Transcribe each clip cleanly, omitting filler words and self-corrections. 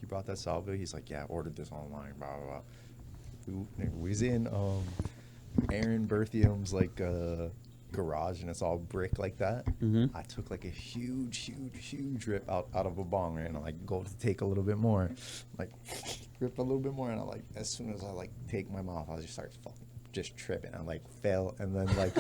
brought that Salvia. He's like, yeah, I ordered this online, blah, blah, blah. We was in Aaron Berthium's, like, garage, and it's all brick like that. I took, like, a huge rip out of a bong, right? And I, like, go to take a little bit more. Like, rip a little bit more, and I, like, as soon as I, like, take my mouth, I just start fucking just tripping. I, like, fell, and then, like,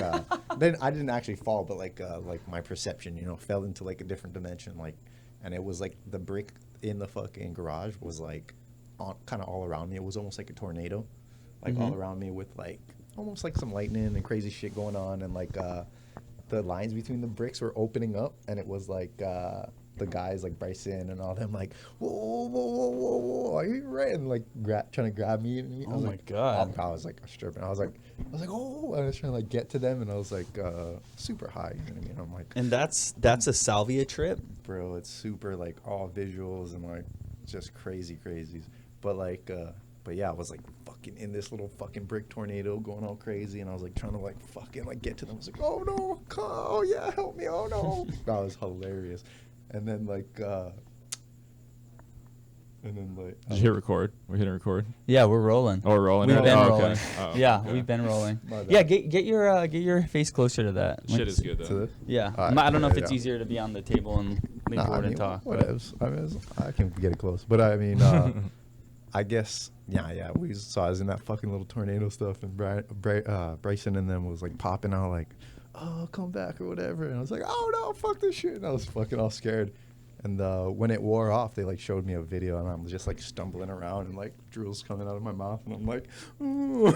then I didn't actually fall, but, like my perception, you know, fell into, like, a different dimension, like, and it was, like, the brick in the fucking garage was, like, kind of all around me. It was almost like a tornado, like, all around me with, like, almost like some lightning and crazy shit going on, and like the lines between the bricks were opening up, and it was like the guys like Bryson and all them like, whoa, are you right? And like trying to grab me. And I was my like, God. I was like stripping. I was like, oh, I was trying to like get to them, and I was like super high. You know what I mean? I'm like, And that's a Salvia trip? bro, it's super like all visuals and like just crazy. But like but yeah, I was like fucking in this little fucking brick tornado going all crazy, and I was like trying to like fucking like get to them. I was like, oh no, oh yeah, help me, oh no. That was hilarious. And then like Did you hit record? We're hitting record. Yeah, we're rolling. Oh, we're rolling. We've been rolling. Okay. Oh, Yeah, okay. we've been rolling. My bad. Yeah, get your face closer to that. Shit is good to though. this? Yeah, All right, I don't know if yeah, it's yeah. easier to be on the table and lean forward and talk. Whatevs. I can get it close, but I mean, I guess yeah. So I was in that fucking little tornado stuff, and Bryson and them was like popping out like, oh, come back or whatever, and I was like, oh no, fuck this shit, and I was fucking all scared. And when it wore off, they like showed me a video, and I'm just like stumbling around, and like drool's coming out of my mouth, and I'm like, ooh.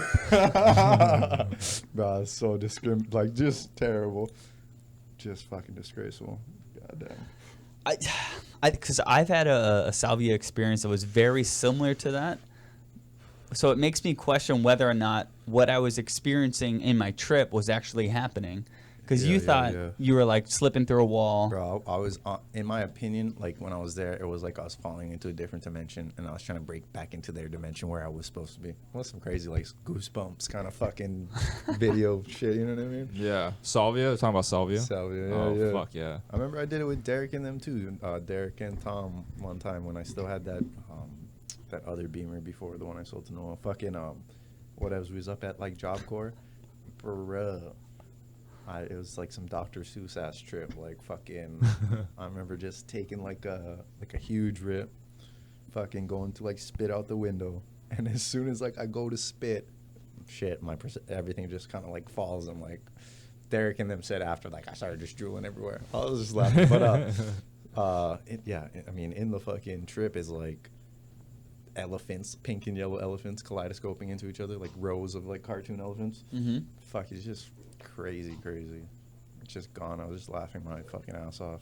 Bro, it's so like just terrible, just fucking disgraceful. Goddamn. Because I've had a Salvia experience that was very similar to that. So it makes me question whether or not what I was experiencing in my trip was actually happening. Because you thought you were like slipping through a wall. Bro, I was, in my opinion, like when I was there, it was like I was falling into a different dimension, and I was trying to break back into their dimension where I was supposed to be. It was some crazy like Goosebumps kind of fucking video shit, you know what I mean? Yeah. Salvia? Talking about Salvia? Salvia, yeah, Oh, yeah. fuck yeah. I remember I did it with Derek and them too. Derek and Tom one time when I still had that other Beamer before the one I sold to Noah. Fucking whatever, we was up at like Job Corps. Bruh. It was like some Dr. Seuss ass trip, like fucking. I remember just taking like a huge rip, fucking going to like spit out the window, and as soon as like I go to spit, shit, everything just kind of like falls. And like Derek and them said after, like I started just drooling everywhere. I was just laughing, but I mean, in the fucking trip is like elephants, pink and yellow elephants, kaleidoscoping into each other, like rows of like cartoon elephants. Fuck, it's just crazy. It's just gone. I was just laughing my fucking ass off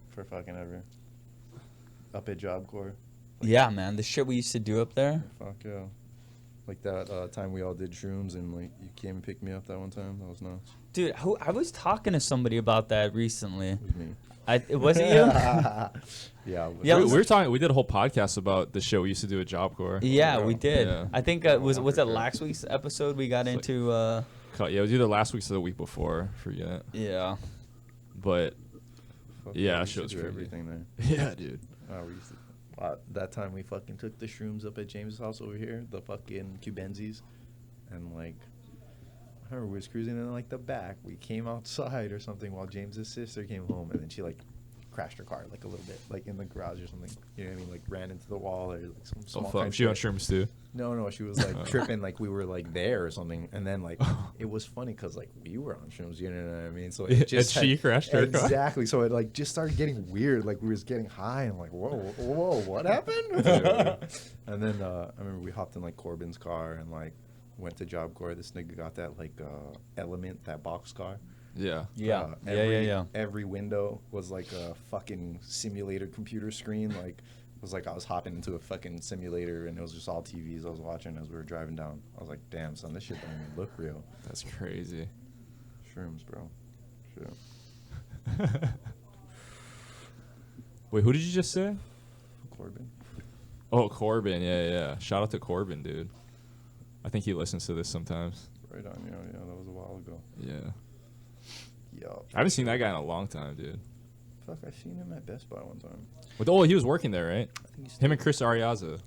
for fucking ever. Up at Job Corps. Yeah, man, the shit we used to do up there. Fuck yeah. Like that time we all did shrooms, and like you came and picked me up that one time. That was nuts. Dude, I was talking to somebody about that recently. It was me. Was it you? Yeah. Yeah, we were talking. We did a whole podcast about the shit we used to do at Job Corps. Yeah, we did. Yeah. I think was it last week's episode we got into. Yeah, it was either last week's or the week before. Forget. Yeah. But Fuck yeah, we shit was used to do crazy. everything there. Yeah, dude. We used to, that time we fucking took the shrooms up at James' house over here, the fucking Cubenzis, and like I remember we was cruising in like the back. We came outside or something while James's sister came home, and then she like crashed her car like a little bit, like in the garage or something. You know what I mean? Like ran into the wall or like some small. Oh fuck! She on shrooms too. No, she was like tripping, like we were like there or something, and then like it was funny because like we were on shrooms, you know what I mean? So it just and she crashed her car. Exactly. So it like just started getting weird, like we was getting high and like whoa, what happened? And then I remember we hopped in like Corbin's car and like went to Job Corps. This nigga got that like Element, that box car. Yeah. Every window was like a fucking simulator computer screen. Like it was like I was hopping into a fucking simulator, and it was just all TVs I was watching as we were driving down. I was like, damn, son, this shit don't even look real. That's crazy. Shrooms, bro. Shit. Wait, who did you just say? Corbin. Oh, Corbin. Yeah. Shout out to Corbin, dude. I think he listens to this sometimes. Right on, yeah, that was a while ago. Yeah. Yup. I haven't seen that guy in a long time, dude. fuck? I seen him at Best Buy one time. He was working there, right? I think he's Him and Chris Ariaza.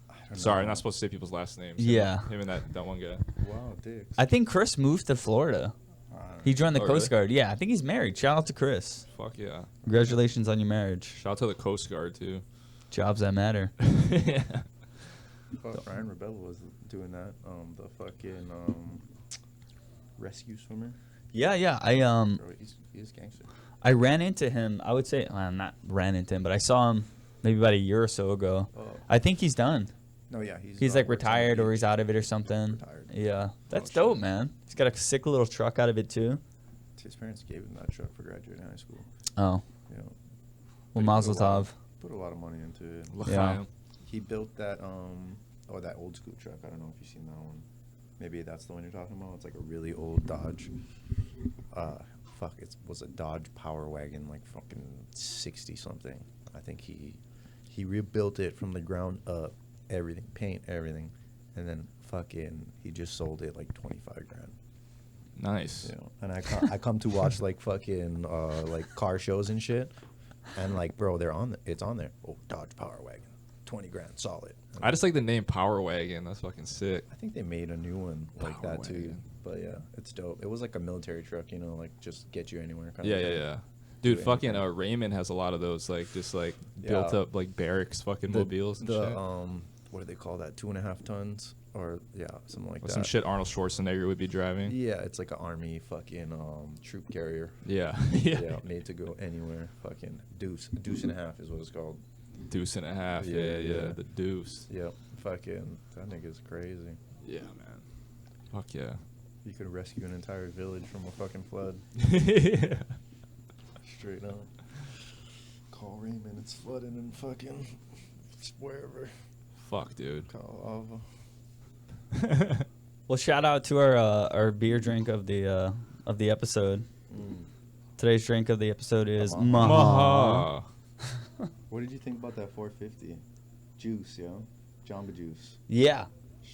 I don't Sorry, know. not supposed to say people's last names. Yeah. Him and that one guy. Wow, dicks. I think Chris moved to Florida. I don't He know. joined the Oh, Coast really? Guard. Yeah, I think he's married. Shout out to Chris. Fuck yeah. Congratulations on your marriage. Shout out to the Coast Guard, too. Jobs that matter. Yeah. Fuck, Ryan Rebella was doing that. The fucking rescue swimmer. Yeah. Bro, he's gangster. I ran into him. I would say not ran into him, but I saw him maybe about a year or so ago. Oh. I think he's done. No, yeah, He's like works on the retired or beach. he's out of it or something. Retired. Yeah, that's shit. dope, man. He's got a sick little truck out of it too. His parents gave him that truck for graduating high school. Oh, You know, well, But he Mazel put a lot- Tov. Put a lot of money into it. L'chaim. He built that that old school truck. I don't know if you've seen that one. Maybe that's the one you're talking about. It's like a really old Dodge. It was a Dodge Power Wagon, like fucking 60 something. I think he rebuilt it from the ground up, everything, paint, everything, and then fucking he just sold it like 25 grand. Nice. You know, and I come to watch like fucking like car shows and shit, and like bro, it's on there. Oh, Dodge Power Wagon, 20 grand solid. And I just like the name Power Wagon. That's fucking sick. I think they made a new one like Power that too. Wagon. But yeah, it's dope. It was like a military truck, you know, like just get you anywhere. Kind Yeah, of yeah, thing. yeah. Dude, Do fucking anything. Raymond has a lot of those, like, just, like, Yeah. built up, like, barracks fucking mobiles and the shit. what do they call that? 2.5 tons or yeah, something like Or that. some shit Arnold Schwarzenegger would be driving. Yeah, it's like an army fucking troop carrier. Yeah. Yeah, made to go anywhere. Fucking deuce and a half is what it's called. Deuce and a half. Yeah, Yeah, yeah. yeah. The deuce. Yep, fucking that nigga's crazy. Yeah, man. Fuck yeah. You could rescue an entire village from a fucking flood. Yeah. Straight up. Call Raymond, it's flooding in fucking wherever. Fuck, dude. Call Well, shout out to our beer drink of the episode. Ava. Today's drink of the episode is Maha. Maha. Maha. What did you think about that 450? Juice, yo. Jamba Juice. Yeah.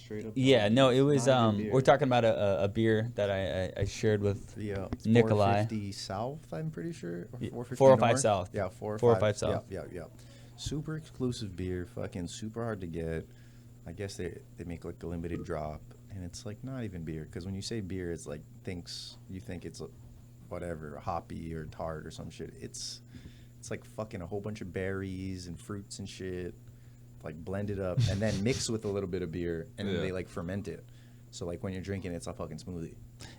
Straight up. Yeah, Jamba no, Juice. it was Not even beer. we're talking about a beer that I shared with Yeah, Nicolai. 450 South, I'm pretty sure. Or Yeah, 450 405 North? South. Yeah, 405 405 South. Yeah. Super exclusive beer, fucking super hard to get. I guess they make like a limited drop, and it's like not even beer. Because when you say beer, it's like you think it's whatever, hoppy or tart or some shit. It's like fucking a whole bunch of berries and fruits and shit, like blended up and then mixed with a little bit of beer, and Yeah. then they like ferment it. So like when you're drinking, it's a fucking smoothie.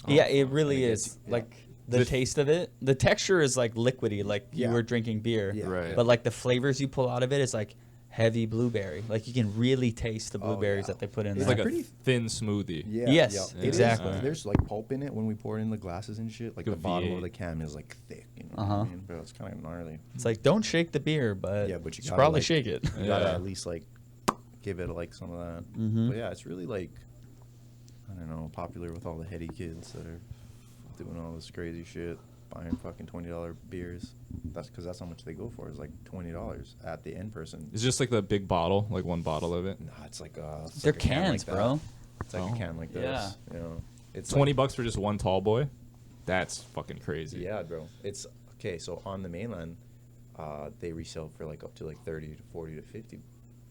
Yeah, it really And it is. gets- yeah. Like the taste of it, the texture is like liquidy, like you Yeah. were drinking beer. Yeah. Right. But like the flavors you pull out of it is like heavy blueberry. Like you can really taste the Oh, blueberries yeah. that they put in It's It's there. like pretty- a thin smoothie. Yeah. Yes, yeah. It is. exactly. There's like pulp in it when we pour it in the glasses and shit. Like Like the a bottom V8. of the can is like thick. You know what Uh-huh. I mean? Bro, it's kind of gnarly. It's like don't shake the beer, but Yeah, but you should gotta, probably like- shake it. You gotta Yeah. at least like give it like some of that. Mhm. But yeah, it's really like I don't know, popular with all the heady kids that are doing all this crazy shit, buying fucking $20 beers. That's because that's how much they go for. Is like $20 at the in person. It's just like the big bottle, like one bottle of it. Nah, it's like it's They're like a can cans, like bro. that. It's like Oh. a can like this. Yeah. You know, it's 20 like, bucks for just one tall boy? That's fucking crazy. Yeah, bro. It's okay. So on the mainland, they resell for like up to like 30 to 40 to 50,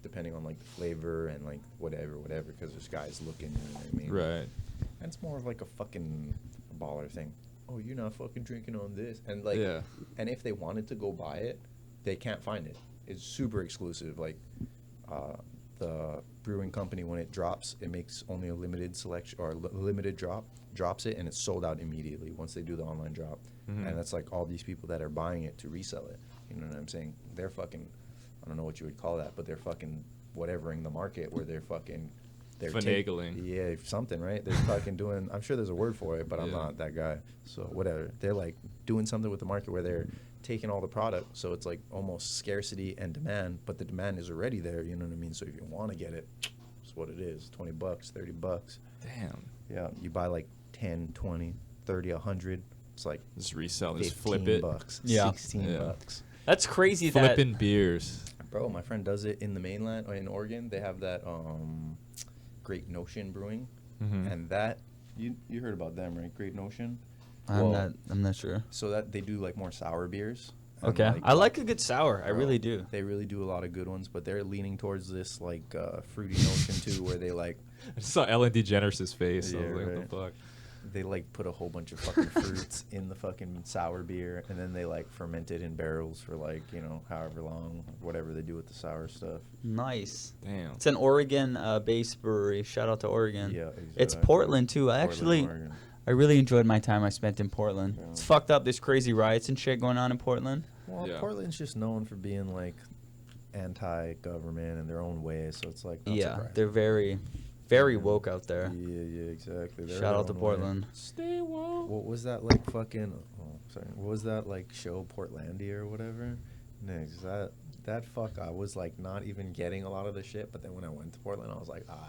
depending on like the flavor and like whatever. Because there's guys looking. You know what I mean? Right. And it's more of like a fucking baller thing. Oh, you're not fucking drinking on this, and like, Yeah. and if they wanted to go buy it, they can't find it. It's super exclusive. Like, the brewing company when it drops, it makes only a limited selection or limited drops it, and it's sold out immediately once they do the online drop. Mhm. And that's like all these people that are buying it to resell it. You know what I'm saying? They're fucking, I don't know what you would call that, but they're fucking whatevering the market where they're fucking. They're Finagling. yeah, something, right? They're fucking doing. I'm sure there's a word for it, but I'm Yeah. not that guy. So whatever. They're like doing something with the market where they're taking all the product, so it's like almost scarcity and demand, but the demand is already there. You know what I mean? So if you want to get it, it's what it is. $20, $30. Damn. Yeah, you buy like 10, 20, 30, 100. It's like Just resell, just 15 flip it. bucks, Yeah. 16 Yeah. bucks. That's crazy. Flipping beers. Bro, my friend does it in the mainland or in Oregon. They have that Great Notion Brewing, Mhm. and that you heard about them, right? Great Notion. I'm Well, not sure. So that they do like more sour beers, And, Okay. I like a good sour. I bro, really do. They really do a lot of good ones, but they're leaning towards this like fruity notion too, where they like I just saw Ellen DeGeneres' face. I Yeah, was like, right. what the fuck? they like put a whole bunch of fucking fruits in the fucking sour beer, and then they like ferment it in barrels for like, you know, however long, whatever they do with the sour stuff. Nice. Damn. It's an Oregon based brewery. Shout out to Oregon. Yeah, It's exactly. Portland too. Oregon. I really enjoyed my time I spent in Portland. Yeah. It's fucked up. There's crazy riots and shit going on in Portland. Well, Yeah. Portland's just known for being like anti-government in their own way, so it's like not Yeah, surprising. they're very, very woke out there. Yeah, exactly. They're Shout their out to own way. Portland. Stay woke. What was that like fucking? Oh, sorry. What was that like show Portlandia or whatever? Next, that fuck, I was like not even getting a lot of the shit, but then when I went to Portland, I was like, I.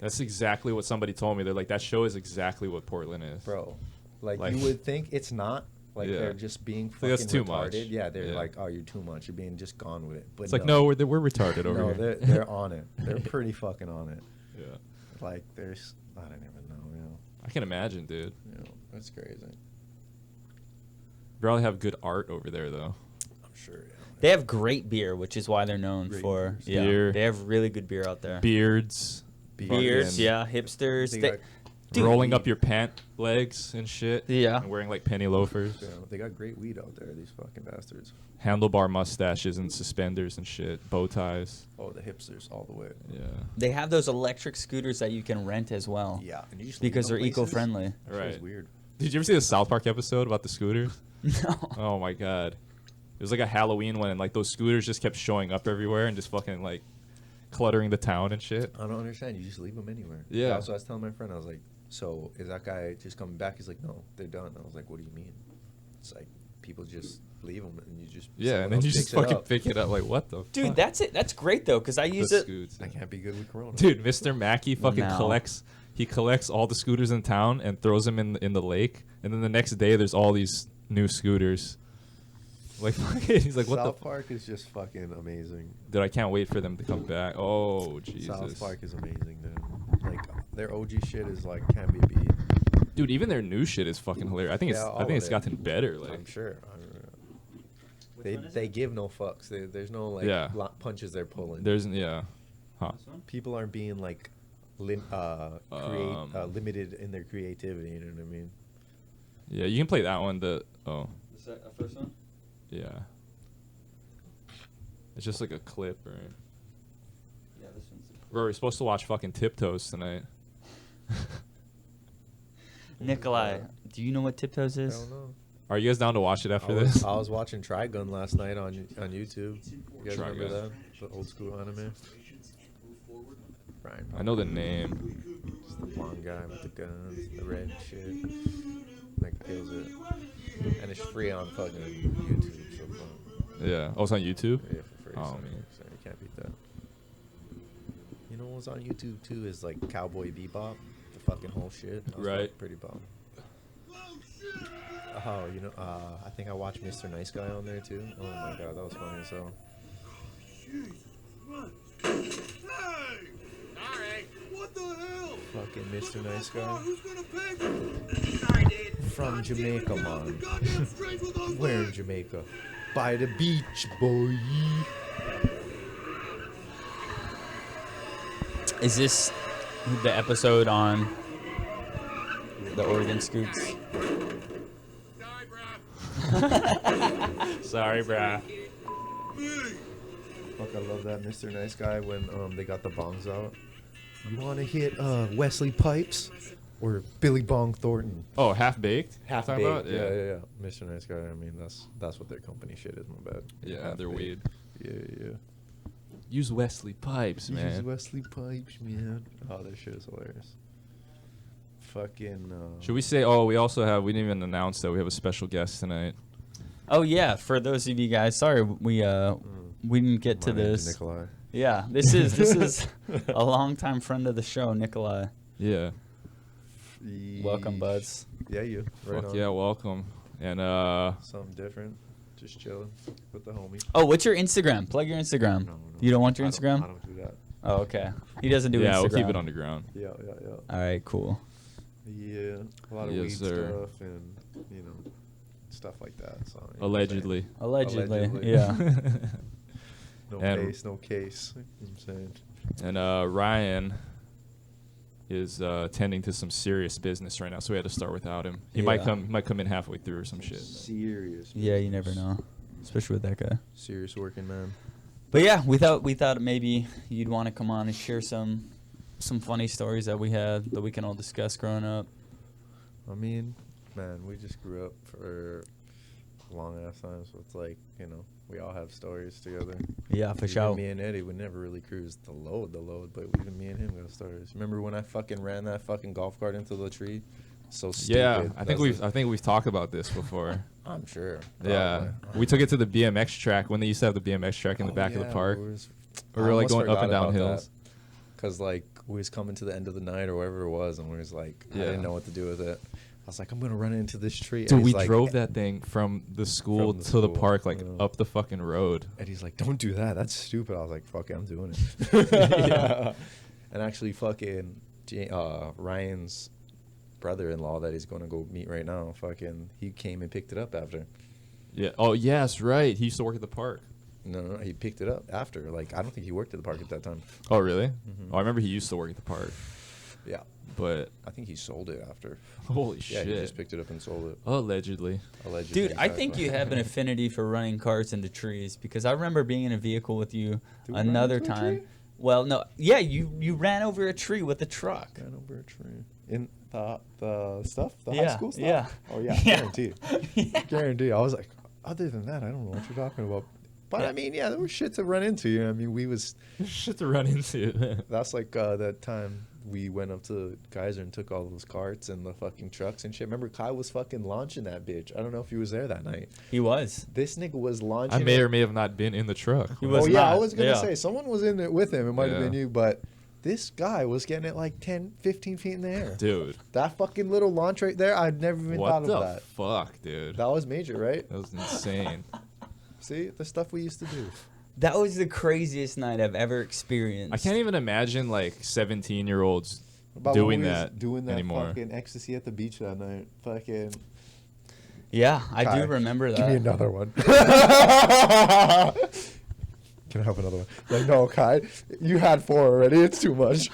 That's exactly what somebody told me. They're like, that show is exactly what Portland is. Bro, like Like- you would think it's not. Like Yeah. they're just being Like, fucking that's too retarded. much. Yeah, they're Yeah. like, oh, you're too much. You're being just gone with it. But It's like, no, we're retarded over no, here. they're on it. They're pretty fucking on it. Yeah. Like there's, I don't even know. I can imagine, dude. That's crazy. Probably have good art over there, though. I'm sure. Yeah. They have great beer, which is why they're known Great for. beers. Yeah, Beer. they have really good beer out there. Beards. Beards, fucking yeah, hipsters. They They- got- dude, rolling up your pant legs and shit. Yeah. And wearing like penny loafers. Yeah, they got great weed out there. These fucking bastards. Handlebar mustaches and suspenders and shit. Bow ties. Oh, the hipsters all the way. Yeah. They have those electric scooters that you can rent as well. Yeah, and you just Because leave they're them places? eco-friendly. That shit was Right. weird. Did you ever see the South Park episode about the scooters? No. Oh my god. It was like a Halloween one, and like those scooters just kept showing up everywhere and just fucking like cluttering the town and shit. I don't understand. You just leave them anywhere. Yeah. That's what I was telling my friend. I was like, so is that guy just coming back? He's like, no, they're done. I was like, what do you mean? It's like people just leave them and you just Yeah, someone and then else you picks just it fucking up. pick it up. Like, what the Dude, fuck? that's it. That's great though, because I The use it. scoots. I can't be good with Corona. Dude, Mr. Mackey fucking No. collects. He collects all the scooters in town and throws them in the lake. And then the next day, there's all these new scooters. Like, fucking, he's like, what South the? Park is just fucking amazing. Dude, I can't wait for them to come back. Oh, Jesus. South Park is amazing, dude. Like their OG shit is like can't be beat. Dude, even their new shit is fucking hilarious. I think Yeah, all I think of it's it. gotten better. Like, I'm sure. They give no fucks. There's no like Yeah. punches they're pulling. there's yeah, huh? People aren't being like limited in their creativity. You know what I mean? Yeah, you can play that one. The First one? yeah, it's just like a clip, right? Yeah, this one's. Bro, we're supposed to watch fucking Tiptoes tonight. Nicolai, do you know what Tiptoes I is? don't know. Are you guys down to watch it after I was, this? I was watching Trigun last night on YouTube. You guys remember Trigun. that? The old school anime. Brian. I know the name. Just the blonde guy with the guns, the red shit. Like kills it. And it's free on fucking YouTube. So Yeah. Oh, it's on YouTube. yeah, for free. Oh, so, man. so you can't beat that. You know what's on YouTube too is like Cowboy Bebop, the fucking whole shit. That was, like, Right. pretty bomb. Oh, you know, I think I watched Mr. Nice Guy on there too. Oh my god, that was funny as hell. Alright, what the hell? Fucking Mr. Nice Guy. Who's gonna pay? Sorry, dude. From Jamaica, man. Goddamn strange with those Where in legs. Jamaica? By the beach, boy. Is this the episode on the Oregon Scoots? Sorry, bruh. Sorry, bruh. Hey, Fuck, I love that Mr. Nice Guy when they got the bongs out. You want to hit Wesley Pipes or Billy Bong Thornton? Oh, Half Baked. Half Talking baked. about? Yeah. Mr. Nice Guy. I mean, that's what their company shit is. My bad. Yeah, Half they're Baked. weed. Yeah. Use Wesley Pipes, Use man. Wesley Pipes, man. Oh, that shit is hilarious. Fucking. Should we say? Oh, we didn't even announce that we have a special guest tonight. Oh yeah, for those of you guys, sorry we didn't get to My name's this. Nicolai. Yeah, this is a longtime friend of the show, Nicolai. Yeah. Welcome, buds. Yeah, you. Right Fuck on. yeah, welcome. And Something different. Just chilling with the homie. Oh, what's your Instagram? Plug your Instagram. No. You don't want your I Instagram? I don't do that. Oh, okay. He doesn't do yeah, Instagram. we'll keep it underground. Yeah. All right, cool. Yeah, a lot of Yes, weed sir. stuff and stuff stuff like that. So you know what I'm saying? Allegedly. Allegedly. Yeah. No And- case, no case. You know what I'm saying? And Ryan is tending to some serious business right now, so we had to start without him. He might Yeah. come in halfway through or some shit. Serious. Yeah, you never business. know, especially with that guy. Serious working man. But yeah, we thought maybe you'd want to come on and share some funny stories that we had that we can all discuss growing up. I mean, man, we just grew up for a long ass time, so it's like, you know, we all have stories together. Yeah, for Even sure. Me and Eddie would never really cruise the load, but even me and him got stories. Remember when I fucking ran that fucking golf cart into the tree? So stupid. Yeah, I think That's we've talked about this before. I'm sure. Yeah, probably. we took it to the BMX track when they used to have the BMX track in the back of the park. We were like going up and down hills. Because like we was coming to the end of the night or wherever it was, and we was like, I Yeah. didn't know what to do with it. I was like, I'm gonna run into this tree. Dude, And we he's like, drove that thing from the school From the to the school, park, like yeah. up the fucking road. And he's like, don't do that. That's stupid. I was like, fuck it, I'm doing it. Yeah. And actually, fucking Ryan's brother-in-law that he's going to go meet right now, fucking, he came and picked it up after. Yeah. Oh, yes, right. He used to work at the park. No, he picked it up after. Like, I don't think he worked at the park at that time. Oh, really? Mhm. Oh, I remember he used to work at the park. Yeah. But I think he sold it after. holy Yeah, shit. he just picked it up and sold it. Allegedly. Allegedly. Dude, I think you have an affinity for running carts into trees because I remember being in a vehicle with you Did we run another into a time. tree? Well, no, yeah, you ran over a tree with a truck. Ran over a tree. In the stuff? The Yeah, high school stuff? yeah. Oh, yeah, Yeah. guaranteed. Yeah. Guaranteed. I was like, other than that, I don't know what you're talking about. But Yeah. I mean, yeah, there was shit to run into. You know, I mean, we was. Shit to run into. That's like that time we went up to Geyser and took all those carts and the fucking trucks and shit. Remember, Kai was fucking launching that bitch. I don't know if he was there that night. He was. This nigga was launching. I may it. or may have not been in the truck. He was Oh yeah, I not. was gonna Yeah. say someone was in it with him. It might have Yeah. been you, but this guy was getting it like 10, 15 feet in the air. Dude. That fucking little launch right there, I'd never even What thought the of that. fuck, dude? That was major, right? That was insane. See, the stuff we used to do. That was the craziest night I've ever experienced. I can't even imagine like 17-year-olds About doing when we was that doing that anymore. fucking ecstasy at the beach that night. Fucking. Yeah, I Kai, do remember that. Give me another one. Can I have another one? Like, no, Kai, you had 4 already. It's too much.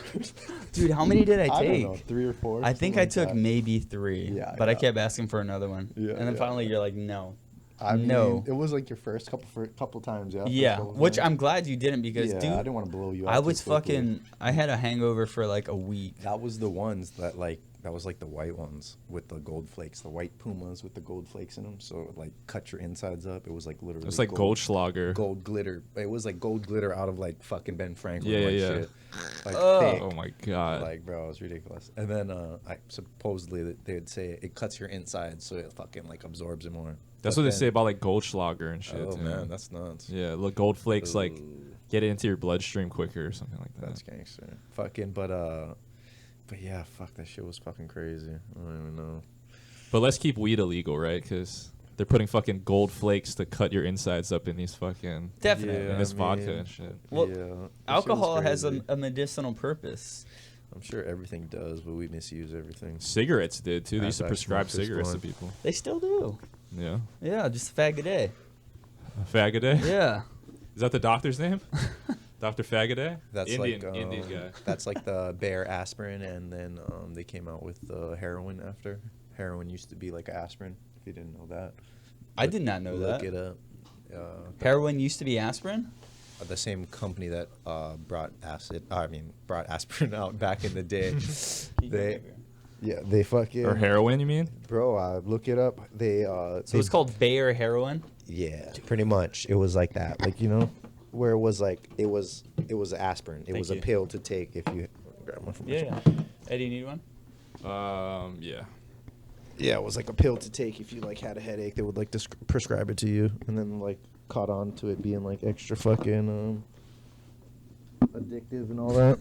Dude, how many did I I take? don't know, 3 or 4. I think something I like took that. maybe 3. Yeah, but I yeah. kept asking for another one. Yeah, and then yeah, finally yeah. you're like, no. I mean, No. it was like your first couple times, yeah. Yeah, First couple which times. I'm glad you didn't because, yeah, dude, I didn't want to blow you out. I too was quickly. fucking. I had a hangover for like a week. That was the ones that that was like the white ones with the gold flakes, the white Pumas with the gold flakes in them. So it like cut your insides up. It was like literally. It was like Goldschlager. Gold glitter. It was like gold glitter out of like fucking Ben Franklin. Yeah, like yeah. shit. Like Ugh. thick. Oh my god. Like, bro, it was ridiculous. And then I supposedly they'd say it cuts your inside, so it fucking like absorbs it more. That's But what they then- say about like Goldschlager and shit. Oh too. man, that's nuts. Yeah, look, gold flakes like Ooh. get it into your bloodstream quicker or something like that. That's gangster. Fucking, but yeah, fuck, that shit was fucking crazy. I don't even know. But let's keep weed illegal, right? Because they're putting fucking gold flakes to cut your insides up in these fucking Definitely. in this I vodka mean, and shit. Well, yeah, that shit was Alcohol has crazy. a medicinal purpose. I'm sure everything does, but we misuse everything. Cigarettes did too. They used to As I prescribe smoke this cigarettes to blunt. people. They still do. Yeah. Yeah, just a fag a day. Fagaday? Yeah. Is that the doctor's name? Dr. Fagaday? That's Indian, like Indian guy. That's like the Bayer aspirin, and then they came out with the heroin after. Heroin used to be like aspirin. If you didn't know that, I did not know look that. it up. Heroin used to be aspirin? The same company that brought aspirin out back in the day. They fucking Or heroin, you mean? bro. Look it up. They So it's called Bayer heroin? yeah, pretty much. It was like that, like where it was like it was aspirin. It Thank was you. a pill to take if you grab one from the Yeah. Eddie, you need one? Yeah. Yeah, it was like a pill to take if you like had a headache. They would like prescribe it to you, and then like caught on to it being like extra fucking addictive and all that.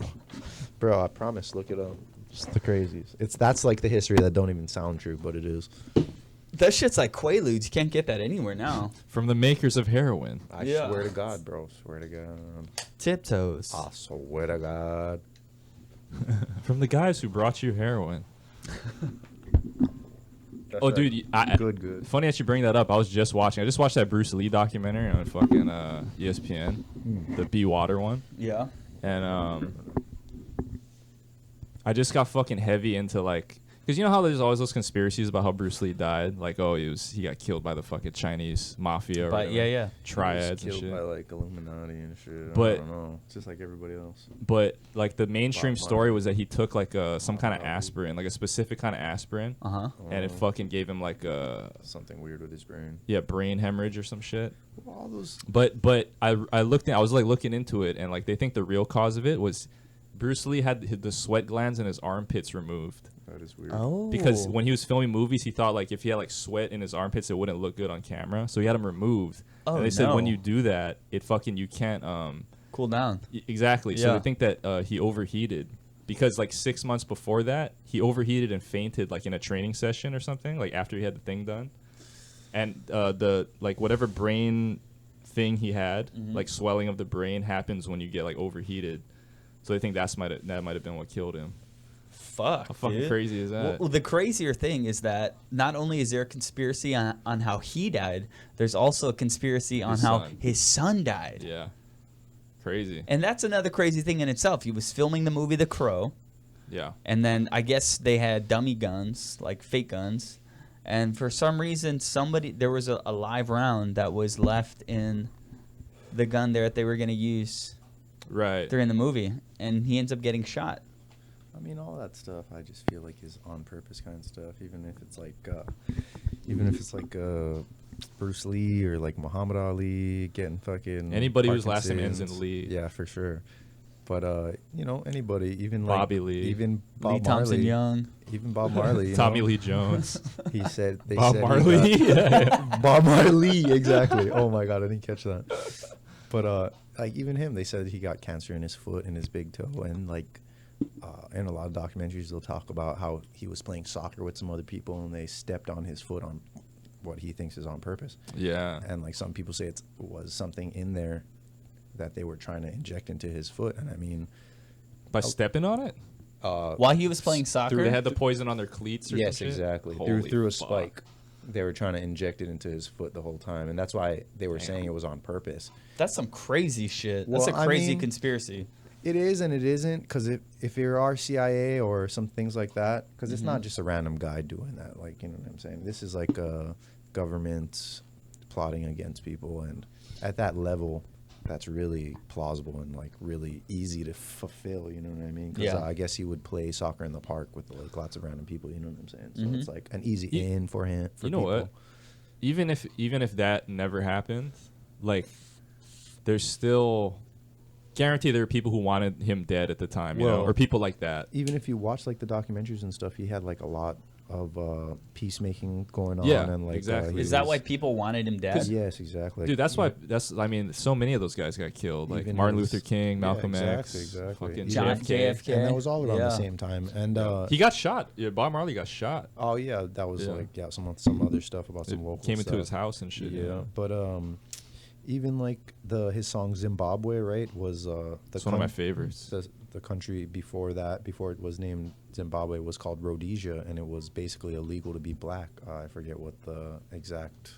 Bro, I promise, look it up. It's the crazies. That's like the history that don't even sound true, but it is. That shit's like Quaaludes. You can't get that anywhere now. From the makers of heroin. I Yeah. swear to God, bro. Swear to God. Tiptoes. I swear to God. From the guys who brought you heroin. That's Oh, right. dude, Good. funny that you bring that up. I just watched that Bruce Lee documentary on fucking ESPN, the Be Water one, Yeah. and I just got fucking heavy into like, because you know how there's always those conspiracies about how Bruce Lee died, like he got killed by the fucking Chinese mafia or But whatever, yeah. triads and Killed shit. by like Illuminati and shit. But- I don't know. It's just like everybody else. But like the mainstream Bob story Marley. was that he took like some kind of Marley. aspirin, like a specific kind of aspirin, Uh-huh. and it Oh. fucking gave him like a Something weird with his brain. brain hemorrhage or some shit. All those. But I was like looking into it, and like they think the real cause of it was Bruce Lee had the sweat glands in his armpits removed. That is weird. Oh. Because when he was filming movies, he thought like if he had like sweat in his armpits, it wouldn't look good on camera. So he had them removed. Oh, and they said when no. you do that, it fucking you can't Cool down. exactly. So Yeah. they think that he overheated because like 6 months before that, he overheated and fainted like in a training session or something, like after he had the thing done. And the like whatever brain thing he had, like swelling of the brain happens when you get like overheated. So they think that might have been what killed him. Fuck. How fucking dude. crazy is that? Well, the crazier thing is that not only is there a conspiracy on how he died, there's also a conspiracy on His how son. his son died. Yeah. Crazy. And that's another crazy thing in itself. He was filming the movie The Crow, Yeah. and then I guess they had dummy guns, like fake guns. And for some reason, there was a live round that was left in the gun there that they were going to use Right. during the movie, and he ends up getting shot. I mean, all that stuff. I just feel like is on purpose kind of stuff. Even if it's like Bruce Lee or like Muhammad Ali getting fucking Anybody whose last name ends in Parkinson's. Lee. Yeah, for sure. But anybody, even Bobby like, Lee. even Bob Lee Thompson Marley, Young. even Bob Marley, you Tommy know? Lee Jones. He said they Bob said he Marley. got- Bob Marley, exactly. Oh my god, I didn't catch that. But like even him, they said he got cancer in his foot and his big toe, and like in a lot of documentaries they'll talk about how he was playing soccer with some other people and they stepped on his foot on what he thinks is on purpose. Yeah. And like some people say it was something in there that they were trying to inject into his foot, and I mean, By stepping on it? While he was playing soccer? They had the poison on their cleats or yes, some shit? exactly. Holy Through a fuck. spike. They were trying to inject it into his foot the whole time, and that's why they were saying it was on purpose. That's some crazy shit. That's Well, a I crazy mean- conspiracy. It is and it isn't, because if you are CIA or some things like that, because it's Mm-hmm. not just a random guy doing that. Like, you know what I'm saying? This is like a government plotting against people, and at that level, that's really plausible and like really easy to fulfill. You know what I mean? Because Yeah. I guess he would play soccer in the park with like lots of random people. You know what I'm saying? So Mhm. it's like an easy You- in for him. For You know people. what? Even if that never happened, like, there's still guarantee there are people who wanted him dead at the time, you know, Well, or people like that. Even if you watch like the documentaries and stuff, he had like a lot of peacemaking going on. Yeah, and like exactly. he Is that was- why people wanted him dead? Yes, exactly. Dude, that's why I mean, so many of those guys got killed. Like Even Martin his- Luther King, yeah, Malcolm X, exactly. fucking John JFK. JFK. And that was all around Yeah. the same time. And He got shot. Yeah, Bob Marley got shot. oh yeah, that was Yeah. like some other stuff about some It local came into stuff. his house and shit. Yeah, but even like his song Zimbabwe, right, was It's one of my favorites. The country before that, before it was named Zimbabwe, was called Rhodesia, and it was basically illegal to be black. I forget what the exact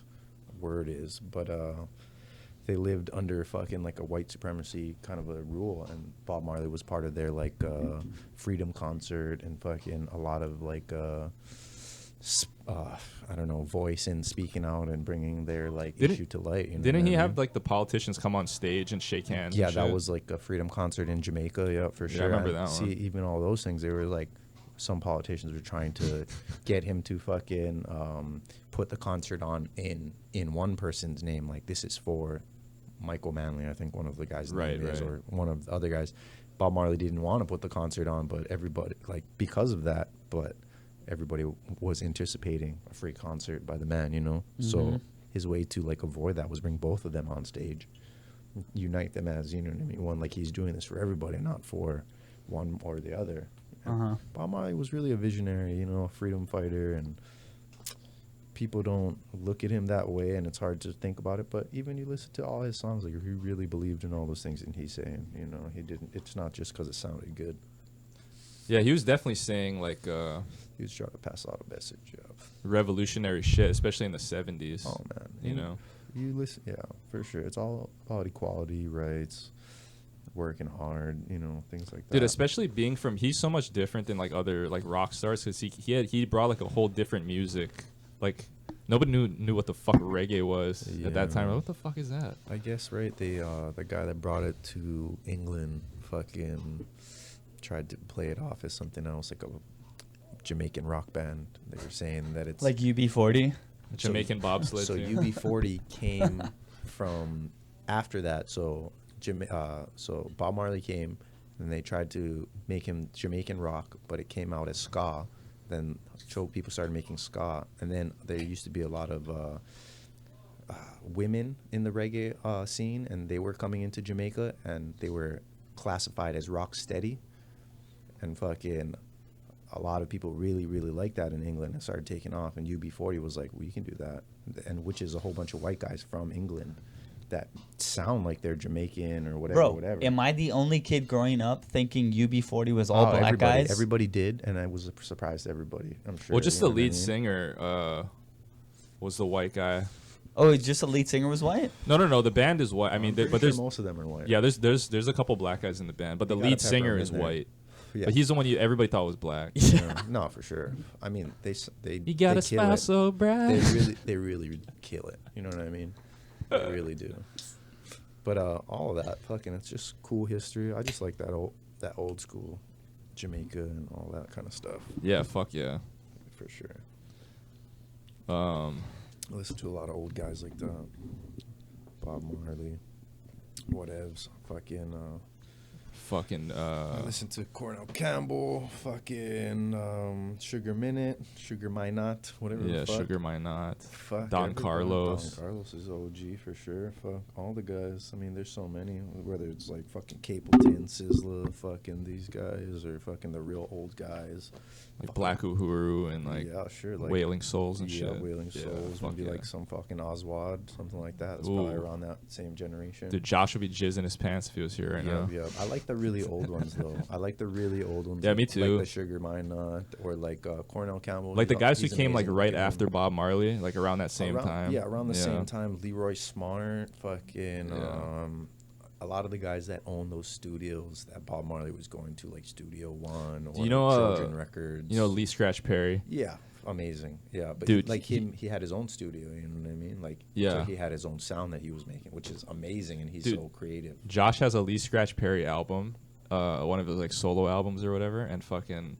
word is, but they lived under fucking like a white supremacy kind of a rule, and Bob Marley was part of their like freedom concert and fucking a lot of like I don't know, voice and speaking out and bringing their like Didn't- issue to light. You know Didn't what he I have mean? like the politicians come on stage and shake hands? Yeah, and that shit? was like a freedom concert in Jamaica. Yeah, for Yeah, I sure. remember that See, one. even all those things, they were like, some politicians were trying to get him to fucking put the concert on in one person's name. Like, this is for Michael Manley, I think one of the guys' Right, name is, right. or one of the other guys. Bob Marley didn't want to put the concert on, but everybody, like, because of that, but everybody was anticipating a free concert by the man, you know? So his way to like avoid that was bring both of them on stage, unite them as, you know what I mean, one, like he's doing this for everybody, not for one or the other. And Uh-huh. Bob Marley was really a visionary, you know, a freedom fighter, and people don't look at him that way, and it's hard to think about it, but even you listen to all his songs, like he really believed in all those things, and he's saying, you know, he didn't, it's not just because it sounded good. Yeah, he was definitely saying like He was trying to pass out a message. Yeah. revolutionary shit, especially in the 70s. Oh man, You know. You listen, yeah, for sure. It's all about equality, rights, working hard, things like that. Dude, especially being from, he's so much different than like other like rock stars because he brought like a whole different music. Like nobody knew what the fuck reggae was at that time. Yeah. Like, what the fuck is that? I guess right. The guy that brought it to England, fucking tried to play it off as something else, like a Jamaican rock band. They were saying that it's Like UB40. Jamaican bobsled. So team. UB40 came from after that. So Bob Marley came, and they tried to make him Jamaican rock, but it came out as ska. Then people started making ska, and then there used to be a lot of women in the reggae scene, and they were coming into Jamaica, and they were classified as rock steady, and fucking a lot of people really, really liked that in England and started taking off. And UB40 was like, well, you can do that. And which is a whole bunch of white guys from England that sound like they're Jamaican or whatever. Bro, am I the only kid growing up thinking UB40 was all black everybody, guys? Everybody did, and I was surprised. Everybody, I'm sure. Well, just you the know what I lead mean? singer was the white guy. Oh, just the lead singer was white? No. The band is white. I mean, I'm pretty but sure there's most of them are white. yeah, there's a couple black guys in the band, but the You gotta lead pepper singer 'em is in there. white. Yeah. But he's the one everybody thought was black. Yeah. No, for sure. I mean, they You got they a kill smile it. so bright. They really kill it. You know what I mean? They really do. But all of that, fucking, it's just cool history. I just like that old school Jamaica and all that kind of stuff. Yeah, fuck yeah. For sure. Um, I listen to a lot of old guys like that. Bob Marley, whatevs. I listen to Cornell Campbell, Sugar Minute, Sugar Minot, whatever. yeah, the fuck. Sugar Might Not. Fuck Don everybody. Carlos. Don Carlos is OG for sure. Fuck all the guys. I mean, there's so many. Whether it's like fucking Capleton, Sizzla, fucking these guys, or fucking the real old guys. Like Black Uhuru and like yeah, sure, like Wailing Souls and yeah, shit. Wailing Yeah, Souls. fuck Maybe yeah. like some fucking Oswald, something like that. That's probably Ooh. around that same generation. Dude, Josh would be jizzing his pants if he was here right now. Yeah. I like the really old ones though. I like the really old ones. Yeah, me too. Like the Sugar Minot or like Cornell Campbell. Like the guys who he's came like amazing right looking. after Bob Marley, like around that same time. Yeah, around the same time. Leroy Smart, fucking. Yeah. A lot of the guys that own those studios that Bob Marley was going to, like Studio One or You know, Children Records. You know Lee Scratch Perry. Yeah, amazing. Yeah, but Dude, like he had his own studio. You know what I mean? Like, Yeah. so he had his own sound that he was making, which is amazing, and he's Dude. so creative. Josh has a Lee Scratch Perry album, one of his like solo albums or whatever, and fucking.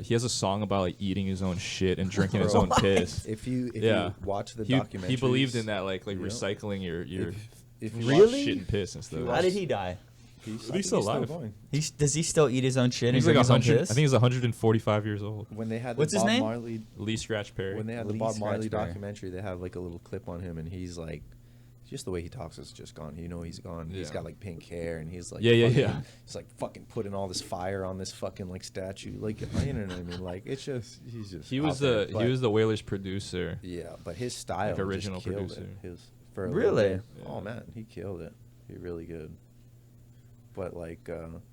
He has a song about like eating his own shit and drinking his Bro, own piss. If you Yeah. watch the He documentary, believed in that like Yeah. recycling your If you Really? shit and piss and stuff. How did he die? He's still alive. going. Does he still eat his own shit and He's drink like his own 100. I piss? think he's 145 years old. When they had What's the his Bob name? Marley, Lee Scratch Perry. when they had the Lee Bob Marley Scratchberry. documentary, they have like a little clip on him, and he's like, just the way he talks is just gone. You know, he's gone. He's Yeah. got like pink hair, and he's like, Yeah. He's like fucking putting all this fire on this fucking like statue. Like, you know what I mean? Like, it's just he's just. He was out there. the But- he was the Whalers producer. Yeah, but his style Like, original just killed producer. it. For a Really? little bit. Yeah. Oh man, he killed it. He really good. But like,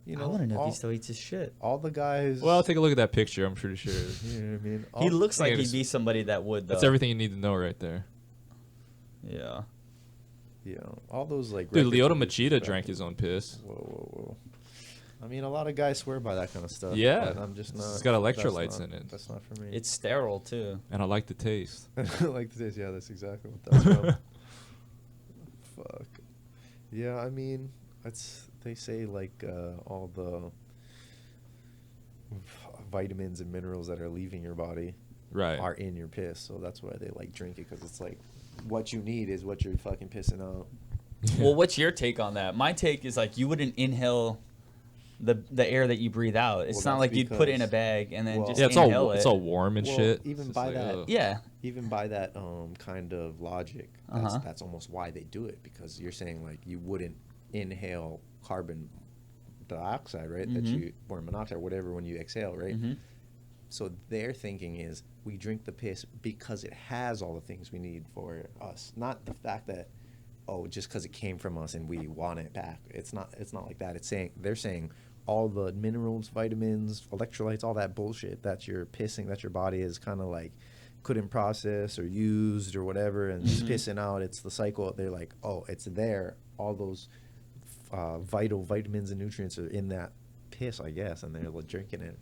you know, I want to know if all, he still eats his shit. all the guys. Well, take a look at that picture. I'm pretty sure you know what I mean. He All- looks like Yeah, he'd it's- be somebody that would. Though. that's everything you need to know right there. Yeah. You know, all those like. Dude, record Lyoto producers Machida back drank then. his own piss. Whoa. I mean, a lot of guys swear by that kind of stuff. Yeah. but I'm just not. It's got that's electrolytes not- in it. That's not for me. It's sterile too. And I like the taste. like this. Yeah, that's exactly what that's from. Fuck. Yeah, I mean, they say like all the vitamins and minerals that are leaving your body Right. are in your piss, so that's why they like drink it, because it's like what you need is what you're fucking pissing out. Well, what's your take on that? My take is like you wouldn't inhale the air that you breathe out. It's Well, not that's like you'd put it in a because- bag and then well- just Yeah, it's inhale all it. it's all warm and Well, shit. even It's by like, that- ugh. Yeah. Even by that kind of logic, that's, Uh-huh. that's almost why they do it, because you're saying like you wouldn't inhale carbon dioxide, right? That Mhm. you, or monoxide, whatever, when you exhale, right? Mhm. So their thinking is we drink the piss because it has all the things we need for us, not the fact that just because it came from us and we want it back. It's not like that. They're saying all the minerals, vitamins, electrolytes, all that bullshit that you're pissing, that your body is kind of like couldn't process or used or whatever, and just pissing out. It's the cycle. They're like, oh, it's there. All those vital vitamins and nutrients are in that piss, I guess, and they're like, drinking it.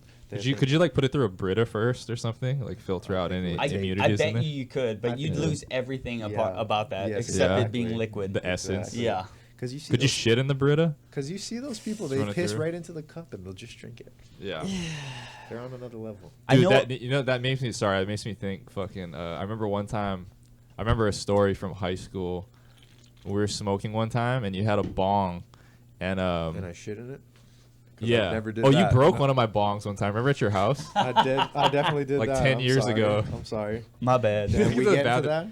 Could you like put it through a Brita first or something, like filter out any I immunities bet in there? you could, but I you'd think- lose everything Yeah. about that, Yes, except it exactly. being liquid. The essence. Exactly. Yeah. Because you see, Could you shit in the Brita? Because you see those people, Just they run it piss through? right into the cup and they'll just drink it. Yeah. They're on another level. I Dude, know. that makes me sorry. It makes me think. Fucking. I remember one time. I remember a story from high school. We were smoking one time, and you had a bong, and And I shit in it. 'Cause I yeah. never did Oh, that. you broke one of my bongs one time. Remember at your house? I did. I definitely did Like that. 10 I'm years sorry. ago. I'm sorry. My bad. Did we Feel get bad. into that?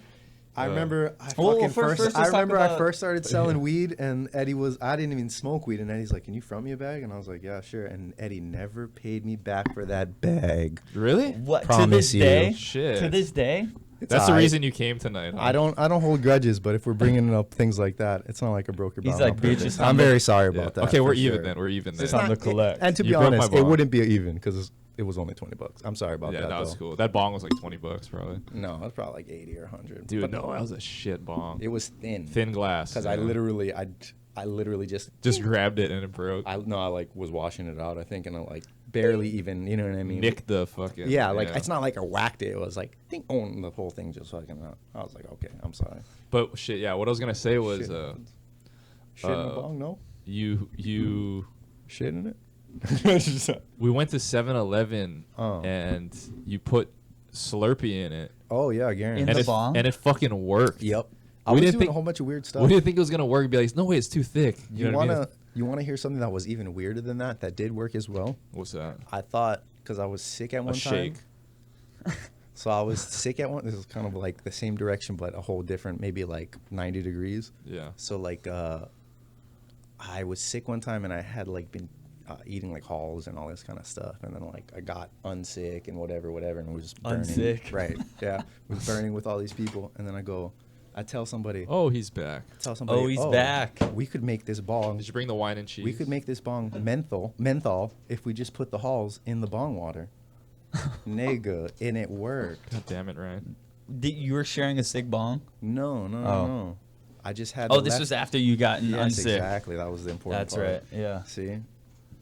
I remember I Well, fucking first first. let's I talk remember I about- first started selling weed, and Eddie was. I didn't even smoke weed, and Eddie's like, "Can you front me a bag?" And I was like, "Yeah, sure." And Eddie never paid me back for that bag. Really? What to Promise this you. day? Shit. To this day, It's That's the aight. reason you came tonight. Huh? I don't hold grudges, but if we're bringing up things like that, it's not like I broke your He's bone. like, on "Bitch, purpose." it's I'm not very sorry Yeah. about that. Okay, we're for even sure. then. We're even then. It's on the collect. And to You be broke my honest, it bong. wouldn't be even because it was only $20. I'm sorry about Yeah, that. that was though. cool. That bong was like $20 probably. No, it was probably like 80 or 100. Dude, But no, that was a shit bong. it was thin. Thin glass. Because yeah. I literally just just grabbed it and it broke. I like was washing it out, I think, and I like barely even, you know what I mean? Nicked the fucking. Yeah, like it's not like I whacked it. It was like ding, oh, and the whole thing just fucking out. I was like, okay, I'm sorry. But shit, yeah. What I was gonna say was, Shit happens. Shit in a bong, no? you. Shit in it? We went to 7-Eleven Oh. and you put Slurpee in it, Oh yeah, Garen. In and the it bong? and it fucking worked. Yep. I We was didn't doing think- a whole bunch of weird stuff. We didn't think it was gonna work. Be like, no way, it's too thick. You know what I mean? You wanna hear something that was even weirder than that? That did work as well. What's that? I thought because I was sick at one A time. shake. So I was sick at one. This is kind of like the same direction, but a whole different, maybe like 90 degrees. Yeah. So like, I was sick one time, and I had like been eating like halls and all this kind of stuff, and then like I got unsick and whatever, and was burning. Unsick. Right. Yeah. Was burning with all these people, and then I tell somebody, Oh, he's back. oh, he's back. We could make this bong. Did you bring the wine and cheese? We could make this bong menthol if we just put the halls in the bong water. Nigga, and it worked. God damn it, Ryan. You were sharing a sick bong? No. Oh. I just had. Oh, the this left- was after you got Yes, unsick. exactly. That was the important That's part. right. Yeah. See?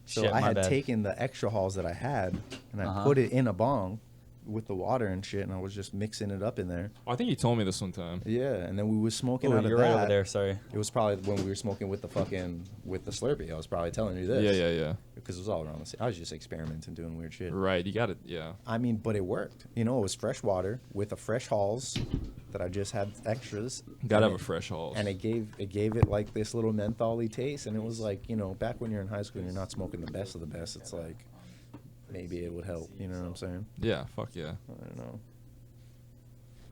So Shit, I my had bad. taken the extra halls that I had, and I Uh-huh. put it in a bong with the water and shit, and I was just mixing it up in there. Oh, I think you told me this one time. Yeah, and then we was smoking Oh, out of you're that. right over there. Sorry. It was probably when we were smoking with the Slurpee. I was probably telling you this. Yeah. Because it was all around the same. I was just experimenting, doing weird shit. Right, you got it. Yeah. I mean, but it worked. You know, it was fresh water with the fresh halls that I just had extras. Gotta And have a fresh halls. And it gave it like this little mentholy taste, and it was like, you know, back when you're in high school and you're not smoking the best of the best, it's like maybe it would help. You know what I'm saying? Yeah, fuck yeah. I don't know.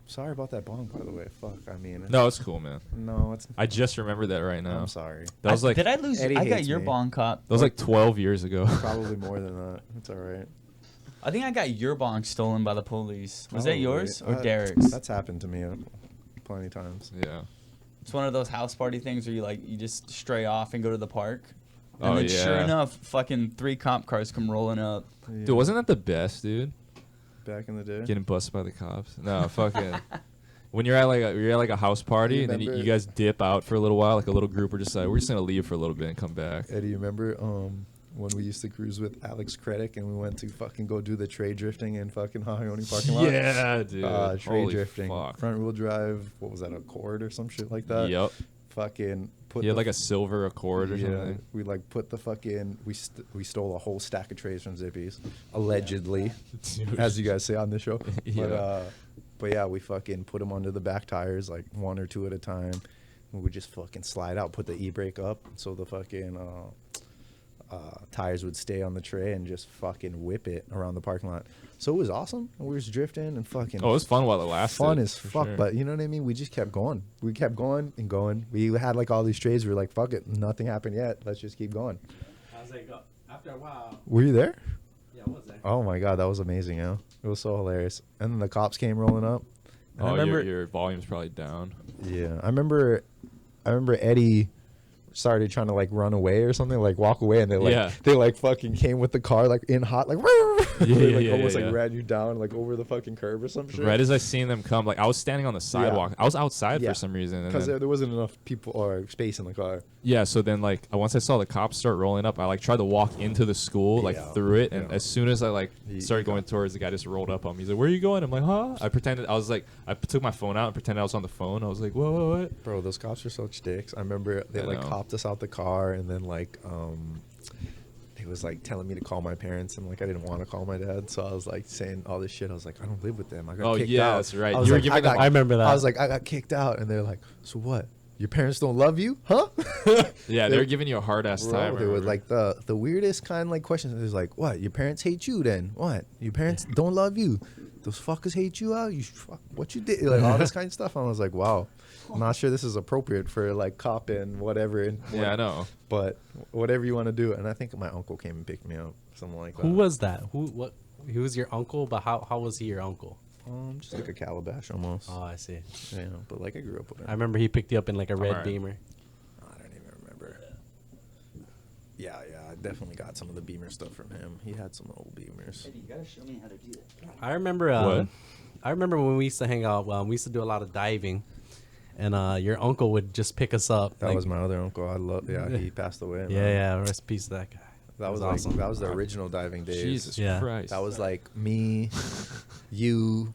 Sorry about that bong, by the way. Fuck. I mean, No, it's cool, man. no, it's. I just remembered that right now. I'm sorry. That was like Did I lose? Eddie I got hates your me. bong cop. that was like 12 years ago. Probably more than that. It's all right. I think I got your bong stolen by the police. Was that Probably. yours or Uh, Derek's? That's happened to me plenty of times. Yeah. It's one of those house party things where you just stray off and go to the park. And Oh, then sure yeah. enough, fucking 3 cop cars come rolling up. Yeah. Dude, wasn't that the best, dude? Back in the day. Getting busted by the cops. No, fucking. When you're at like a house party and then you Remember- guys dip out for a little while, like a little group, or just like we're just gonna leave for a little bit and come back. Eddie, you remember when we used to cruise with Alex Kredick and we went to fucking go do the trade drifting in fucking Hahioni parking lot? Yeah, dude. Trade Holy drifting. fuck. Front wheel drive. What was that, a Accord or some shit like that? Yep. Fucking put He had the- like a silver Accord or yeah, something. we like put the fucking we stole a whole stack of trays from Zippy's, allegedly, Dude. as you guys say on the show. Yeah. But yeah, we fucking put them under the back tires, like 1 or 2 at a time. And we just fucking slide out, put the e-brake up, so the fucking tires would stay on the tray and just fucking whip it around the parking lot. So it was awesome. We were just drifting and fucking. Oh, it was fun while it lasted. Fun as for fuck, sure. but you know what I mean? We just kept going. We kept going and going. We had like all these trays. We were like, fuck it. Nothing happened yet. Let's just keep going. I was like, after a while, Were you there? yeah, I was there. Oh my God, that was amazing, yo. It was so hilarious. And then the cops came rolling up. And I Oh, remember, your volume's probably down. yeah, I remember Eddie started trying to like run away or something, like walk away, and Yeah. they like fucking came with the car like in hot, like they Yeah, like yeah, almost yeah, like yeah. ran you down like over the fucking curb or some shit. Right as I seen them come, like I was standing on the sidewalk. I was outside for some reason. And because then- there wasn't enough people or space in the car. yeah, so then like once I saw the cops start rolling up, I like tried to walk into the school, like Yeah. through it, and Yeah. as soon as I like You started got- going towards the guy, just rolled up on me. He's like, "Where are you going?" I'm like, "Huh?" I pretended I was like, I took my phone out and pretended I was on the phone. I was like, "What?" Bro, those cops are such dicks. I remember they I like know. popped us out the car, and then like he was like telling me to call my parents, and like I didn't want to call my dad, so I was like saying all this shit. I was like, I don't live with them. I got Oh, kicked yeah, out. that's right. I was You were like, giving them- I remember that. I was like, I got kicked out, and they're like, so what? Your parents don't love you, huh? Yeah, they were giving you a hard ass Bro, time. I they were remember. like the weirdest kind of like questions. It was like, what? Your parents hate you then? What? Your parents don't love you? Those fuckers hate you out? What you did? Like all this kind of stuff. I was like, wow. I'm not sure this is appropriate for like cop and whatever. And Yeah, I know. But whatever you want to do. And I think my uncle came and picked me up, something like that. Who was that? Who was your uncle? But how was he your uncle? Just like a calabash almost. Oh, I see. Yeah, but like I grew up with him. I remember he picked you up in like a red Alright. Beamer. I don't even remember. Yeah, I definitely got some of the Beamer stuff from him. He had some old Beamers. You gotta show me how to do that. I remember. What? I remember when we used to hang out. Well, we used to do a lot of diving, and your uncle would just pick us up. That like- was my other uncle. I love. Yeah, he passed away. man. Yeah. Rest in peace to that guy. That was awesome. like that was the original diving days. Jesus Yeah. Christ. That was like me, you,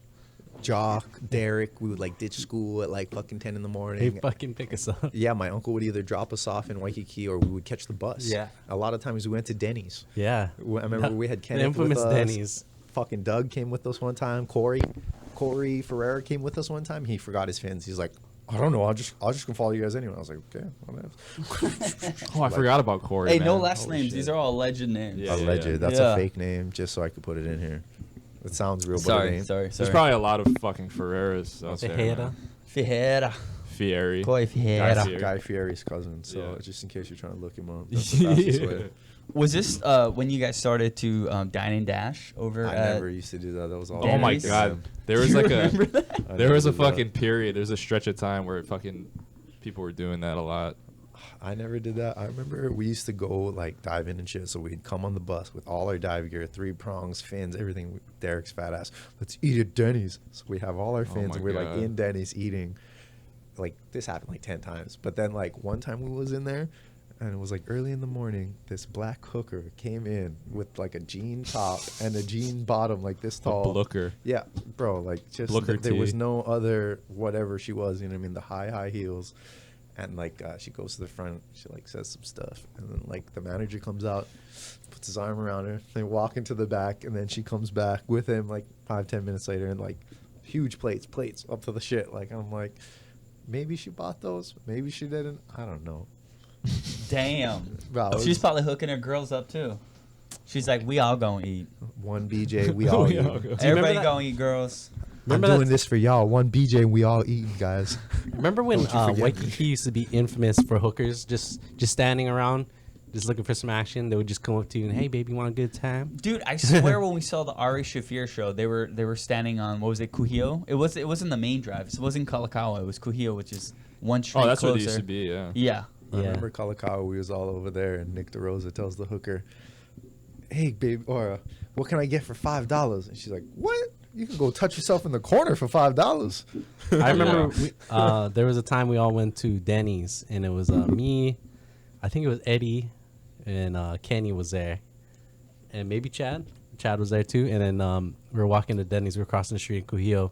Jock, Derek. We would like ditch school at like fucking 10 in the He morning. fucking pick us up. Yeah, my uncle would either drop us off in Waikiki or we would catch the bus. Yeah. A lot of times we went to Denny's. Yeah. I remember we had The Kenneth infamous with us. Denny's. Fucking Doug came with us one time. Corey Ferreira came with us one time. He forgot his fins. He's like, I don't know. I'll just come follow you guys anyway. I was like, okay. whatever." Oh, I forgot about Corey. Hey, man. no last Holy names. shit. These are all alleged names. Yeah, Alleged. That's Yeah. a fake name, just so I could put it in here. It sounds real, but it Sorry, ain't. sorry. There's probably a lot of fucking Ferreras out there. Tejeda. man. Fiera. Fieri. Koi Guy, Fiera. Fieri. Guy Fieri's cousin. So Yeah. just in case you're trying to look him up, that's the fastest way. Was this when you guys started to dine and dash over I at never used to do that. That was all. Oh my Denny's? god. There was You like remember a that? I there never was a did that. fucking period. There's a stretch of time where fucking people were doing that a lot. I never did that. I remember we used to go like diving and shit. So we'd come on the bus with all our dive gear, 3 prongs, fins, everything. Derek's fat ass. Let's eat at Denny's. So we have all our Oh fins, my and we're like God. in Denny's eating. Like this happened like 10 times. But then like one time we was in there, and it was like early in the morning. This black hooker came in with like a jean top and a jean bottom, like this tall. Blooker. Yeah, bro, like just Booker there was T. no other whatever she was, you know what I mean, the high heels. And like she goes to the front, she like says some stuff, and then like the manager comes out, puts his arm around her, they walk into the back, and then she comes back with him like 5-10 minutes later, and like huge plates up to the shit. Like I'm like, maybe she bought those, maybe she didn't, I don't know. Damn. Bro, it She's was probably hooking her girls up too. She's like, we all gonna eat. one BJ, we all We eat. all go. Everybody that? gonna eat, girls. I'm Remember doing that- this for y'all. One BJ, and we all eating, guys. Remember when Don't you forget me. Waikiki used to be infamous for hookers just standing around, just looking for some action? They would just come up to you and, hey, baby, you want a good time? Dude, I swear when we saw the Ari Shafir show, they were standing on, what was it, Kuhio? It wasn't the main drive. It wasn't Kalakaua. It was Kuhio, which is one street Oh, that's closer. what it used to be, yeah. Yeah. I Yeah. remember Kalakaua, we was all over there, and Nick DeRosa tells the hooker, hey, babe, or what can I get for $5? And she's like, what? You can go touch yourself in the corner for $5. I remember Yeah. there was a time we all went to Denny's, and it was me, I think it was Eddie, and Kenny was there, and maybe Chad. Chad was there too. And then we were walking to Denny's. We were crossing the street in Kuhio,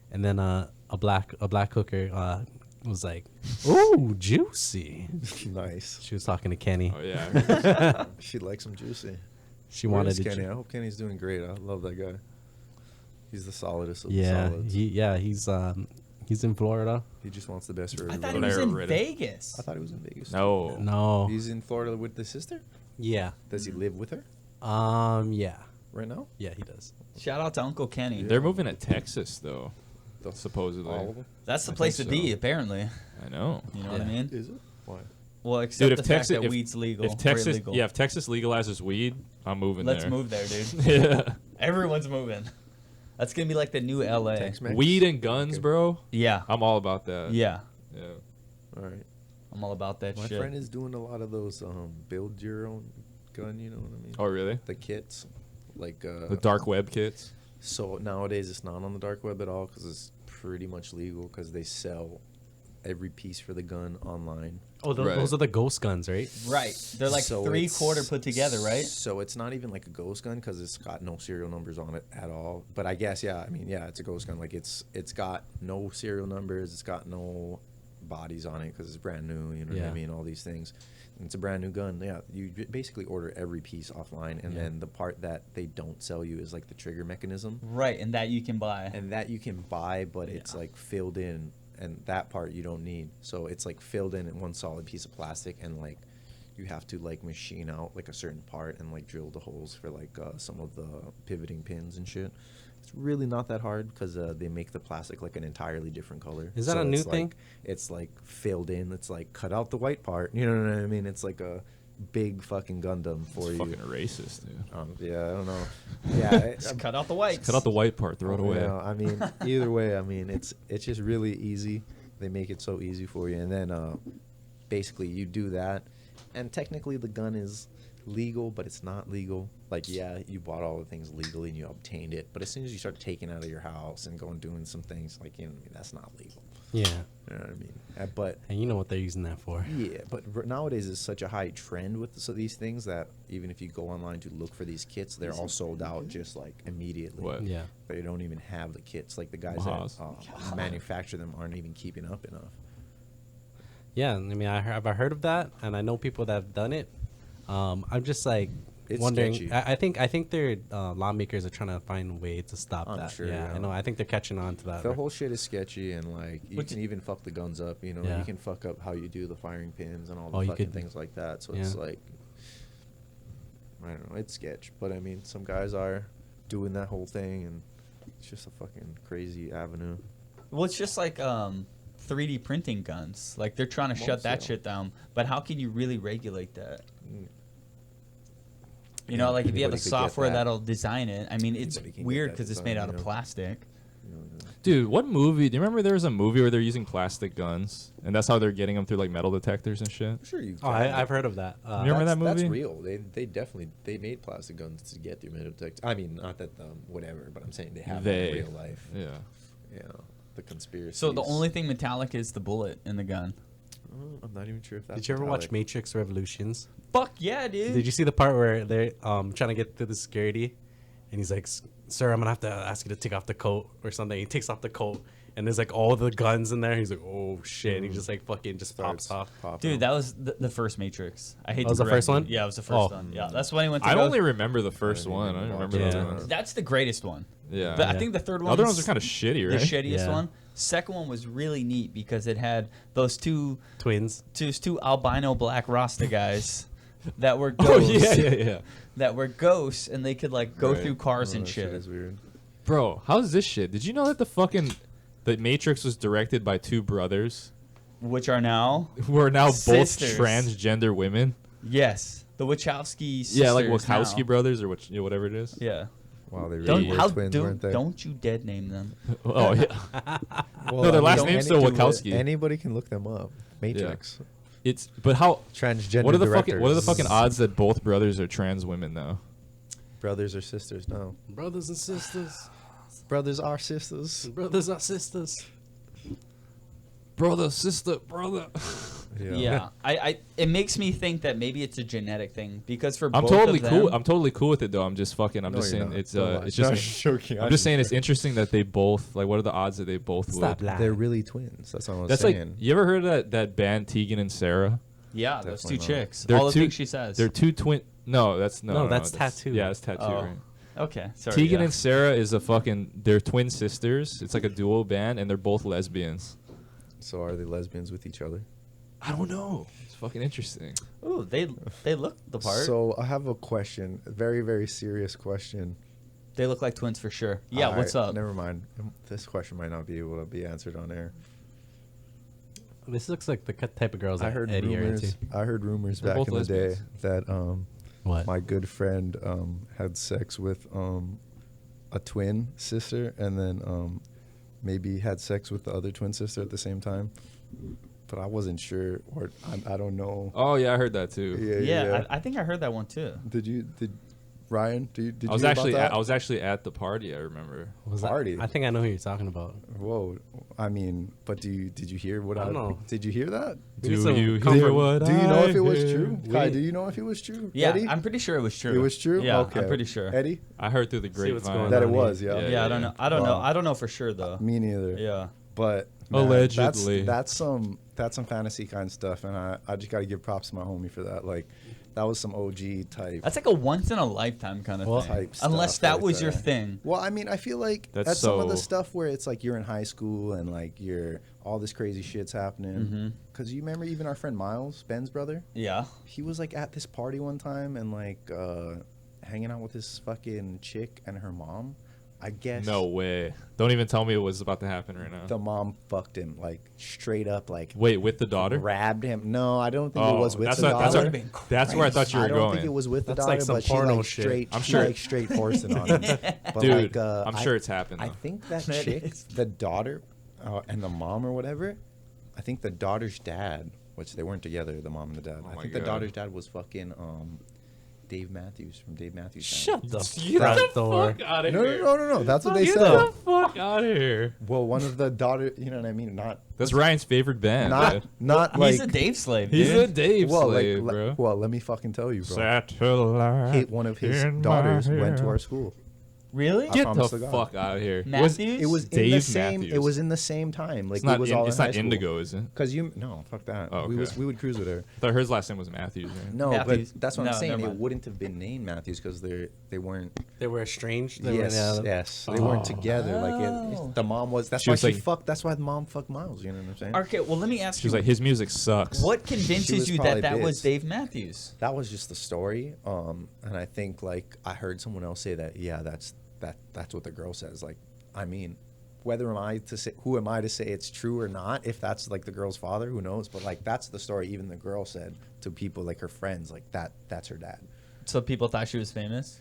and then a black hooker was like, "Ooh, juicy." Nice. She was talking to Kenny. Oh yeah. I remember that. She likes him juicy. She Where wanted is to. Kenny? I hope Kenny's doing great. I love that guy. He's the solidest of Yeah, the solids. he's in Florida. He just wants the best for I everybody. thought he was in Reddit. Vegas. I thought he was in Vegas. No. No. He's in Florida with the sister? Yeah. Does he live with her Yeah. right now? Yeah, he does. Shout out to Uncle Kenny. They're moving to Texas though. The- Supposedly. All of them? That's the I place to think be, so. apparently. I know. You know what I Yeah. mean? Is it? Why? Well, except Dude, the if fact Texas that weed's legal. if or Texas illegal. if Texas legalizes weed, I'm moving Let's there. move there, dude. Yeah. Everyone's moving. That's gonna be like the new LA. Tex-Mex? Weed and guns, Okay. bro. Yeah. I'm all about that. Yeah. Yeah. All right. I'm all about that My shit. friend is doing a lot of those build your own gun. You know what I mean? Oh, really? The kits, like The dark web kits. So nowadays it's not on the dark web at all because it's pretty much legal because they sell every piece for the gun online. Oh, Right. those are the ghost guns, right? Right. They're like So 3/4 it's- put together, right? So it's not even like a ghost gun because it's got no serial numbers on it at all. But I guess it's a ghost gun. Like it's got no serial numbers. It's got no bodies on it because it's brand new. You know what Yeah. I mean? All these things. And it's a brand new gun. Yeah, you basically order every piece offline, and Yeah. then the part that they don't sell you is like the trigger mechanism, Right, and that you can buy. and that you can buy, but it's Yeah. like filled in, and that part you don't need. So it's like filled in one solid piece of plastic, and like you have to like machine out like a certain part and like drill the holes for like some of the pivoting pins and shit. It's really not that hard because they make the plastic like an entirely different color. Is that a new it's thing? Like, it's like filled in. It's like cut out the white part. You know what I mean? It's like a big fucking Gundam for It's you. fucking racist, dude. Yeah, I don't know. Yeah, Just cut out the whites. Cut out the white part, throw it away. yeah, I mean, either way, I mean, it's just really easy. They make it so easy for you, and then basically you do that, and technically the gun is legal, but it's not legal. Like, yeah, you bought all the things legally and you obtained it, but as soon as you start taking it out of your house and going doing some things, like, you know what I mean, that's not legal. Yeah. You know what I mean? But And you know what they're using that for. yeah, but nowadays it's such a high trend with these things that even if you go online to look for these kits, they're all sold out just like immediately. What? Yeah. They don't even have the kits. Like the guys Mahas. that manufacture them aren't even keeping up enough. Yeah, I mean, I've heard of that, and I know people that have done it. I'm just like It's wondering. sketchy. I think their lawmakers are trying to find a way to stop I'm that. sure, yeah, yeah. I know. I think they're catching on to that. The whole shit is sketchy, and like you Which- can even fuck the guns up. You know, Yeah. you can fuck up how you do the firing pins and all the Oh, you fucking could- things like that. So it's yeah. like, I don't know, it's sketch. But I mean, some guys are doing that whole thing, and it's just a fucking crazy avenue. Well, it's just like 3D printing guns. Like they're trying to shut that Mostly. shit down. But how can you really regulate that? Mm. You know, like if you have a Anybody could get software that. that'll design it. I mean, it's Anybody can get weird that because it's design, made out you of know? plastic. You know, Dude, what movie? Do you remember there was a movie where they're using plastic guns, and that's how they're getting them through like metal detectors and shit? I'm sure you've. Oh, gotten I've it. heard of that. You remember that That's movie? real. They definitely made plastic guns to get through metal detectors. I mean, not that whatever, but I'm saying they have that in real life. Yeah. Yeah, the conspiracy. So the only thing metallic is the bullet in the gun. I'm not even sure if that's. Did you ever watch metallic. Matrix Revolutions? Fuck yeah, dude. Did you see the part where they're trying to get through the security, and he's like, "Sir, I'm gonna have to ask you to take off the coat or something." He takes off the coat, and there's like all the guns in there. He's like, "Oh shit!" And he just like fucking just pops off. popping. Dude, that was the first Matrix. I hate That to was the correct first you. one? Yeah, it was the Oh. first one. Yeah, that's when he went to I go. only remember the first didn't one. I even don't watch remember it. the Yeah. other ones. That's the greatest one. Yeah. But I Yeah. think the third The one. other ones are kind of shitty, right? the shittiest Yeah. one. Second one was really neat because it had those two Twins. albino black Rasta guys that were Oh ghosts. yeah. That were ghosts, and they could like go Right. through cars Oh, and that shit. is weird. Bro, how's this shit? Did you know that the Matrix was directed by two brothers Which are now who are now Sisters. both transgender women? yes, the Wachowski sisters. Yeah, like Wachowski now. brothers or whatever it is. Yeah. Wow, they really Don't were how twins, weren't they? don't you dead name them. Oh yeah. Well, No, their I last mean, name's still Wachowski. Anybody can look them up. Matrix. It's but how? Transgender What are the directors. fucking odds that both brothers are trans women though? Brothers or sisters? No. Brothers and sisters. Brothers are sisters. Brothers are sisters. Brother, sister, brother. Yeah. I it makes me think that maybe it's a genetic thing because for I'm both totally of them, cool. I'm totally cool with it though. I'm just fucking. I'm No, just you're saying not. it's Don't lie. it's No, just. I'm joking. I'm just saying it's interesting that they both like. What are the odds that they both Stop would? lying. They're really twins. That's all I'm That's saying. like you ever heard of that band Tegan and Sarah? yeah, those two Definitely not. chicks. They're All the two- things she says. They're two twin. No, that's that's Tattoo. Yeah, it's tattoo. Oh. Right? Okay, sorry. Tegan yeah. and Sarah is a fucking. They're twin sisters. It's like a duo band, and they're both lesbians. So are they lesbians with each other? I don't know. It's fucking interesting. Ooh, they look the part. So I have a question. A very, very serious question. They look like twins for sure. Yeah, All what's right, up? Never mind. This question might not be able to be answered on air. This looks like the type of girls I that heard Eddie are rumors. into. I heard rumors They're back both in the day lesbians. that What? my good friend had sex with a twin sister, and then maybe had sex with the other twin sister at the same time. but I wasn't sure, or I don't know. Oh yeah, I heard that too. Yeah, I think I heard that one too. Did Ryan? Did you I was hear actually about that? I was actually at the party. I remember. Was that- Party. I think I know who you're talking about. Whoa. I mean, but did you hear what I I don't know. Did you hear that? We need Do some you comfort. hear what Do you know if it was I true? hear? Kai, do you know if it was true? Yeah, Eddie? I'm pretty sure it was true. It was true? Yeah, Okay. I'm pretty sure. Eddie? I heard through the See what's grapevine going That it on was, here. yeah. Yeah, I don't know. I don't know. Wow. I don't know for sure though. Me neither. Yeah. But man, Allegedly. that's some fantasy kind of stuff, and I just got to give props to my homie for that. Like, that was some OG type. That's like a once in a lifetime kind of Well, thing. type Unless stuff that right was your there. thing. Well, I mean, I feel like That's some of the so- stuff where it's like you're in high school and like you're all this crazy shit's happening. Because you remember even our friend Miles, Ben's brother, Yeah. he was like at this party one time and like hanging out with this fucking chick and her mom. I guess No way. Don't even tell me it was about to happen right now. the mom fucked him like straight up, like Wait, with the daughter? grabbed him. No, I don't think it Oh, was with that's the what- that's daughter. what- that's where I thought you were I don't going. think it was with the That's daughter, like some but she porno like shit. straight. I'm she, sure- like straight forced it on him. But Dude, like, I'm sure it's happened. I though. think that That chick, is. the daughter, and the mom or whatever. I think the daughter's dad, which they weren't together, the mom and the dad. Oh I my think the God. daughter's dad was fucking Dave Matthews from Dave Matthews. Shut Band. the Get front the door. fuck out of No, here. no. That's what they Get said. the fuck out of here. Well, one of the daughter, you know what I mean? Not, That's Ryan's favorite band. man. not like. He's a Dave slave. He's dude. a Dave well, slave, like, bro. well, let me fucking tell you, bro. Satellite. One of his in daughters my went to hair. our school. Really? I Get promise the to God. fuck out of here. Matthews? It was in Dave the same. Matthews. It was in the same time. Like It's not, it was all it's in high not school. Indigo, is it? Cause no, fuck that. Oh, We okay. would cruise with her. I thought his last name was Matthews. Right? No, Matthews. but that's what No, I'm saying. never It mind. wouldn't have been named Matthews because they weren't. They were estranged. They Yes, were, yes, they weren't together. Like Oh. the mom was. That's She why was she like- fucked. That's why the mom fucked Miles. You know what I'm saying? Okay, well, let me ask She was you. like, his music sucks. What She convinces was you probably that was biz. Dave Matthews? That was just the story. And I think like I heard someone else say that. Yeah, that's what the girl says. Like, I mean, whether am I to say who am I to say it's true or not? If that's like the girl's father, who knows? But like that's the story. Even the girl said to people like her friends, like that's her dad. So people thought she was famous?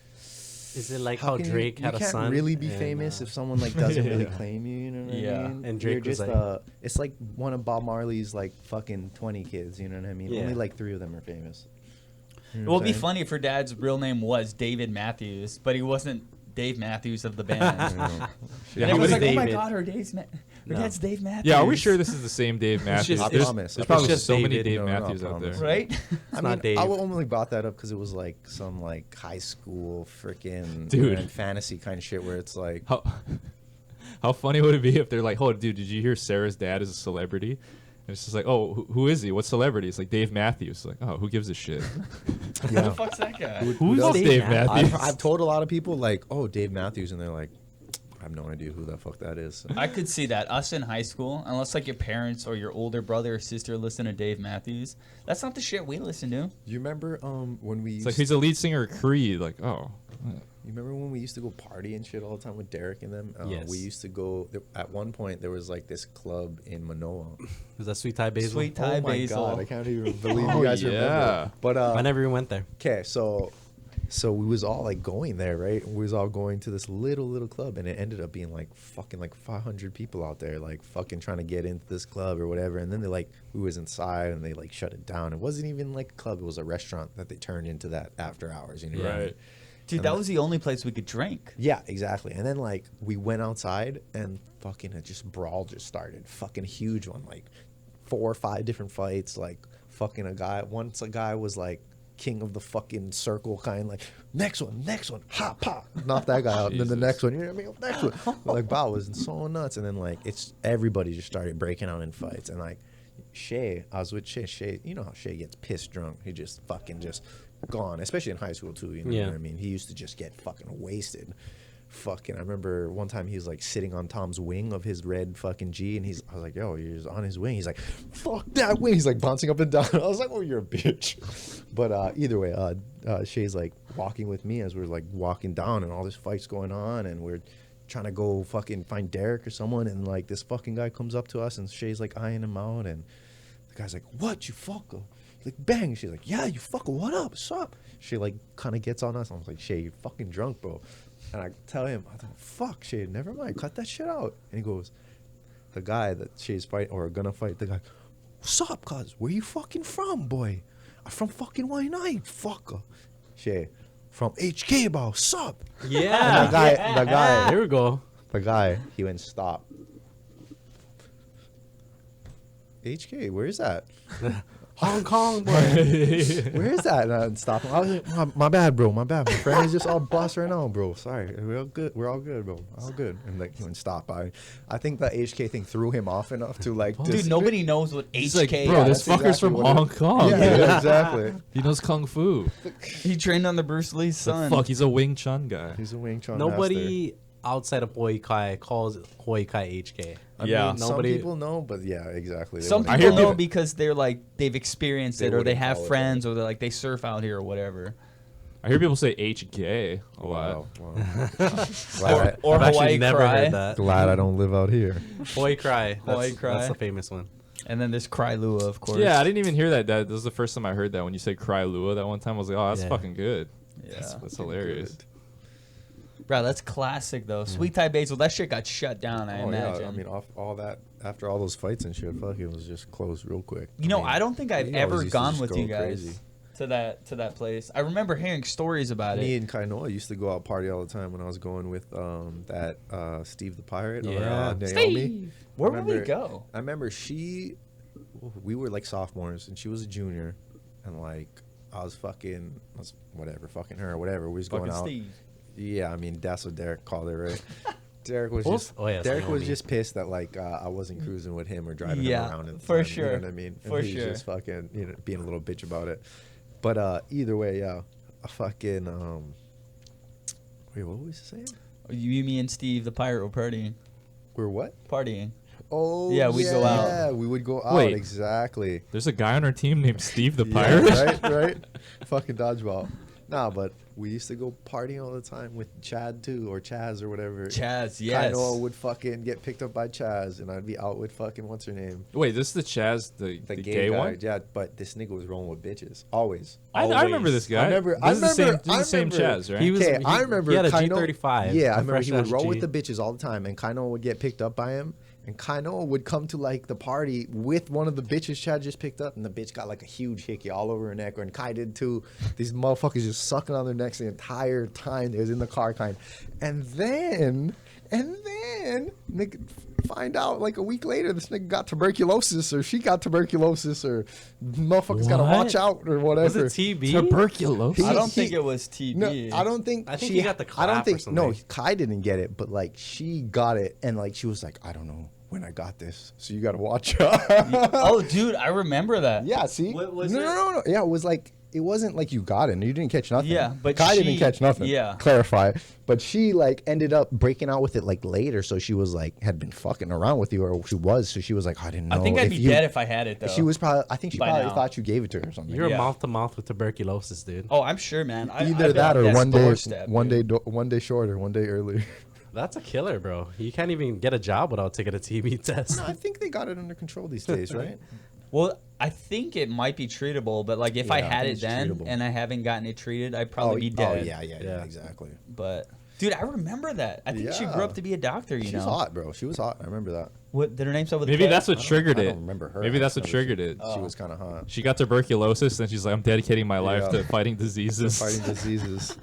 Is it like how can Drake had you a can't son? really be and, famous if someone like doesn't really Yeah. claim you. You know what Yeah. I mean? And Drake You're was just like- it's like one of Bob Marley's like fucking 20 kids. You know what I mean? Yeah. Only like 3 of them are famous. You know It what would I'm be saying? funny if her dad's real name was David Matthews, but he wasn't Dave Matthews of the band. Yeah, And how everyone's like, many- oh my David? God, her No. dad's Dave Matthews. Yeah, are we sure this is the same Dave Matthews? just- there's promise. there's It's probably just so many David. Dave No, no, Matthews out there. promise. Right? I not mean, Dave. I only brought that up because it was like some like high school freaking Dude. fantasy kind of shit where it's like How funny would it be if they're like, "Oh, dude, did you hear Sarah's dad is a celebrity?" And it's just like, "Oh, who is he? What celebrity?" It's like Dave Matthews. Like, oh, who gives a shit? Who the fuck's that guy? Who's does Dave, Dave Matthews? I've told a lot of people like, oh, Dave Matthews, and they're like, I have no idea who the fuck that is. So. I could see that. Us in high school, unless like your parents or your older brother or sister listen to Dave Matthews, that's not the shit we listen to. You remember when we It's like he's a lead singer of Creed. Like, oh, you remember when we used to go party and shit all the time with Derek and them? Yes. We used to go. At one point, there was like this club in Manoa. Was that Sweet Thai Basil? Sweet Thai Oh my Basil. god, I can't even believe Oh, you guys yeah. remember. But I never even went there. okay, so we was all like going there, right? We was all going to this little club, and it ended up being like fucking like 500 people out there, like fucking trying to get into this club or whatever. And then they like we was inside, and they like shut it down. It wasn't even like a club; it was a restaurant that they turned into that after hours. You know what I mean? right. Dude, that was the only place we could drink. Yeah, exactly. And then like we went outside, and fucking it just brawl just started, fucking huge one, like 4 or 5 different fights, like fucking a guy was like king of the fucking circle kind, like next one, ha pa, knock that guy out, and then the Jesus. next one, you know what I mean, next one, like wow, it was so nuts. And then like it's everybody just started breaking out in fights, and like I was with Shay, you know how Shay gets pissed drunk, he just fucking just gone, especially in high school too, you know Yeah. what I mean, he used to just get fucking wasted. Fucking, I remember one time he was like sitting on Tom's wing of his red fucking G, and I was like, yo, you're just on his wing. He's like, fuck that wing. He's like bouncing up and down. I was like, oh, you're a bitch. But either way, Shay's like walking with me as we're like walking down, and all this fight's going on, and we're trying to go fucking find Derek or someone, and like this fucking guy comes up to us, and Shay's like eyeing him out, and the guy's like, what, you fucker? Like, bang. She's like, yeah, you fucker, what up? What's up? She like kind of gets on us. I was like, Shay, you're fucking drunk, bro. And I tell him, I thought, fuck, Shay, never mind, cut that shit out. And he goes, the guy that Shay's fighting or gonna fight, the guy, What's up, cuz? Where you fucking from, boy? I'm from fucking Y9, fucker. Shit. From HK, bro. What's up? Yeah. And the guy, Here we go. he went, stop. HK, where is that? Hong Kong, boy. Where is that? And stop him. I was like, my bad, bro. My bad. My friend is just all boss right now, bro. Sorry. We're all good. We're all good, bro. All good. And like, he went, stop. I think the HK thing threw him off enough to like. Dude, nobody knows what He's HK like, bro, is. this fucker's exactly from what Hong Kong. Yeah, exactly. He knows kung fu. He trained under Bruce Lee's son. Fuck, he's a Wing Chun guy. He's a Wing Chun Nobody outside of Muay Thai calls Muay Thai HK. Yeah. Some Nobody- people know, but yeah, exactly. They Some wouldn't people call know it. because they're like they've experienced They it, or they wouldn't have call it friends, that. or they're like they surf out here or whatever. I hear people say H gay a lot. Wow. Or I've actually Hawaii never Cry. heard that. Glad I don't live out here. Muay Cry. Muay That's, Cry. that's the famous one. And then there's Cry Lua, of course. Yeah, I didn't even hear that. This was the first time I heard that when you said Cry Lua that one time. I was like, oh, that's Yeah. fucking good. Yeah. That's hilarious. Bro, that's classic though. Sweet Thai Basil, that shit got shut down, I Oh imagine. yeah, I mean, off all that after all those fights and shit, fuck, it was just closed real quick. You know, mean, I don't think I've we always ever used to gone just with go you guys crazy. to that place. I remember hearing stories about Me it. and Kainoa used to go out party all the time when I was going with that Steve the Pirate or Yeah. Naomi. Steve! Where would we Remember- go? I remember we were like sophomores and she was a junior, and like I was whatever, fucking her or whatever. We was Fucking going out. Steve. Yeah, I mean that's what Derek called it, right? Derek was Oof. just Oh, yeah, Derek was Naomi. just pissed that like I wasn't cruising with him or driving Yeah, him around. At the for time, sure. You know what I mean? And For he sure. was just fucking being a little bitch about it. But either way, yeah, a fucking wait, what was he saying? You, me, and Steve, the pirate, were partying. We're what? Partying. Oh, Yeah, we'd go out. Yeah, we would go out. Wait. Exactly. There's a guy on our team named Steve the Yeah, Pirate. right. Fucking dodgeball. Nah, but we used to go partying all the time with Chad too, or Chaz or whatever. Chaz, yes. Kainoa would fucking get picked up by Chaz, and I'd be out with fucking what's her name, Wait, this is the Chaz, the the gay guy. one? Yeah, but this nigga was rolling with bitches always. I remember this guy. I remember- This is the same, this is I the same remember- Chaz, right? He was- Okay, I remember. he had a Kainoa- G35, Yeah, I a remember he would fresh-ass roll G. with the bitches all the time, and Kainoa would get picked up by him. And Kainoa would come to like the party with one of the bitches Chad just picked up, and the bitch got like a huge hickey all over her neck, and Kai did too. These motherfuckers just sucking on their necks the entire time they was in the car, kind. And then, nigga find out like a week later, this nigga got tuberculosis, or she got tuberculosis, or motherfuckers gotta What? watch out, or Was whatever. it TB? Tuberculosis. I don't he- think it was TB. No, I don't think. I think he got the I don't clap or think. No, something. Kai didn't get it, but like she got it, and like she was like, I don't know when I got this, so you gotta watch out. Oh, dude, I remember that. yeah. See, What was no, it? no. Yeah, it was like it wasn't like you got it, and you didn't catch nothing. Yeah, but Kai she- didn't catch nothing. yeah. clarify. But she like ended up breaking out with it like later, so she was like had been fucking around with you, or she was. So she was like, I didn't know. I think I'd if be you- dead if I had it though. She was probably. I think she By probably now. thought you gave it to her or something. You're Yeah. mouth to mouth with tuberculosis, dude. Oh, I'm sure, man. Either that or one day shorter, one day earlier. That's a killer, bro. You can't even get a job without taking a TB test. No, I think they got it under control these days, right? Well, I think it might be treatable, but like if I Yeah, I had think it it's then treatable. and I haven't gotten it treated, I'd probably be dead. yeah, Yeah. exactly. But dude, I remember that. I think she grew Yeah. up to be a doctor. You She's know, hot, bro. She was hot. I remember that. what did her name start with? a Maybe K? that's what triggered I it. don't remember her. Maybe that's I what just know triggered it. She was kind of hot. She got tuberculosis, and she's like, I'm dedicating my life Yeah. to fighting diseases. Fighting diseases.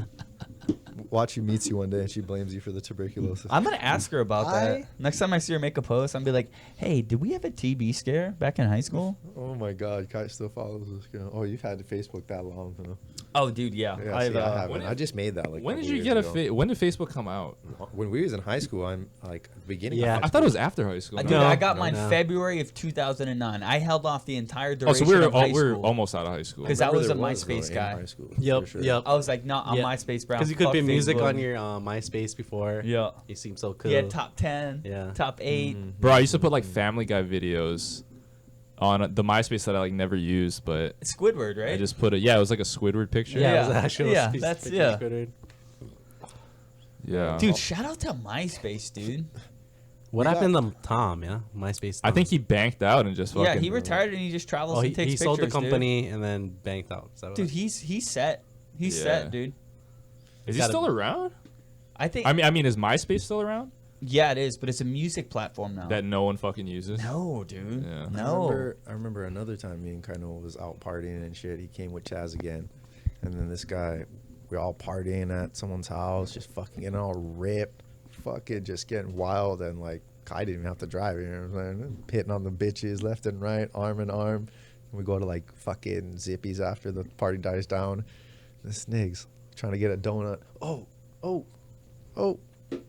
Watch who meets you one day and she blames you for the tuberculosis. I'm gonna ask her about I- that next time I see her make a post. I'm be like, "Hey, did we have a TB scare back in high school?" Oh my God, Kai still follows this girl. Oh, you've had Facebook that long, huh? Oh, dude, yeah. Yeah, I've, see, I uh, haven't. I just made that like. When did couple you years get ago. when did Facebook come out? When we was in high school, I'm like beginning. Yeah. Of high I thought it was after high school. dude, no? I got no, mine no. February of 2009. I held off the entire Oh, duration so we of high we were school. almost out of high school. 'Cause I Remember was there a though, MySpace in guy. high school, Yep, for sure. yep. I was like, not on Yeah. MySpace, bro. Because you could Fuck put music Facebook. on your MySpace before. Yeah. You seem so cool. He had top 10, Yeah. top 8. Bro, I used to put like Family Guy videos on the MySpace that I like never used, but Squidward, right? I just put it. Yeah, it was like a Squidward picture. Yeah, Yeah. it was an actual Yeah, piece of that's- picture yeah. Squidward. Yeah. Dude, shout out to MySpace, dude. What We got- happened to Tom? Yeah, MySpace. I Tom. think he banked out and just fucking. Yeah, he retired and he just travels Oh, and he takes pictures. sold the dude. company and then banked out. Is that what- Dude, he's set. He's Yeah. set, dude. Is he gotta still be- around? I think. I mean, is MySpace still around? Yeah, it is, but it's a music platform now. that no one fucking uses. No, dude. Yeah. No. I remember another time me and Kaino was out partying and shit. He came with Chaz again. And then this guy, we're all partying at someone's house, just fucking getting all ripped, fucking just getting wild. And like, Kai didn't even have to drive, you know what I'm saying? Hitting on the bitches left and right, arm in arm. And we go to like fucking Zippies after the party dies down. This nigga's trying to get a donut. Oh,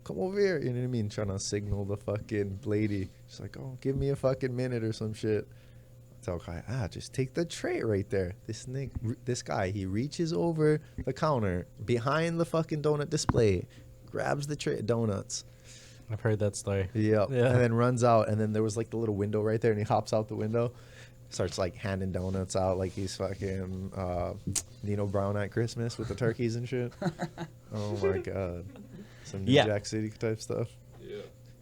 come over here. You know what I mean? Trying to signal the fucking lady. She's like, oh, give me a fucking minute or some shit. I tell Kai, just take the tray right there. This guy, he reaches over the counter behind the fucking donut display, grabs the tray of donuts. I've heard that story. Yep. Yeah. And then runs out. And then there was like the little window right there, and he hops out the window. Starts like handing donuts out like he's fucking Nino Brown at Christmas with the turkeys and shit. Oh my god. Some New Yeah. Jack City type stuff.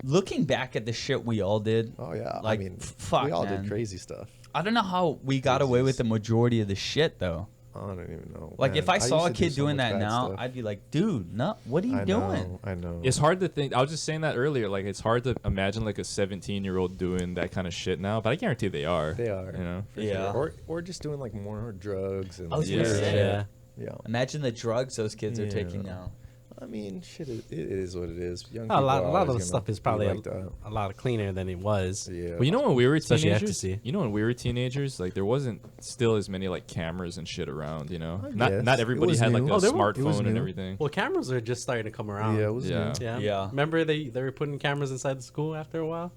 Looking back at the shit we all did, Oh yeah. Like, I mean, fuck, we all man. did crazy stuff. I don't know how we got away with the majority of the shit though. I don't even know. Like, man. if I saw a used to do kid so doing much that bad now, stuff. I'd be like, dude, no, what are you doing? I know. It's hard to think. I was just saying that earlier. Like, it's hard to imagine like a 17-year-old doing that kind of shit now. But I guarantee they are. They are. You know. for Yeah. sure. Or just doing like more drugs and I was gonna yeah. say. Yeah. Yeah. Imagine the drugs those kids are taking Yeah. now. I mean, shit. It is what it is. Young A lot people are of the always stuff gonna is be probably like that. a lot cleaner than it was. Yeah. Well, you know when we were Especially teenagers, ecstasy. when we were teenagers, like there wasn't still as many like cameras and shit around. You know, I not guess. It everybody was had like new. a Oh, there were- it was smartphone and new. everything. Well, cameras are just starting to come around. Yeah, it was Yeah. Yeah. Yeah. Remember they were putting cameras inside the school after a while?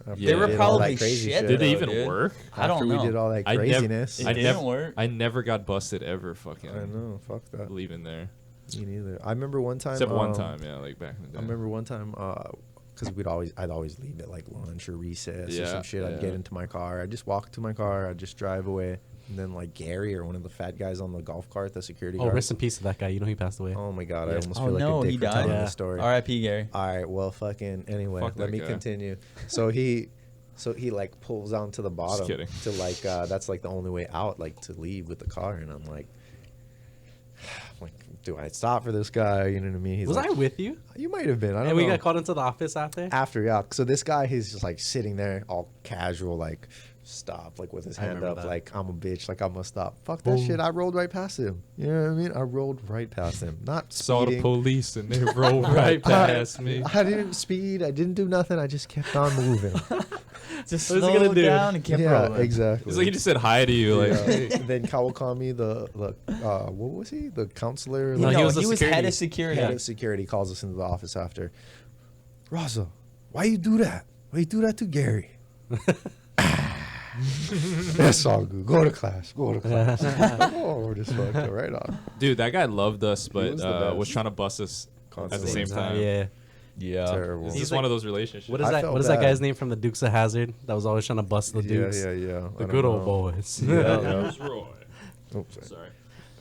After They we were did all that probably crazy shit, Did they though, even dude. work? I don't After know. we did all that I nev- craziness. It I didn't nev- work. I never got busted ever. Fucking. I know. Fuck that. Leaving there, Me neither. I remember one time. except one time. Yeah, like back in the day. I remember one time because I'd always leave at like lunch or recess or Yeah, some shit. I'd get yeah. into my car. I'd just walk to my car. I'd just drive away. And then like Gary or one of the fat guys on the golf cart, the security Oh, guard. rest in peace to that guy. You know he passed away. Oh my god, I Yeah. almost Oh, feel like no, a dick he for died? telling Yeah. this story. R.I.P. Gary. All right, well, fucking anyway, Fuck let that me guy. continue. So he like pulls down to the bottom kidding. to like that's like the only way out, like to leave with the car, and I'm like, do I stop for this guy? You know what I mean? He's Was like, I with you? You might have been. I don't And we know. got called into the office after? After, yeah. So this guy, he's just like sitting there, all casual, like stop, like with his I hand remember up, that. like I'm a bitch, like I'm gonna stop. Fuck that shit. I rolled right past him. You know what I mean? I rolled right past him. Not Saw the speeding. police and they rolled right past me. I didn't speed. I didn't do nothing. I just kept on moving. Just What is he slow gonna do? down and kept yeah, rolling. exactly. It's like he just said hi to you. Like, Yeah. hey. Then Kawakami, the what was he? The counselor. No, like, he No, was he the was head security. of security. head of security calls us into the office after. Raza, why you do that? Why you do that to Gary? That's all good. Go to class. Go to class. Oh, just fucked up right on. dude, that guy loved us, but was the best. was trying to bust us at the Constantly. same time. Yeah. Yeah. Terrible. It's He's just like- one of those relationships. What is I that? felt What is that bad. guy's name from the Dukes of Hazzard that was always trying to bust the Dukes? Yeah. I The don't good old know. boys. Yeah, yeah. Here's Roy. Oops, sorry.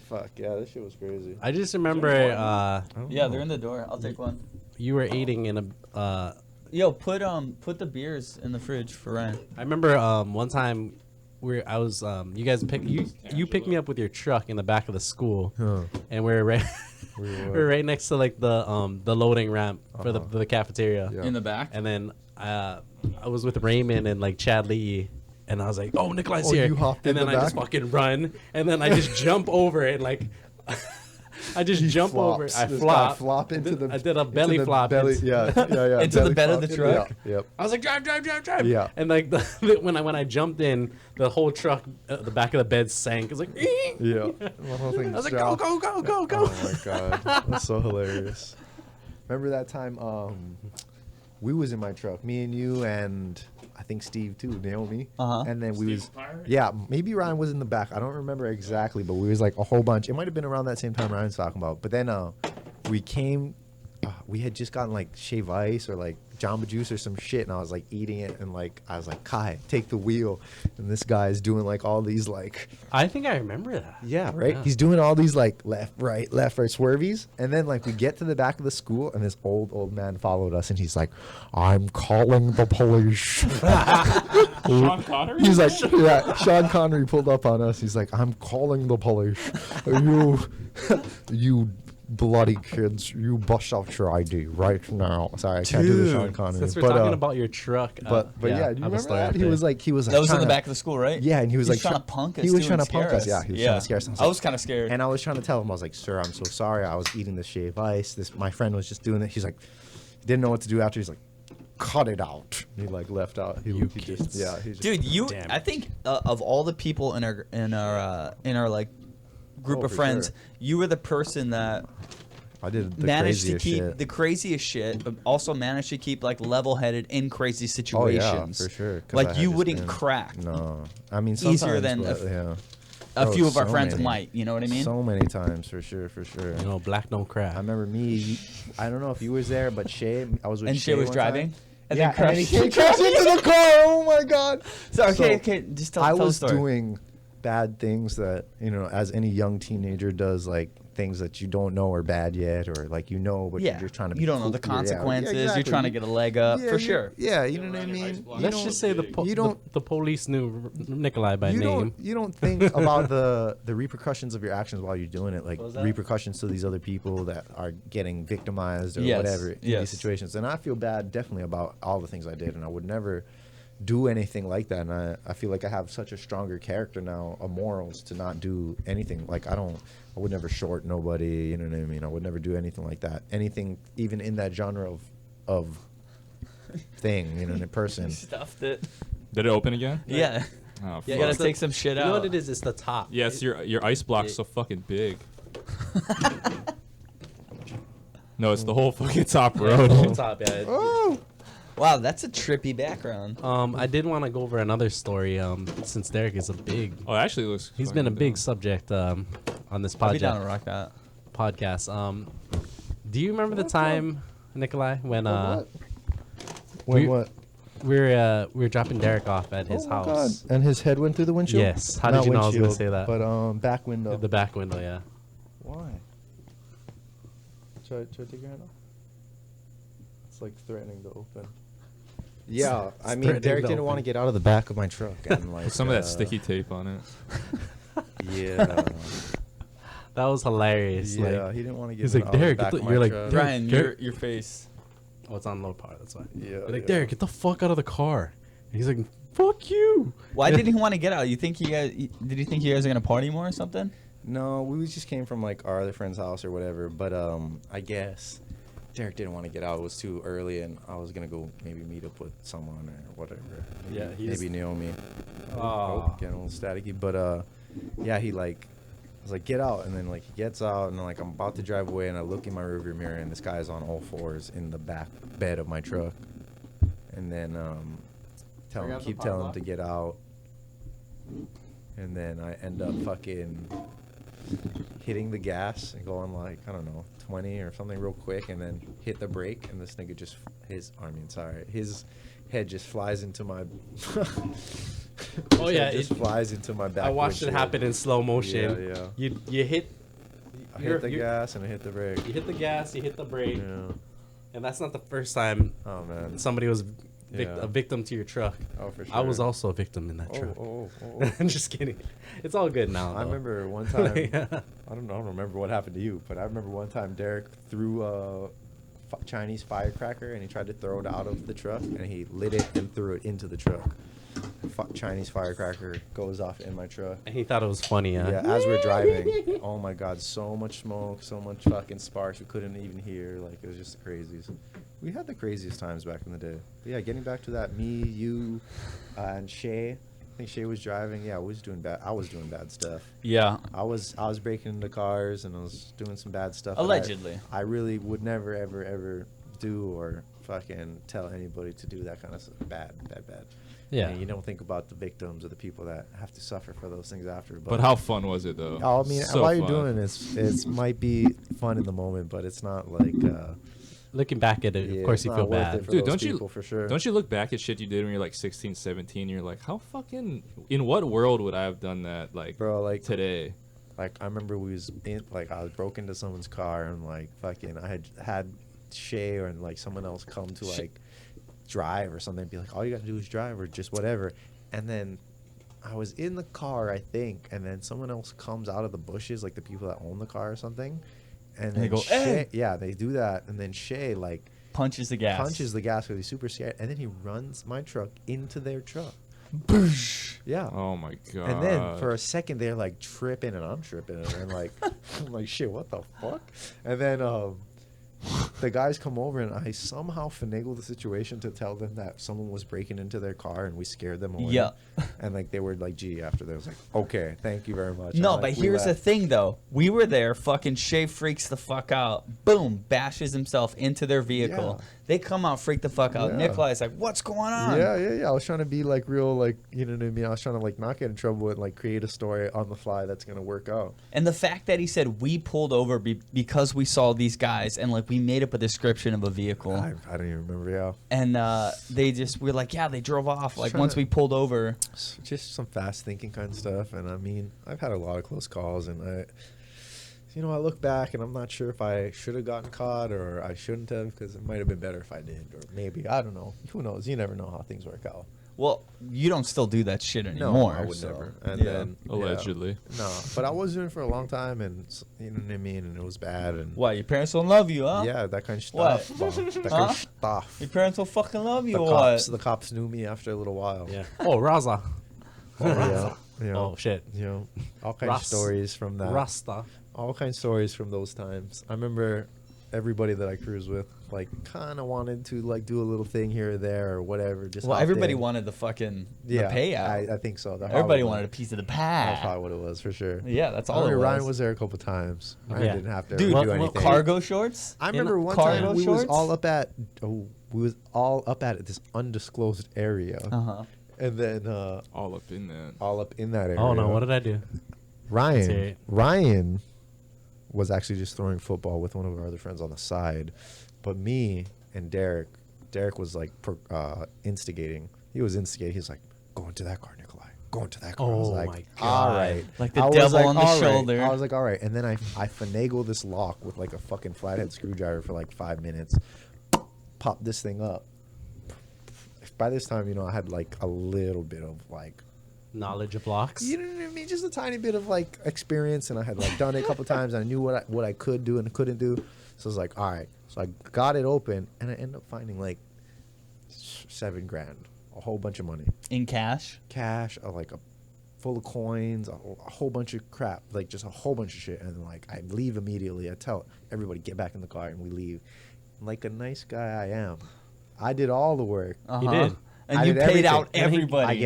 Fuck yeah, this shit was crazy. I just remember I don't Yeah, know. they're in the door. I'll take one. you were eating in a. Yo, put the beers in the fridge for Ryan. I remember one time you guys picked me up with your truck in the back of the school, Huh. and we were right We we were were right next to like the loading ramp for Uh-huh. the cafeteria. Yeah. In the back. And then I was with Raymond and like Chad Lee, and I was like, "Oh, Nicolai's Oh, here!" you hopped and in then the I just back? fucking run, and then I just jump over it, like I just He jump over. flops. I This guy flop. flop into the. I did a into belly the flop. Belly, yeah, yeah. Into the belly bed of the flop in- truck? Yeah, yep. I was like, drive. Yeah. And like when I jumped in, the whole truck, the back of the bed sank. It was like, Yeah. The whole thing I was like, dropped. go. Oh my god, that's so hilarious. Remember that time? We was in my truck, me and you, and I think Steve too, Naomi. Uh-huh. And then we was, yeah, maybe Ryan was in the back. I don't remember exactly, but we was like a whole bunch. It might have been around that same time Ryan's talking about. But then we came. We had just gotten like shave ice or like Jamba Juice or some shit, and I was like eating it, and like I was like, Kai, take the wheel, and this guy's doing like all these like. I think I remember that. Yeah, right. Yeah. He's doing all these like left, right swervies, and then like we get to the back of the school, and this old man followed us, and he's like, "I'm calling the police." Sean Connery? He's like, yeah, Sean Connery pulled up on us. He's like, "I'm calling the police. You bloody kids, you bust out your ID right now. Sorry, I can't do the Sean Dude, Connery. Since we're but, talking about your truck, but yeah, do you I have a remember story that? after. He was like That was in the tryna- back of the school, right? Yeah, and he was like trying to punk us. He was too trying and to punk scare us. Yeah, he was trying to scare us. I was kind of scared. And I was trying to tell him, I was like, "Sir, I'm so sorry. I was eating this shaved ice. My friend was just doing it." He's like, didn't know what to do after. He's like, "Cut it out." He like left out. He just he just Dude, Damn I it. think of all the people in our like group Oh, of for friends, sure. you were the person that I did the managed to craziest keep shit. the craziest shit, but also managed to keep like level-headed in crazy Oh yeah, situations. for sure. 'cause I Like had you just wouldn't been- crack. No, I mean Easier sometimes, than but, yeah. A Bro, few of our so friends many. might. You know what I mean? So many times, for sure. You know, black don't crack. I remember me. I don't know if you was there, but Shay. I was with And Shay was one driving. time. And Yeah, then and he crashed. crashed into the car. Oh my god. So, okay, So, just tell, I tell the was story. doing bad things that, as any young teenager does, like things that you don't know are bad yet, or like but Yeah, you're just trying to. you be don't know cool. the Yeah, yeah, consequences. You're exactly. trying to get a leg up Yeah, for you- sure. Yeah, you know what I Around your ice mean. block. You Let's don't- just say you don't- the police knew Nicolai by you name. don't think about the repercussions of your actions while you're doing it, like What was that? repercussions to these other people that are getting victimized or Yes, whatever in yes. these situations. And I feel bad definitely about all the things I did, and I would never do anything like that. And I feel like I have such a stronger character now, of morals, to not do anything. Like I would never short nobody. You know what I mean? I would never do anything like that. Anything even in that genre of thing, in a person. Stuffed it. Did it open again? Yeah. Oh, You fuck. gotta it's the- take some shit You out. know what it is? It's the top. Yes, your ice block's so fucking big. No, it's the whole fucking top Yeah, the whole road. top. Yeah. Oh, Wow, that's a trippy background. I did want to go over another story. Since Derek is a big, Oh, it actually looks. he's been a fucking big dope. subject on this I'll be down to podcast. rock that. Do you remember the time, Nicolai, when what? we- What? we were dropping Derek off at his Oh my house? God. And his head went through the windshield? Yes. How did Not you know I was gonna windshield, say that? But back window. The back window, yeah. Why? Should I take your hand off? It's like threatening to open. Yeah, I mean, threatening Derek to didn't want to open. get out of the back of my truck and like Put some of that sticky tape on it. Yeah, That was hilarious. yeah. Like, He didn't want to get. he's out like, of the "Derek, back get of the-" my you're like, truck. "Derek, Brian, Derek." your face. oh, it's on low power. That's why. Yeah, You're like, yeah. Derek, get the fuck out of the car. And he's like, fuck you. Why didn't he want to get out? You think did you think you guys are gonna party more or something? No, we just came from like our other friend's house or whatever. But I guess Derek didn't want to get out. It was too early, and I was gonna go maybe meet up with someone or whatever. Maybe, Yeah, he's- maybe Naomi. Aw. Getting a little staticky, but yeah, he like. I was like, get out, and then like he gets out, and like I'm about to drive away, and I look in my rearview mirror, and this guy's on all fours in the back bed of my truck, and then Bring out the keep power telling him lock. to get out, and then I end up fucking hitting the gas and going like, I don't know, 20 or something real quick, and then hit the brake, and this nigga just his head just flies into my Oh, yeah, just it- flies into my back I watched it windshield. happen in slow motion. Yeah, You hit. I you're- hit the you're- gas and I hit the brake. You hit the gas. You hit the brake. Yeah. And that's not the first time Oh man. somebody was Yeah. a victim to your truck. Oh, for sure. I was also a victim in that Oh, truck. oh, oh, oh. I'm just kidding. It's all good now. I though. remember one time. Yeah. I don't remember what happened to you, but I remember one time Derek threw a Chinese firecracker and he tried to throw it out of the truck and he lit it and threw it into the truck. Chinese firecracker goes off in my truck. And he thought it was funny. Yeah, as we're driving. Oh my God, so much smoke, so much fucking sparks we couldn't even hear. Like it was just the craziest. We had the craziest times back in the day. But yeah, getting back to that, me, you, and Shay. I think Shay was driving. Yeah, we was doing bad. I was doing bad stuff. Yeah. I was breaking into cars and I was doing some bad stuff. that Allegedly. I really would never ever do or fucking tell anybody to do that kind of stuff. Bad. Yeah. And you don't think about the victims or the people that have to suffer for those things after. But how fun was it though? I mean, So while you're fun. doing it might be fun in the moment, but it's not like. Looking back at it, Yeah, of course it's you not feel worth bad. it for Dude, those don't people, you for sure. Don't you look back at shit you did when you're like 16, 17? You're like, how fucking in what world would I have done that like Bro, like today? Like I remember we was in like I was broke into someone's car and like fucking I had Shay or like someone else come to like drive or something and be like, all you gotta do is drive or just whatever. And then I was in the car, I think, and then someone else comes out of the bushes, like the people that own the car or something, And they then go, Shay, "Hey!" yeah, they do that, and then Shay like Punches the gas. punches the gas because he's super scared, and then he runs my truck into their truck. Yeah. Oh my god. And then for a second they're like tripping, and I'm tripping, and then like I'm like, shit, what the fuck? And then the guys come over, and I somehow finagle the situation to tell them that someone was breaking into their car, and we scared them away. Yeah. And like they were like, gee, after that, I was like, okay, thank you very much. No, And, but like, we here's the left. thing, though. We were there. Fucking Shay freaks the fuck out. Boom, bashes himself into their vehicle. Yeah. They come out, freak the fuck out. Yeah. Nicolai's like, "What's going on?" Yeah. I was trying to be like real, like, you know what I mean? I was trying to like not get in trouble and like create a story on the fly that's gonna work out. And the fact that he said we pulled over because we saw these guys, and like we made up a description of a vehicle, I don't even remember. Yeah, and we're like, yeah, they drove off. Like Trying once to- we pulled over. just some fast thinking kind of stuff. And I mean, I've had a lot of close calls, and I look back and I'm not sure if I should have gotten caught or I shouldn't have, because it might have been better if I did, or maybe, I don't know. Who knows? You never know how things work out. Well, you don't still do that shit No, anymore. I would so, never. And yeah. then Allegedly. no, but I was doing it for a long time, and you know what I mean, and it was bad. And Why, your parents don't love you, huh? yeah, that kind of What? stuff. That Huh? kind of stuff. Your parents don't fucking love you, The or the cops knew me after a little while. Yeah. Oh, Raza. Oh, yeah. You know, Oh shit. you know, all kinds of Ras- stories from that. Rasta. All kinds of stories from those times. I remember everybody that I cruised with, like, kind of wanted to like do a little thing here or there or whatever. Just Well, hopped everybody in. wanted the fucking yeah, the payout. I think so. Everybody wanted a piece of the That's pie. probably what it was for sure. Yeah, that's I all it remember was. Ryan was there a couple times. Ryan Yeah. didn't have to Dude, do what- anything. cargo shorts. I remember one cargo time we shorts? was all up at this undisclosed area, Uh-huh. and then All up in that. all up in that area. Oh no, what did I do? Let's hear it. Ryan was actually just throwing football with one of our other friends on the side, but me and Derek was like instigating. He was instigating. He's like, "Go into that car, Nicolai. Go into that car." I was Oh like, my "All God. right." Like the I was devil on the "All right." shoulder. I was like, "All right," and then I finagle this lock with like a fucking flathead screwdriver for like 5 minutes. Pop this thing up. By this time, you know, I had like a little bit of like, Knowledge of locks. you know what I mean, just a tiny bit of like experience, and I had like done it a couple times. And I knew what I could do and couldn't do. So I was like, all right. So I got it open, and I ended up finding like $7,000, a whole bunch of money, In cash. cash, like a full of coins, a whole bunch of crap, like just a whole bunch of shit. And like I leave immediately. I tell everybody get back in the car, and we leave. Like a nice guy I am, I did all the work. Uh-huh. did. And I you did paid everything. out And everybody.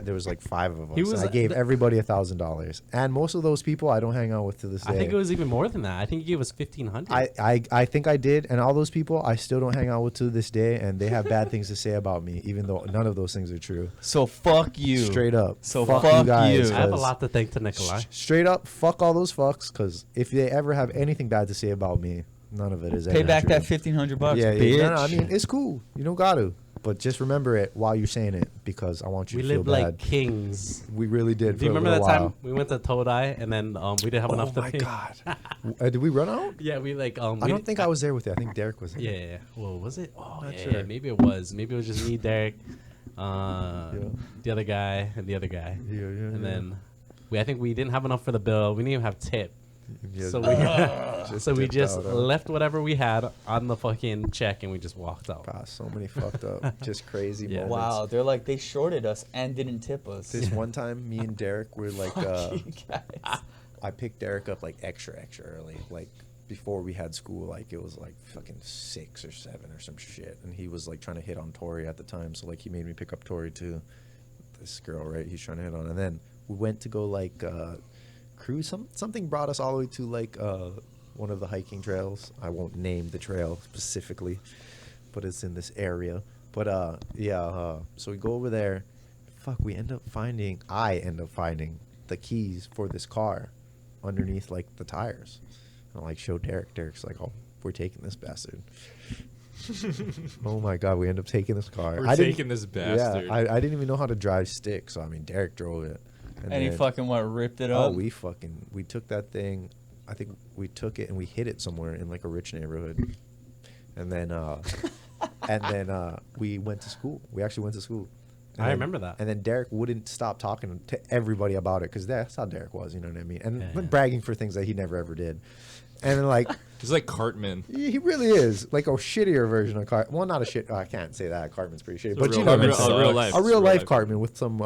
there was like 5 of us. He was- I gave everybody $1,000, and most of those people I don't hang out with to this day. I think it was even more than that. I think you gave us 1,500. I think I did, and all those people I still don't hang out with to this day, and they have bad things to say about me, even though none of those things are true. So fuck you. Straight up. So fuck fuck you guys. you. I have a 'cause lot to thank to Nicolai. Straight up, fuck all those fucks, because if they ever have anything bad to say about me, none of it is Pay ever back true. that $1,500, Yeah, bitch. yeah. No, I mean, it's cool. You don't got to. But just remember it while you're saying it, because I want you We to feel lived like bad. kings. We really did. Do you for a remember that little time while. we went to Todai and then we didn't have enough to Oh my pay? god! Did we run out? Yeah, we like I don't think I was there with you. I think Derek was there. Yeah. Well, was it? Oh, Not yeah. sure. Maybe it was. Maybe it was just me, Derek, the other guy, and the other guy. Yeah, And then I think we didn't have enough for the bill. We didn't even have tip. Yeah, So we dipped just out, huh? left whatever we had on the fucking check and we just walked out. God, so many fucked up, just crazy Yeah. moments. Wow, they're like, they shorted us and didn't tip us. This one time, me and Derek were like, You guys. I picked Derek up like extra early, like before we had school. Like it was like fucking 6 or 7 or some shit, and he was like trying to hit on Tori at the time. So like he made me pick up Tori too. This girl, right? He's trying to hit on, and then we went to go like cruise. Something brought us all the way to like one of the hiking trails. I won't name the trail specifically, but it's in this area. But so we go over there. Fuck, I end up finding the keys for this car underneath like the tires. And I like show Derek. Derek's like, "Oh, we're taking this bastard." Oh my god, we end up taking this car. We're I didn't- taking this bastard. Yeah, I didn't even know how to drive stick, so I mean Derek drove it. And he then- fucking ripped it Oh, up. we took that thing. I think we took it and we hid it somewhere in like a rich neighborhood. And then we went to school. We actually went to school. And I then- remember that. And then Derek wouldn't stop talking to everybody about it, because that's how Derek was, you know what I mean? And Yeah, but yeah. bragging for things that he never ever did. And then like He's like Cartman. he really is like a shittier version of Cartman. Well, not a shit. I can't say that. Cartman's pretty shitty, but real- you know, a real- what I'm a real saying. life- a real real life life Cartman with some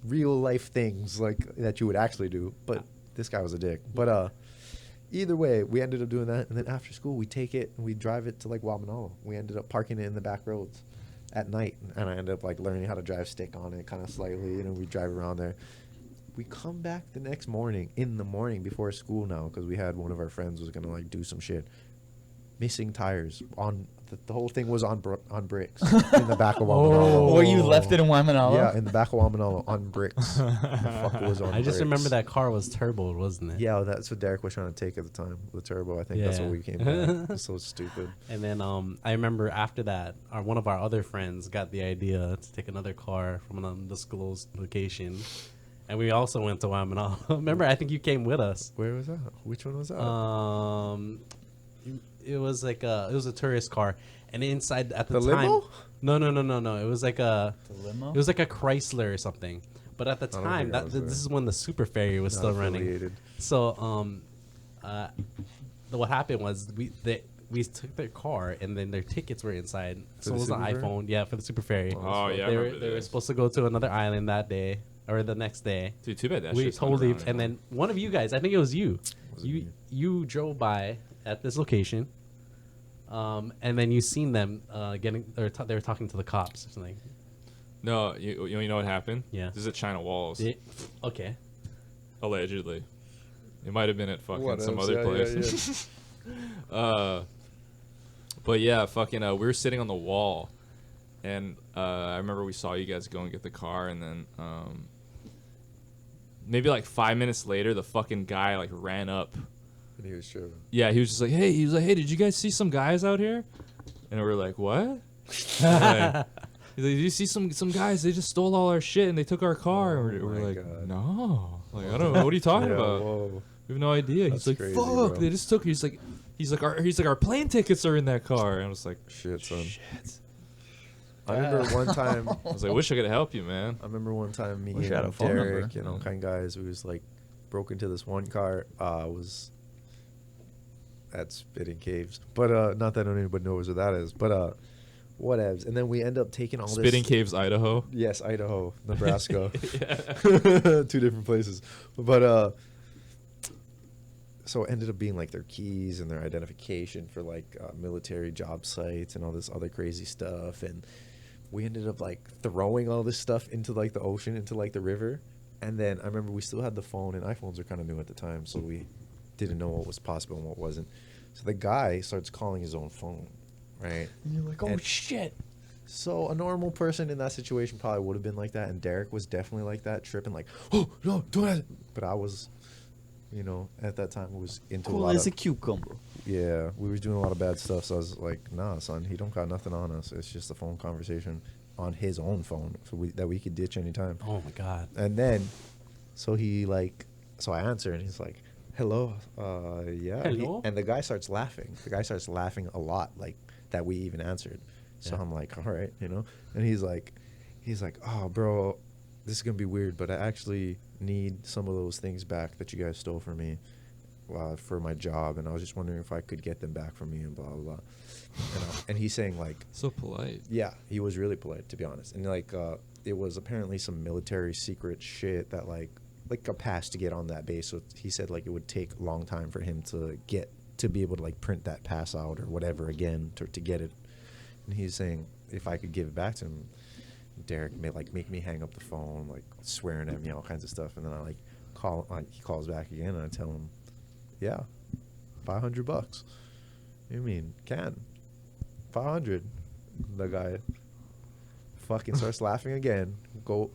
real life things like that you would actually do. But this guy was a dick. But either way, we ended up doing that, and then after school, we take it and we drive it to like Wamanalo. We ended up parking it in the back roads at night, and I ended up like learning how to drive stick on it, kind of slightly. You know, we drive around there. We come back the next morning, in the morning before school now, because we had one of our friends was gonna like do some shit. Missing tires on the whole thing was on bricks in the back of Wamanalo. Or you left it in Waimanalo? Yeah, in the back of Wamanalo on bricks. The fuck it was on I just bricks. remember that car was turboed, wasn't it? Yeah, that's what Derek was trying to take at the time. The turbo. I think that's what Yeah. we came back. It's so stupid. And then I remember after that, one of our other friends got the idea to take another car from an undisclosed location, and we also went to Waimanalo. Remember, I think you came with us. Where was that? Which one was that? It was like it was a tourist car, and inside at the, The time, limo? no. It was like a The limo? it was like a Chrysler or something. But at the don't time, think I that was this there. is when the super ferry was Not still running. affiliated. So what happened was we took their car, and then their tickets were inside. For So the it was an super ferry? iPhone, yeah, for the super ferry. Oh, yeah, I they remember were this. supposed to go to another island that day or the next day. Dude, too bad that We shit's not totally, around and anymore. then one of you guys, I think it was you, Was it me? you drove by at this location, and then you seen them they were talking to the cops or something. No, you know what happened? Yeah. This is at China Walls. Okay. Allegedly. It might have been at fucking What some else? other Yeah, place. But yeah, fucking we were sitting on the wall, and I remember we saw you guys go and get the car, and then maybe like 5 minutes later, the fucking guy like ran up. And he was sure. Yeah, he was just like, hey, did you guys see some guys out here? And we were like, what? He's like, did you see some guys? They just stole all our shit and they took our car. And Oh we're my like, God. no, like I don't know. What are you talking Yeah, about? whoa. We have no idea. That's He's like, crazy, fuck, bro. they just took. He's like, our plane tickets are in that car. And I was like, Shit, son. shit. I remember one time. I was like, I wish I could help you, man. I remember one time me Wish I had a and phone number. Derek, you know, kind of guys, we was like broke into this one car. Was at Spitting Caves, but not that anybody knows where that is. But whatevs. And then we end up taking all Spitting this. Caves, Idaho. Yes, Idaho, Nebraska. 2 different places. But so it ended up being like their keys and their identification for like military job sites and all this other crazy stuff. And we ended up like throwing all this stuff into like the ocean, into like the river. And then I remember we still had the phone, and iPhones were kind of new at the time, so we didn't know what was possible and what wasn't. So the guy starts calling his own phone, right? And you're like, oh And- shit. So a normal person in that situation probably would have been like that, and Derek was definitely like that, tripping like, oh no, don't have it. But I was, you know, at that time was into a Cool lot as of a cucumber. yeah, we was doing a lot of bad stuff. So I was like, nah, son, he don't got nothing on us. It's just a phone conversation on his own phone, so that we could ditch anytime. Oh my God. And then, so he like, so I answer, and he's like, hello, yeah. Hello? And the guy starts laughing. The guy starts laughing a lot, like that we even answered. So Yeah. I'm like, all right, you know. And he's like, oh, bro, this is gonna be weird, but I actually need some of those things back that you guys stole from me for my job, and I was just wondering if I could get them back from you, and blah blah blah. And he's saying like, So polite. yeah, he was really polite, to be honest. And like, it was apparently some military secret shit that like a pass to get on that base. So he said like it would take a long time for him to be able to like print that pass out or whatever again to get it. And he's saying if I could give it back to him, Derek may like make me hang up the phone, like swearing at me, all kinds of stuff. And then I like he calls back again, and I tell him, yeah, $500. You mean can 500? The guy fucking starts laughing again.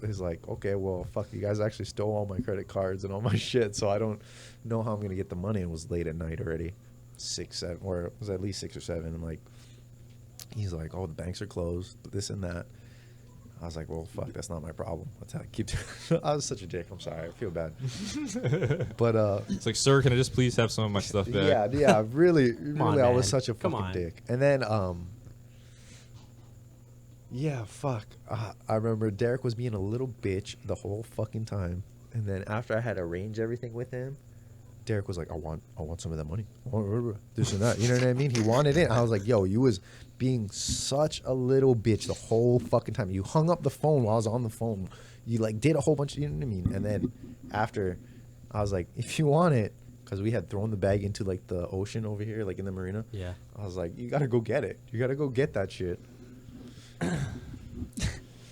He's like, okay, well, fuck, you guys actually stole all my credit cards and all my shit, so I don't know how I'm gonna get the money. It was late at night already, 6, 7, or it was at least 6 or 7. And like, he's like, oh, the banks are closed, this and that. I was like, well, fuck, that's not my problem. That's how I keep. I was such a dick. I'm sorry. I feel bad. But It's like, sir, can I just please have some of my stuff back? yeah, really, on, I was man. such a Come fucking on. dick. And then, yeah, fuck. I remember Derek was being a little bitch the whole fucking time. And then after I had arranged everything with him, Derek was like, I want some of that money. This and that. You know what I mean? He wanted it. I was like, yo, you was being such a little bitch the whole fucking time. You hung up the phone while I was on the phone. You like did a whole bunch of, you know what I mean? And then after, I was like, if you want it, because we had thrown the bag into like the ocean over here, like in the marina. Yeah. I was like, you got to go get it. You got to go get that shit.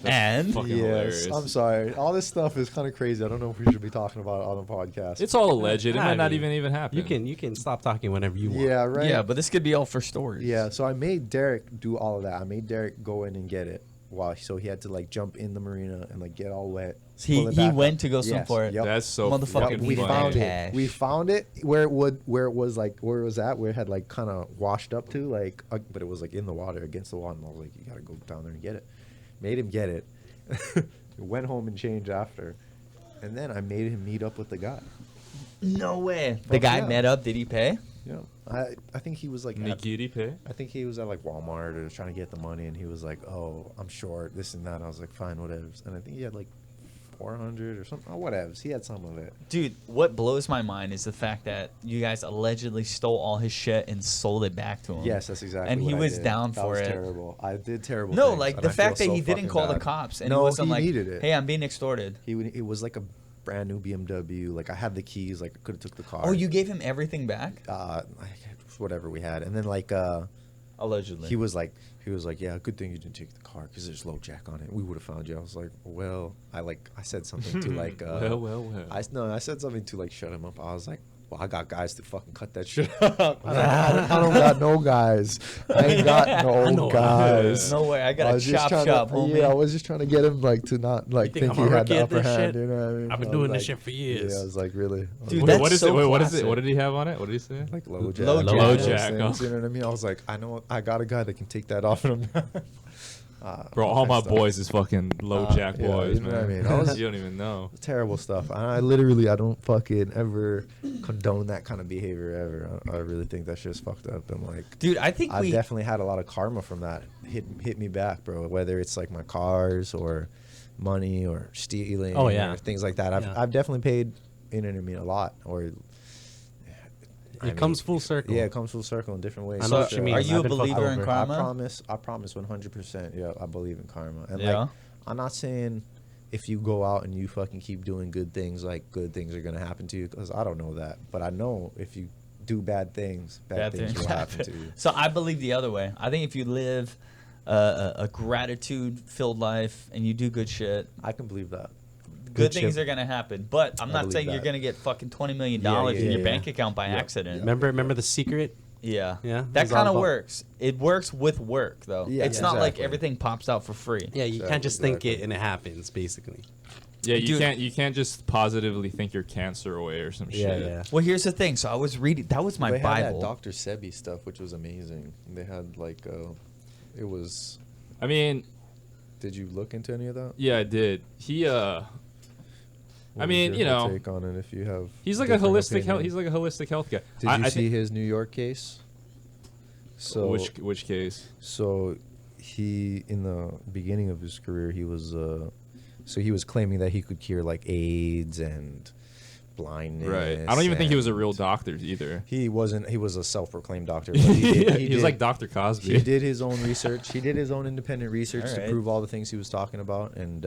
And fucking Yes, hilarious. I'm sorry. All this stuff is kind of crazy. I don't know if we should be talking about it on the podcast. It's all alleged. It I might not mean, even happen. You can stop talking whenever you want. yeah, right. yeah, but this could be all for stories. Yeah, so I made Derek do all of that. I made Derek go in and get it. So he had to like jump in the marina and like get all wet. He pull it back went up. to go swim Yes, for it. Yep. That's so Motherfucking fucking we funny. found Cash. it. We found it where it was at, where it had like kind of washed up to, like, but it was like in the water, against the wall. And I was like, you gotta go down there and get it. Made him get it. Went home and changed after, and then I made him meet up with the guy. No way. The Fuck guy yeah. met up. Did he pay? Yeah, I think he was like Nigiri pay. I think he was at like Walmart or trying to get the money, and he was like, "Oh, I'm short, this and that." And I was like, "Fine, whatever." And I think he had like 400 or something. Oh, whatevs. He had some of it. Dude, what blows my mind is the fact that you guys allegedly stole all his shit and sold it back to him. Yes, that's exactly. And he what I was did. down That for was it. Terrible. I did terrible. No, things, like and the I feel fact that so he didn't fucking call the bad. cops and No, he wasn't he like, needed it. "Hey, I'm being extorted." It was like a brand new BMW. Like I had the keys. Like I could have took the car. Oh, you gave him everything back? Whatever we had, and then like Allegedly. he was like, yeah, good thing you didn't take the car because there's low jack on it. We would have found you. I was like, well, I said something to like, Well. I said something to like shut him up. I was like, well, I got guys to fucking cut that shit up. I don't got no guys. I ain't got no guys. No way. I got a was just chop trying shop, to, homie. Yeah, I was just trying to get him like to not like You think think I'm he a had the rookie at upper this hand. shit? You know what I mean? I've been I doing was this like- shit for years. Yeah, I was like, really? I was Dude, like, that's What is so it? Wait, what is it? classic. What did he have on it? What did he say? like low jack. Low those jack. Low things, jack, You oh. know what I mean? I was like, I know I got a guy that can take that off of him. Bro, all my boys is fucking low jack yeah, boys, you know what I man. mean? I was- You don't even know. Terrible stuff. I don't fucking ever condone that kind of behavior ever. I really think that shit's fucked up. And like, Dude, I think I've definitely had a lot of karma from that. Hit me back, bro. Whether it's like my cars or money or stealing, Oh, yeah. or things like that. Yeah. I've definitely paid a lot. Or It comes full circle. Yeah, it comes full circle in different ways. I know what you mean. Are you I've a been fucked believer in over. karma? I promise 100%. Yeah, I believe in karma. And Yeah? like, I'm not saying if you go out and you fucking keep doing good things, like good things are gonna happen to you, because I don't know that. But I know if you do bad things, bad things will happen to you. So I believe the other way. I think if you live a gratitude-filled life and you do good shit, I can believe that. good shit. things are gonna happen. But I'm I not believe saying you're that. gonna get fucking $20 million Yeah, in your yeah. bank account by Yeah. accident. Remember The Secret? Yeah. Yeah, That it's all kind of about- works. It works with work, though. Yeah, it's not like exactly. everything pops out for free. Yeah, you Exactly, can't just think exactly. it and it happens, basically. Yeah, you Dude. can't just positively think your cancer away or some Yeah, shit. yeah. Well, here's the thing. So I was reading. That was my They had that Bible. Dr. Sebi stuff, which was amazing. They had like, it was. I mean, Did you look into any of that? yeah, I did. What I was mean, your you whole know, take on it if you have. he's like a different holistic health. opinion? He's like a holistic health guy. Did you I see think- his New York case? So which case? So he, in the beginning of his career, he was claiming that he could cure like AIDS and blindness. Right. I don't even think he was a and real doctor either. He wasn't. He was a self-proclaimed doctor. But he did, He was like Dr. Cosby. He did his own research. He did his own independent research All to right. prove all the things he was talking about, and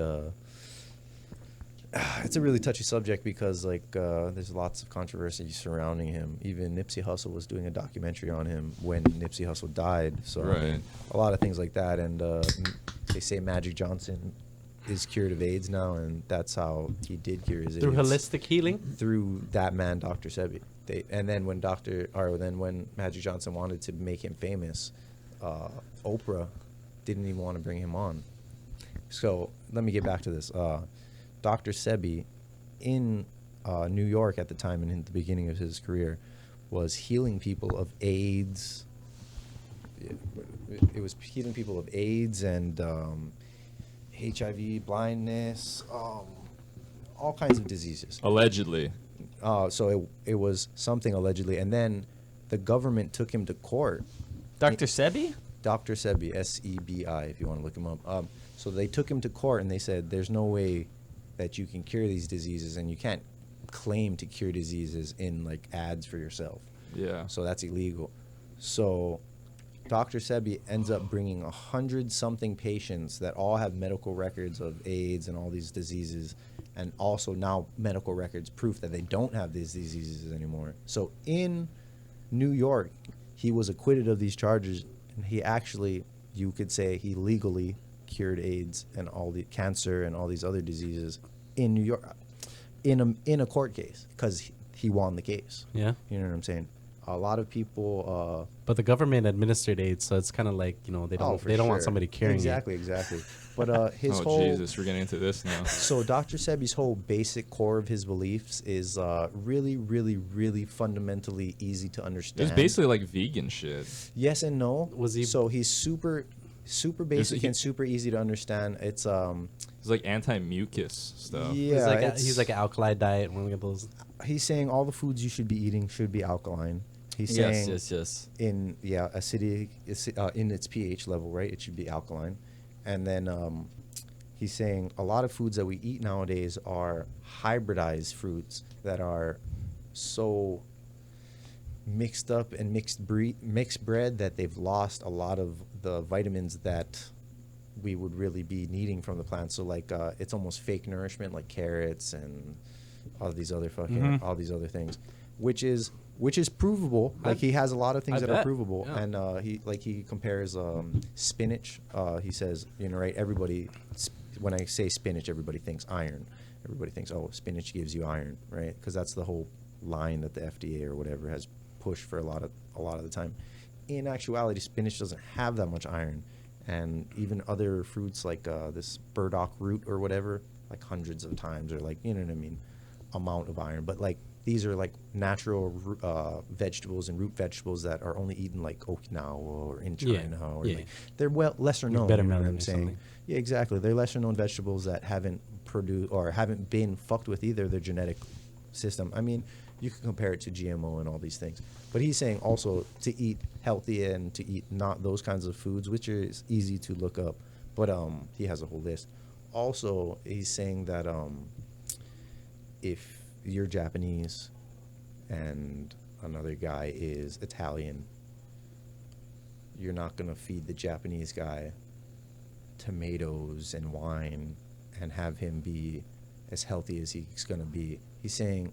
it's a really touchy subject because like there's lots of controversy surrounding him. Even Nipsey Hussle was doing a documentary on him when Nipsey Hussle died. So Right. a lot of things like that, and they say Magic Johnson is cured of AIDS now, and that's how he did cure his Through AIDS. holistic healing? Through that man, Dr. Sebi. And then when when Magic Johnson wanted to make him famous, Oprah didn't even want to bring him on. So let me get back to this. Dr. Sebi in New York at the time and in the beginning of his career was healing people of AIDS. It was healing people of AIDS and HIV, blindness, all kinds of diseases. Allegedly. So it was something allegedly, and then the government took him to court. Dr. Sebi? Dr. Sebi, S-E-B-I, if you want to look him up. So they took him to court, and they said, "There's no way that you can cure these diseases, and you can't claim to cure diseases in like ads for yourself. Yeah. So that's illegal. So Dr. Sebi ends up bringing 100-something patients that all have medical records of AIDS and all these diseases, and also now medical records proof that they don't have these diseases anymore. So in New York, he was acquitted of these charges, and he actually, you could say, he legally cured AIDS and all the cancer and all these other diseases in New York, in a court case, because he won the case. Yeah. You know what I'm saying? A lot of people. But the government administered AIDS, so it's kind of like, they don't want somebody curing exactly, Exactly. But his Oh whole. Jesus, we're getting into this now. So Dr. Sebi's whole basic core of his beliefs is really, really, really fundamentally easy to understand. It's basically like vegan shit. Yes and no. Was he- So he's super basic he- and super easy to understand. It's It's like anti-mucus stuff. yeah. He's like, it's- he's like an alkali diet, one of those. he's saying all the foods you should be eating should be alkaline. He's Yes, saying yes. in acidity in its pH level, right? It should be alkaline. And then he's saying a lot of foods that we eat nowadays are hybridized fruits that are so mixed up and mixed bread that they've lost a lot of the vitamins that we would really be needing from the plant. So like it's almost fake nourishment, like carrots and all these other all these other things, which is provable. Like he has a lot of things I that are bet. provable, Yeah. and he compares spinach. He says, right? Everybody, when I say spinach, everybody thinks iron. Everybody thinks, oh, spinach gives you iron, right? Because that's the whole line that the FDA or whatever has pushed for a lot of the time. In actuality, spinach doesn't have that much iron, and even other fruits like this burdock root or whatever, like hundreds of times, or like, you know what I mean, amount of iron. But like these are like natural vegetables and root vegetables that are only eaten like Okinawa or in China, or yeah. like, they're lesser known. better You know what melon I'm or saying? something. Yeah, exactly. They're lesser known vegetables that haven't produced or haven't been fucked with either their genetic system. I mean, you can compare it to GMO and all these things. But he's saying also to eat healthy and to eat not those kinds of foods, which is easy to look up. But he has a whole list. Also, he's saying that if you're Japanese and another guy is Italian, you're not going to feed the Japanese guy tomatoes and wine and have him be as healthy as he's going to be. He's saying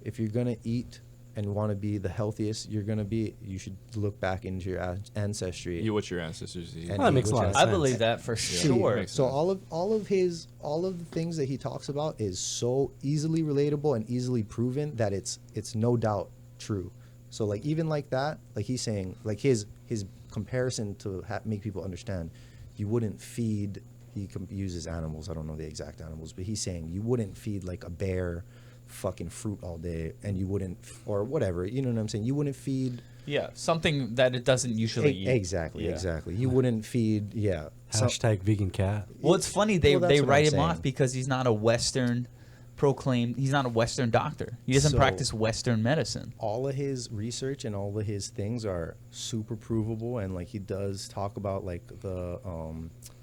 if you're going to eat and want to be the healthiest you're going to be, you should look back into your ancestry. You what your ancestors eat. And Well, that eat makes a what lot your of I sense. believe that for See, sure. Makes so sense. all of the things that he talks about is so easily relatable and easily proven that it's no doubt true. So like even like that, like he's saying, like his comparison to make people understand, you wouldn't feed. He uses animals. I don't know the exact animals, but he's saying you wouldn't feed like a bear fucking fruit all day, and you wouldn't, or whatever. You know what I'm saying? You wouldn't feed. Yeah, something that it doesn't usually eat. Exactly, Yeah. exactly. You wouldn't feed. Yeah. Hashtag vegan cat. Well, it's funny they Well, that's they what write I'm him off saying. because he's not a Western he's not a Western doctor. He doesn't So- practice Western medicine. All of his research and all of his things are super provable, and like he does talk about like the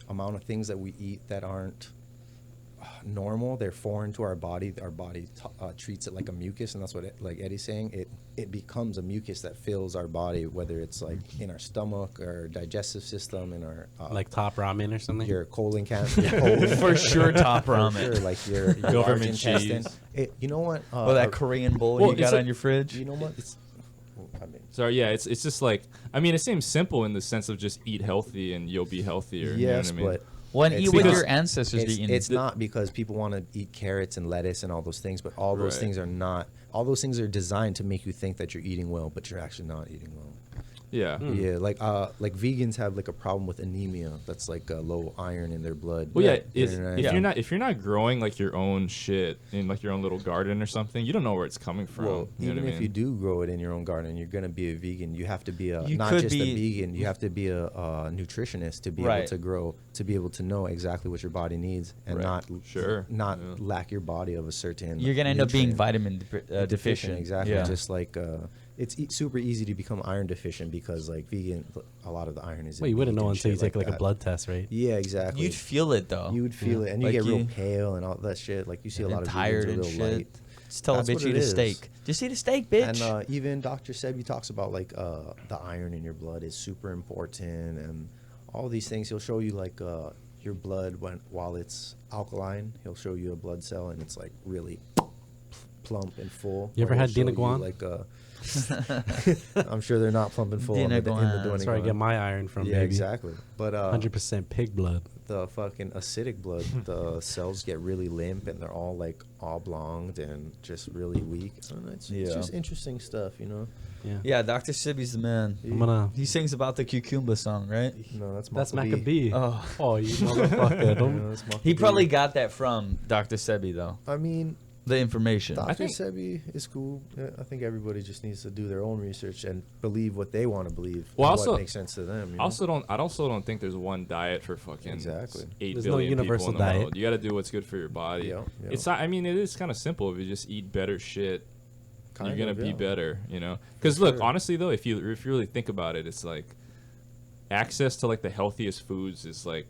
amount of things that we eat that aren't normal. They're foreign to our body. Our body treats it like a mucus, and that's what like Eddie's saying. It becomes a mucus that fills our body, whether it's like in our stomach, our digestive system, in our Like top ramen or something. your colon cancer, your colon, For sure, top for ramen. sure, like your large Government intestine. cheese. You know what? Or that Korean bowl Well, you got it's on your fridge. You know what? I mean, Sorry, yeah, it's just like, I mean, it seems simple in the sense of just eat healthy and you'll be healthier. yes, you know what I mean? but Well, and it's eat what because your ancestors it's, eating. it's not because people want to eat carrots and lettuce and all those things, but all those Right. things are not. All those things are designed to make you think that you're eating well, but you're actually not eating well. Yeah. Yeah, like vegans have like a problem with anemia. That's like low iron in their blood. Well, yeah, You if know what I mean? if you're not growing like your own shit in like your own little garden or something, you don't know where it's coming from. Well, you know even what I if mean? you do grow it in your own garden, you're gonna be a vegan. You have to be You not could just a be- vegan. You have to be a nutritionist to be able Right. to grow, to be able to know exactly what your body needs, and Right. Sure. not Yeah. lack your body of a certain. You're gonna end up being nutrient. vitamin deficient. Exactly. Yeah. Just like it's super easy to become iron deficient because like vegan, a lot of the iron is. Well, in you wouldn't meat know and until you shit take like a that. blood test, right? Yeah, exactly. You'd feel it though. You would feel it, and you Like get real you- pale and all that shit. Like you see a and lot of tired vegans are and a little shit. light. Just tell a That's bitch what eat it a is. steak. Just eat a steak, bitch. And even Dr. Sebi talks about like the iron in your blood is super important, and all these things. He'll show you like your blood while it's alkaline. He'll show you a blood cell, and it's like really plump and full. You ever Or had he'll show you, Dinaguan? Like I'm sure they're not plump and full in the Dinaguan. That's where I Dinaguan. get my iron from, Yeah, baby. exactly. But 100% pig blood. the fucking acidic blood, the cells get really limp and they're all like oblonged and just really weak. So it's Yeah. just interesting stuff, you know. Yeah. Yeah, Dr. Sibby's the man. I'm gonna. He sings about the cucumba song, right? No, that's That's Maccabee. Maccabee. Oh. Oh, you motherfucker. Yeah, Don't- that's He Maccabee. probably got that from Dr. Sebi, though. I mean, The information. Dr. think- Sebi is cool. Yeah, I think everybody just needs to do their own research and believe what they want to believe. Well, and also- what makes sense to them. You know? I also don't think there's one diet for fucking Exactly. 8 There's no billion universal people in the diet. world. You got to do what's good for your body. Yeah, yeah. It's not, I mean, it is kind of simple. If you just eat better shit, Kind you're gonna of, be yeah. better. You know, because look, sure. honestly though, if you really think about it, it's like access to like the healthiest foods is like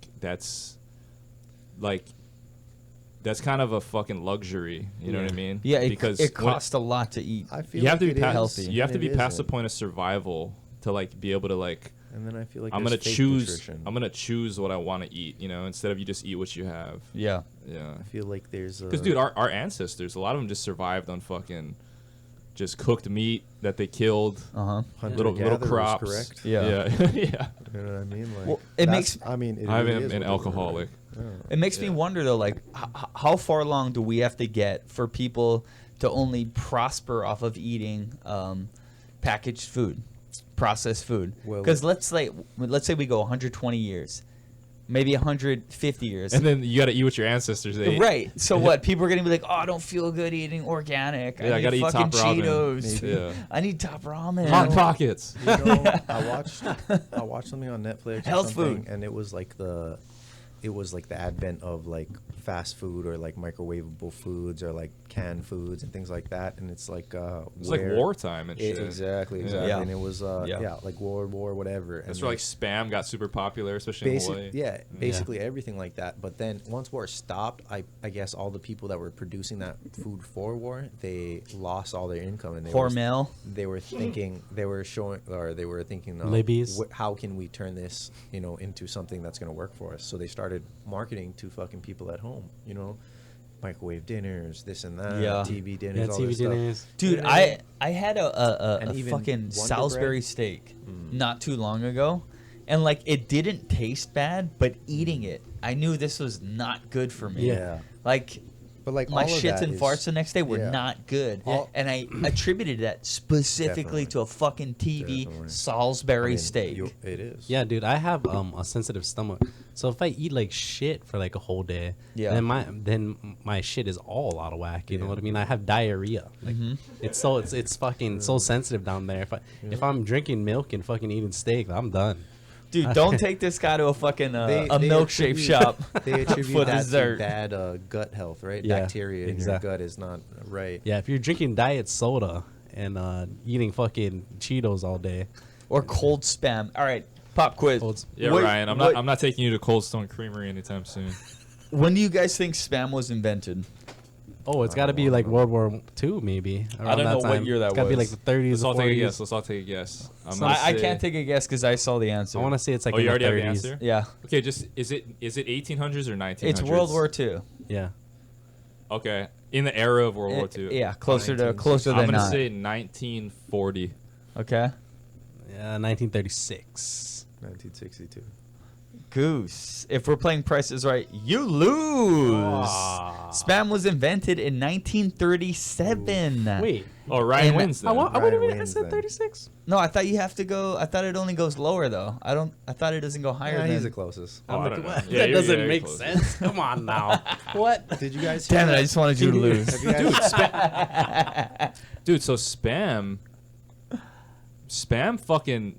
that's kind of a fucking luxury. You know what I mean? Yeah, because it when- costs a lot to eat. I feel you have like to be it past, is, you have to and be it past the isn't. point of survival to like be able to like And then I feel like I'm gonna there's fake choose nutrition. I'm gonna choose what I want to eat, you know, instead of you just eat what you have. Yeah. Yeah. I feel like there's Because dude, our ancestors, a lot of them just survived on fucking just cooked meat that they killed. Uh huh. Little crops. correct? Yeah. Yeah. yeah. You know what I mean? Like, Well, it that's- makes- I mean, it I'm really is an what they were, alcoholic. right? It makes me Yeah. wonder though, like how far along do we have to get for people to only prosper off of eating packaged food, processed food? Well- Because let's say we go 120 years, maybe 150 years. And then you got to eat what your ancestors ate. Right. So what? People are gonna be like, "Oh, I don't feel good eating organic. Yeah, I I gotta need eat fucking Top Ramen." Cheetos. Maybe. Yeah. I need top ramen." Hot Pockets. You know, I watched something on Netflix. Or Health something, food. and it was like the advent of like fast food or like microwavable foods or like canned foods and things like that. And it's like It's like where- wartime and shit. Exactly. Yeah. And it was Yeah. like World War whatever. That's and where like spam got super popular, especially in Hawaii. basically everything like that. But then once war stopped, I guess all the people that were producing that food for war, they lost all their income, and Hormel. they were thinking Libby's. how can we turn this into something that's going to work for us? So they started marketing to fucking people at home, microwave dinners, this and that, Yeah. TV dinners, Yeah, all TV this stuff. dinners. Dude, Yeah. I had And a even fucking Wonder Salisbury Bread. steak not too long ago, and like it didn't taste bad, but eating it, I knew this was not good for me. Yeah. Like But like my all of shits that and is- farts the next day were yeah. not good, All- and I attributed that specifically Definitely. to a fucking TV Definitely. Salisbury I mean, steak. It is. Yeah, dude, I have a sensitive stomach, so if I eat like shit for like a whole day, Yeah. then my shit is all out of whack. You know Yeah. what I mean? I have diarrhea. Like Mhm. it's fucking so sensitive down there. If I'm drinking milk and fucking eating steak, I'm done. Dude, don't take this guy to a fucking a They milkshake attribute- shop They attribute for that dessert. to bad gut health, right? Yeah, Bacteria in exactly. your gut is not right. Yeah, if you're drinking diet soda and eating fucking Cheetos all day, Or cold spam. All right, pop quiz. Yeah, What- Ryan. what- I'm not taking you to Cold Stone Creamery anytime soon. When do you guys think spam was invented? it's got to be like World War II maybe. I around don't know that what time. year that It's got to be was. like the 30s. Let's all or take a 40s. guess. Let's all take a guess. I can't take a guess because I saw the answer. I want to say it's like Oh, in you the already have the 30s. answer? Yeah, Okay, just is it 1800s or 1900s? it's World War II. Yeah. Okay, in the era of World War II. Yeah, closer Oh, than I'm gonna not. say 1940. Okay, Yeah, 1936. 1962. Goose. If we're playing prices right, you lose. Ah. Spam was invented in 1937. Wait. Oh, Ryan And wins then. I Ryan wouldn't have wins said then. 36. No, I thought you have to go. I thought it only goes lower though. I thought it doesn't go higher Yeah, than. he's the closest. Oh, I don't know. What? Yeah, that you're- doesn't yeah, make close. sense. Come on now. What? Did you guys? Damn it! hear I that? just wanted you to lose. Have you guys? Dude, so spam fucking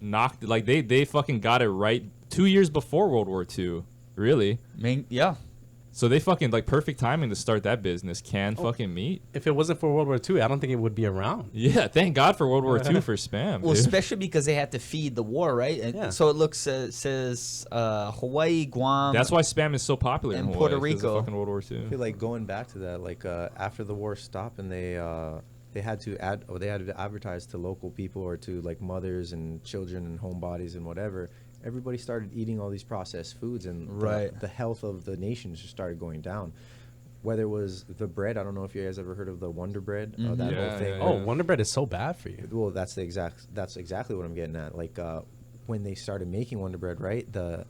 knocked, like they fucking got it right 2 years before World War II. Really? Yeah. So they fucking like perfect timing to start that business. Canned Oh. fucking meat. If it wasn't for World War II, I don't think it would be around. Yeah, thank God for World War II for spam. Well, dude. especially because they had to feed the war, right? And Yeah. so it looks says Hawaii, Guam. That's why spam is so popular in and Hawaii, Puerto 'cause of Rico. fucking World War I feel II. like going back to that, like after the war stopped and they had to advertise to local people or to like mothers and children and homebodies and whatever. Everybody started eating all these processed foods, and Right. the health of the nation just started going down. Whether it was the bread, I don't know if you guys ever heard of the Wonder Bread, that Yeah, whole thing. yeah, Oh, yeah. Wonder Bread is so bad for you. Well, that's exactly what I'm getting at. Like when they started making Wonder Bread, right? The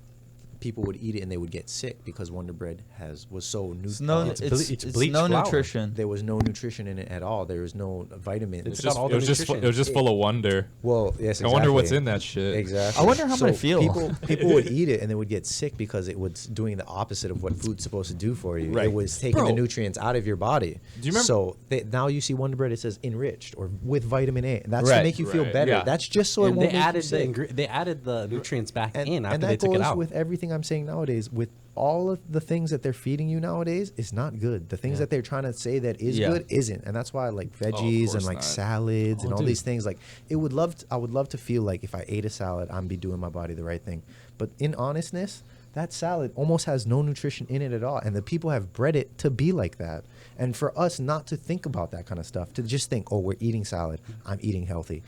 people would eat it and they would get sick because Wonder Bread was so It's no, It's it's bleached no flour. nutrition. there was no nutrition in it at all. There was no vitamins. It's It's got just, all it the was just nutrition. it was just full of wonder. Well, yes, I wonder what's exactly. in that shit. Exactly. I wonder how I'm gonna feel. People would eat it and they would get sick because it was doing the opposite of what food's supposed to do for you. Right. It was taking Bro. the nutrients out of your body. Do you remember- So now you see Wonder Bread, it says enriched or with vitamin A. And that's to Right. make you feel Right. better. Yeah. That's just so it And won't they make you added sick. they added the nutrients back in after and they that took goes it out. with everything I'm saying nowadays. With all of the things that they're feeding you nowadays, is not good. The things Yeah. that they're trying to say that is Yeah. good isn't, and that's why like veggies and course like not. salads and Oh, all dude. these things. Like I would love to feel like if I ate a salad, I'm be doing my body the right thing. But in honestness, that salad almost has no nutrition in it at all, and the people have bred it to be like that. And for us not to think about that kind of stuff, to just think, oh, we're eating salad, I'm eating healthy.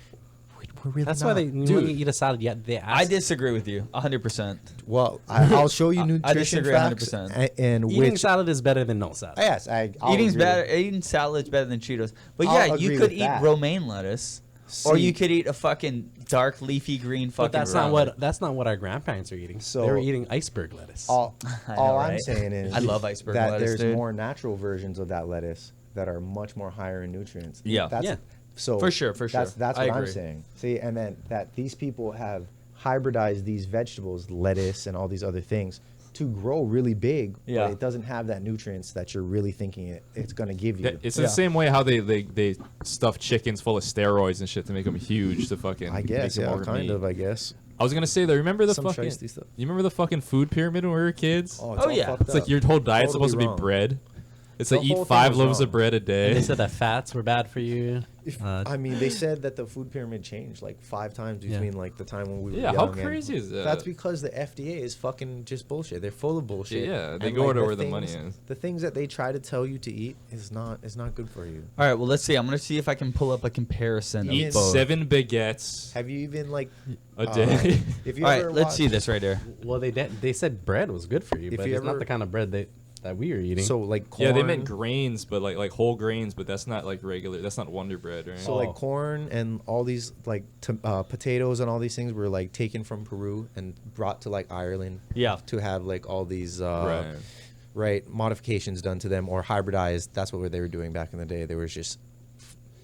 We're really That's not. why when you eat a salad, they ask. I disagree with you 100%. Well, I'll show you I nutrition disagree facts 100%. and Eating which salad is better than no salad. yes, I'll Eating's agree. better. Eating salad's better than Cheetos. But I'll yeah, you agree could with eat that. romaine lettuce, or See- you could eat a fucking dark leafy green fucking. But that's not what our grandparents are eating. So- they were eating iceberg lettuce. All, I all know, I'm right? saying is I love iceberg that lettuce, there's dude. more natural versions of that lettuce that are much more higher in nutrients. Yeah. That's, Yeah. So For sure. That's I what I'm agree. saying. See, and then that these people have hybridized these vegetables, lettuce, and all these other things to grow really big. Yeah. But it doesn't have that nutrients that you're really thinking it's going to give you. It's in Yeah. the same way how they stuff chickens full of steroids and shit to make them huge to fucking. I guess, make 'em yeah, more kind meat. of. I guess. I was gonna say though, remember the Some fucking. shiesty stuff. You remember the fucking food pyramid when we were kids? It's Oh, all yeah. fucked It's like up. your whole diet's Totally supposed to wrong. be bread. It's The like whole eat thing 5 was loaves of wrong. bread a And day. they said that fats were bad for you. I mean, they said that the food pyramid changed like 5 times Yeah. between like the time when we were Yeah, young. how and crazy is that? That's because the FDA is fucking just bullshit. They're full of bullshit. Yeah, they And, go like, to where the money things- is. The things that they try to tell you to eat is not good for you. All right. Well, let's see. I'm gonna see if I can pull up a comparison. of Eat both. 7 baguettes Have you even like a day. If you All ever right. Let's see watched- this right here. Well, they said bread was good for you, If but you it's not ever- the kind of bread that we are eating. So like corn. Yeah, they meant grains, but like whole grains, but that's not like regular. That's not Wonder Bread, right? So Oh. like corn and all these like potatoes and all these things were like taken from Peru and brought to like Ireland. Yeah. To have like all these Right. right modifications done to them or hybridized. That's what they were doing back in the day. They were just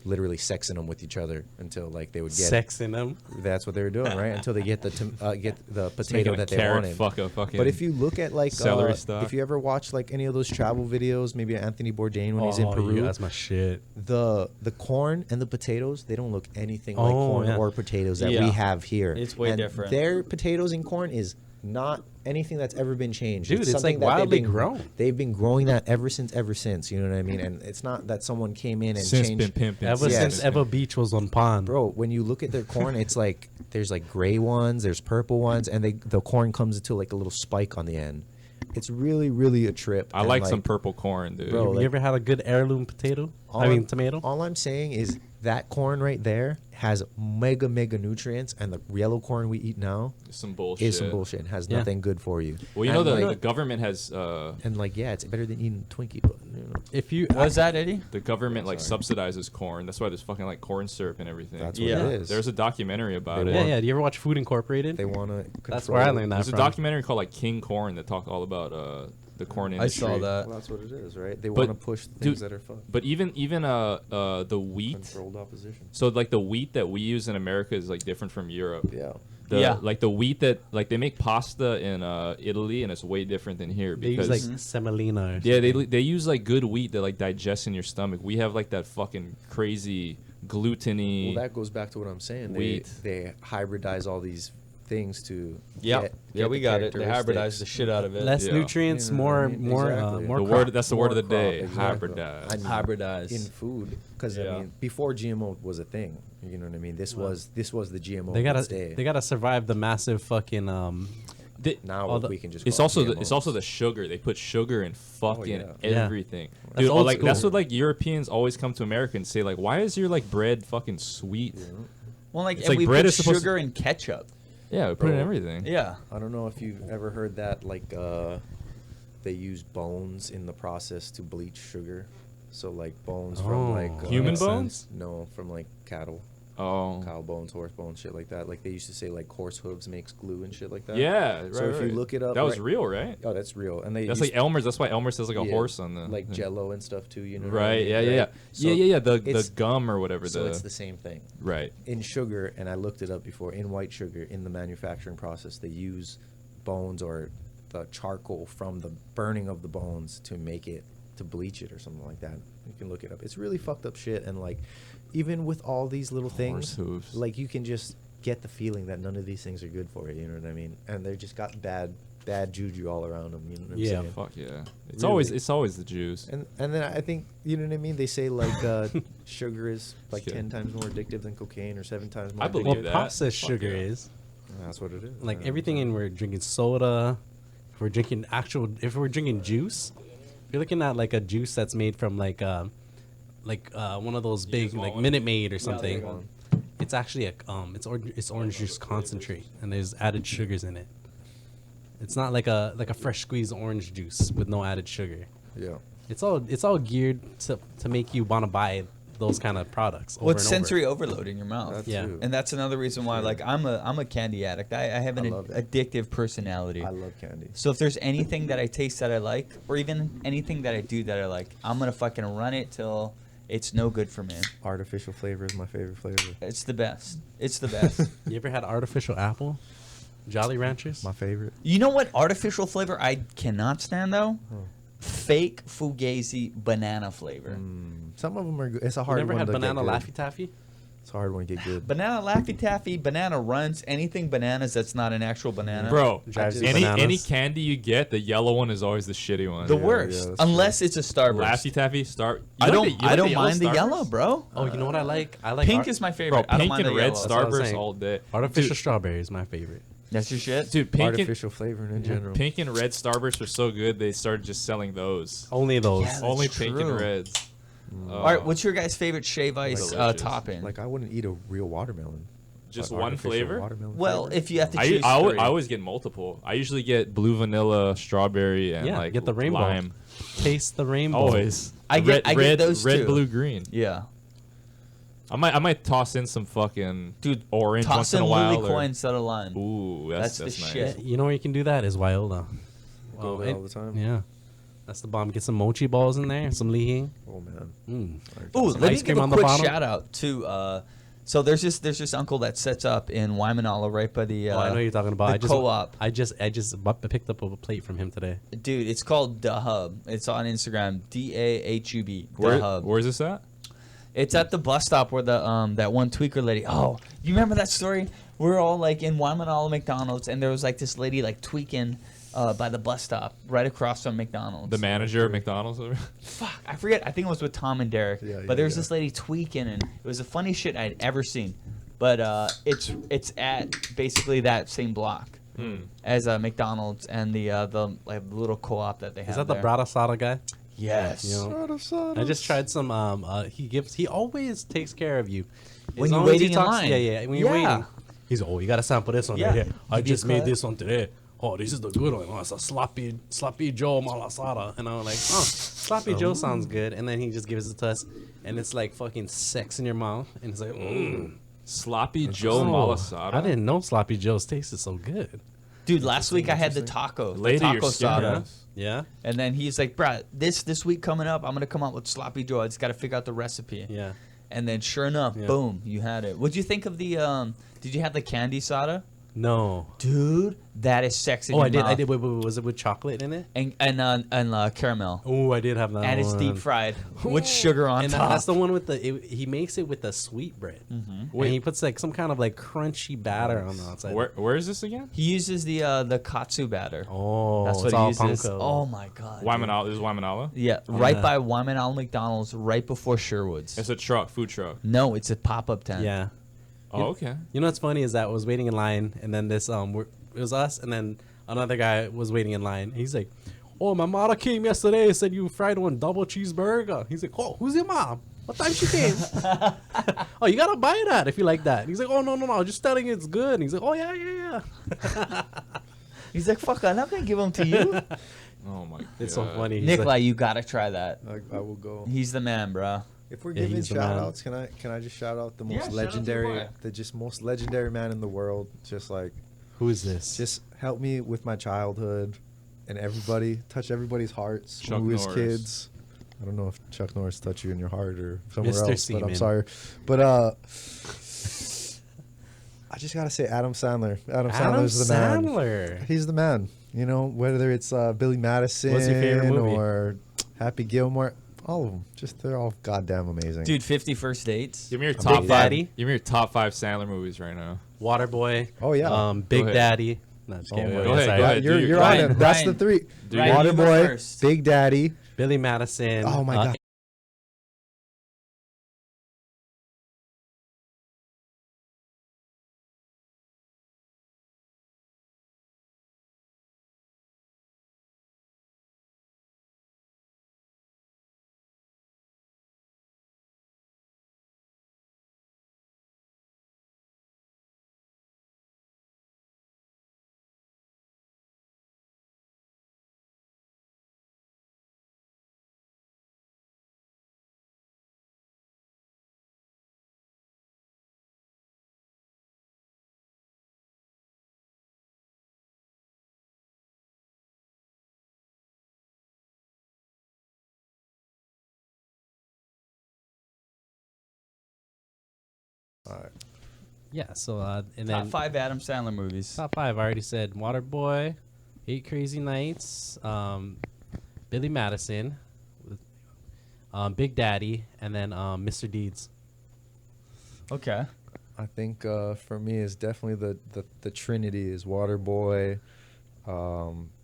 literally sexing them with each other until like they would get. sex in them. That's what they were doing, right? Until they get the Just making potato a that they carrot wanted. fuck a fucking. But if you look at like celery stalk. if you ever watch like any of those travel videos, maybe Anthony Bourdain when he's in Peru, Yeah, that's my shit. the corn and the potatoes, they don't look anything like Oh, corn yeah. or potatoes that Yeah. we have here. It's way And different. Their potatoes and corn is not anything that's ever been changed. Dude, it's something like that wildly they've been, grown. They've been growing that ever since. You know what I mean? And it's not that someone came in and since changed. been pimping. Ever Yes. since Eva Beach was on pond. Bro, when you look at their corn, it's like there's like gray ones, there's purple ones, and the corn comes into like a little spike on the end. It's really, really a trip. I and, like some purple corn, dude. Bro, You like- ever had a good heirloom potato? Tomato? All I'm saying is that corn right there has mega nutrients, and the yellow corn we eat now some bullshit. is some bullshit. It has Yeah. nothing good for you. Well, you know And, the like, government has and like yeah, it's better than eating Twinkie, but you know, If you What's that, Eddie? the government like Sorry. subsidizes corn. That's why there's fucking like corn syrup and everything. that's what Yeah. it is. There's a documentary about They it. yeah, want- yeah. Do you ever watch Food Incorporated? They want to. That's where I learned that There's a from. documentary called like King Corn that talked all about the corn I industry. saw that. Well, that's what it is, right? They But, want to push dude, things that are fun. But even the wheat. Controlled opposition. So like the wheat that we use in America is like different from Europe. Yeah. Yeah. Like the wheat that like they make pasta in Italy and it's way different than here They because use like semolina. Or yeah something. they use like good wheat that like digests in your stomach. We have like that fucking crazy gluten-y. Well, that goes back to what I'm saying. Wheat. They hybridize all these things to. Yeah, get yeah, we the got it. They hybridized characteristics. the shit out of it. Less Yeah. nutrients, You know what more I mean? more Exactly. more The crop. word that's the word of the More day. crop, exactly. Hybridize. I mean, Hybridized. in food, because Yeah. I mean, before GMO was a thing, you know what I mean. This was the GMO. They gotta stay. they gotta survive the massive fucking Now all the- we can just. It's call also it it's also GMOs. the sugar. They put sugar in fucking yeah. Yeah. everything. That's Dude, old like that's school. what like Europeans always come to America and say like, why is your like bread fucking sweet? Well, like, It's and like we bread put is supposed sugar in ketchup. Yeah, we put it in Bro. everything. Yeah. I don't know if you've ever heard that, like, they use bones in the process to bleach sugar. So, like, bones Oh, from, like... Human makes bones? sense. No, from, like, cattle. Oh. Cow bones, horse bones, shit like that. Like, they used to say, like, horse hooves makes glue and shit like that. Yeah, right. So if you right. look it up... that was right- real, right? Oh, that's real. And they That's used- like Elmer's. That's why Elmer says like a yeah, horse on the like thing. Jello and stuff, too, you know what I Right. mean? Yeah. Yeah. Yeah. Right? So Yeah. The it's- gum or whatever. So the it's the same thing. right. In sugar, and I looked it up before, in white sugar, in the manufacturing process, they use bones or the charcoal from the burning of the bones to make it, to bleach it or something like that. You can look it up. It's really fucked up shit, and like, even with all these little things, Horse hooves. like, you can just get the feeling that none of these things are good for you, you know what I mean? And they just got bad juju all around them, you know what I'm Yeah. saying? Fuck yeah. It's Really. always the Jews. And then I think, you know what I mean? They say like sugar is like Just 10 times more addictive than cocaine, or 7 times more I believe addictive. Well, that. processed Fuck sugar yeah. is That's what it is. like 100%. everything in. We're drinking soda. If we're drinking juice, if you're looking at like a juice that's made from like one of those big want like one? Minute Maid or something. want one. It's actually it's orange juice concentrate, and there's added sugars in it. It's not like a fresh squeezed orange juice with no added sugar. Yeah. It's all geared to make you want to buy those kind of products. Well, it's over and over. sensory overload in your mouth. That Yeah. too. And that's another reason why, like, I'm a candy addict. I have an I love it. addictive personality. I love candy. So if there's anything that I taste that I like, or even anything that I do that I like, I'm gonna fucking run it till it's no good for me. Artificial flavor is my favorite flavor. It's the best. It's the best. You ever had artificial apple? Jolly Ranchers? My favorite. You know what artificial flavor I cannot stand though? Fake Fugazi banana flavor. Some of them are good. It's a You hard never one had to banana get good. Laffy Taffy? It's a hard one to get good. Banana Laffy Taffy, banana runs, anything bananas that's not an actual banana. Bro, Drives you any bananas. candy you get, the yellow one is always the shitty one. The Yeah, worst. yeah, that's Unless it's a Starburst. Laffy Taffy, Star. I don't mind the yellow, bro. Oh, you know what I like? I like Pink is my Bro, favorite. I don't pink mind and the red yellow. That's what I was Starburst saying. all day. artificial Dude, strawberry is my favorite. That's your shit? Dude, pink and, Artificial flavoring in general. pink and red Starburst are so good, they started just selling those. Only those. Yeah, that's Only pink and true. reds. All right, what's your guys' favorite shave ice Delicious. topping? Like, I wouldn't eat a real watermelon. Just Like one artificial flavor? watermelon Well, flavor. if you have to I, choose I, al- three. I always get multiple. I usually get blue vanilla, strawberry, and Yeah, like get the rainbow. lime. Taste the rainbow. Always. I get red, those red, too. blue, green. Yeah. I might toss in some fucking Dude, orange once toss in in a while. Lily coin instead of lime. Ooh, That's that's the nice. shit. You know where you can do that is Wyola. Go there all the time. Yeah. That's the bomb. Get some mochi balls in there, some lihing. Oh, man. Ooh, Some let me ice give cream a on the quick bottom. shout out to. So there's this uncle that sets up in Waimanalo, right by the. Oh, I know what you're talking about. The I just co-op. I just picked up a plate from him today. Dude, it's called The Hub. It's on Instagram. DAHUB. The Where, Hub. where's this at? It's at the bus stop where the that one tweaker lady. Oh, you remember that story? We're all like in Waimanalo McDonald's, and there was like this lady like tweaking by the bus stop right across from McDonald's. The manager of McDonald's? Fuck, I forget. I think it was with Tom and Derek. Yeah, but there was yeah. this lady tweaking, and it was the funniest shit I'd ever seen. But it's at basically that same block as McDonald's McDonald's and the like little co-op that they have. Is that the there. Brada Sada guy? Yes. You know, I just tried some. He always takes care of you When As you're long as he waiting in talks- line. Yeah. When you're Yeah. waiting, he's you gotta sample this one Yeah. right here. I Give you a just made cut. this one today. Oh, this is the good one. Oh, it's a sloppy Joe malasada. And I'm like, oh, sloppy Joe sounds good. And then he just gives it to us, and it's like fucking sex in your mouth, and it's like, Sloppy Joe oh, Malasada. I didn't know sloppy Joe's tasted so good. Dude, last week I had the taco. The Lady, taco your skin sada. hurts. Yeah, And then he's like, bruh, this week coming up, I'm going to come out with sloppy Joe. I just got to figure out the recipe. yeah. And then sure enough, Yeah. boom, you had it. What'd you think of the, did you have the candy soda? No. Dude, that is sexy. Oh, I did. I did. Wait, was it with chocolate in it? And caramel. Oh, I did have that. And it's deep one. fried with sugar on And top. that's the one with he makes it with the sweet bread. Mm-hmm. And he puts like some kind of like crunchy batter on the outside. Where is this again? He uses the katsu batter. Oh, That's it's what all he uses. panko. Oh my god. dude. Waimanalo. This is Waimanalo. Yeah, right Yeah. by Waimanalo McDonald's, right before Sherwood's. It's a truck, food truck. No, it's a pop-up tent. Yeah. Oh, okay. You know what's funny is that I was waiting in line, and then this it was us, and then another guy was waiting in line. He's like, "Oh, my mom came yesterday. Said you fried one double cheeseburger." He's like, "Oh, who's your mom? What time she came?" "Oh, you gotta buy that if you like that." He's like, "Oh, no, just telling you it's good." And he's like, "Oh yeah." He's like, "Fuck, I'm not gonna give them to you." Oh my god. It's so funny. He's Nicolai, like, you gotta try that. I will go. He's the man, bro. If we're Yeah, giving he's the man. shout outs, can I just shout out the Yeah, most shout out to your legendary, boy. most legendary man in the world? Just like, "Who is this?" just help me with my childhood, and touch everybody's hearts. Chuck who is Norris. kids? I don't know if Chuck Norris touched you in your heart or somewhere Mr. else, but I'm Seaman. sorry. But I just gotta say Adam Sandler. Adam Sandler's the man. Sandler. He's the man. You know, whether it's Billy Madison What's your favorite movie? or Happy Gilmore, all of them. Just they're all goddamn amazing. Dude, 50 First Dates. Give me your Big top five. Daddy? Give me your top 5 Sandler movies right now. Waterboy. Oh, yeah. Big ahead. Daddy. No, just Oh kidding. my Go God. ahead, Sorry. go ahead. You're Dude, on Ryan, it. That's the Ryan. three. Ryan, you go Waterboy, first. Big Daddy. Billy Madison. Oh my God. All right. Yeah. So and Top then 5 Adam Sandler movies. top 5. I already said Waterboy, 8 Crazy Nights, Billy Madison, Big Daddy, and then Mr. Deeds. Okay. I think for me is definitely the Trinity is Waterboy,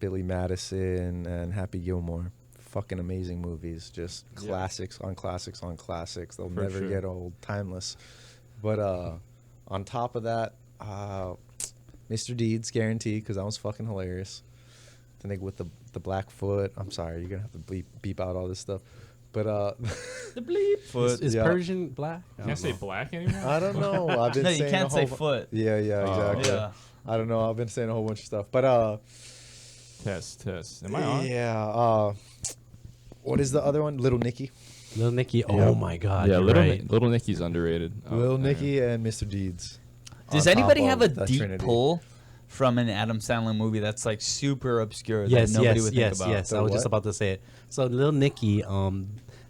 Billy Madison, and Happy Gilmore. Fucking amazing movies. Just Yeah. classics on classics on classics. They'll For never sure. get old. Timeless. But on top of that, Mr. Deeds guaranteed because that was fucking hilarious. The nigga with the black foot. I'm sorry, you're gonna have to beep out all this stuff. But The bleep. Is yeah. Persian black? You can't say black anymore? I don't know. I've been No, saying you can't a say whole foot. Yeah, Oh. exactly. Yeah. I don't know. I've been saying a whole bunch of stuff. But Test. Am I on? yeah. What is the other one? Little Nicky. Little Nicky. Oh Yep. my God. Yeah, you're Little right. Little Nicky's underrated. Oh, Little yeah. Nicky and Mr. Deeds. Does on top anybody of have a the deep Trinity. pull from an Adam Sandler movie that's like super obscure Yes, that nobody yes, would yes, think about? yes. The I was just what? about to say it. So Little Nicky,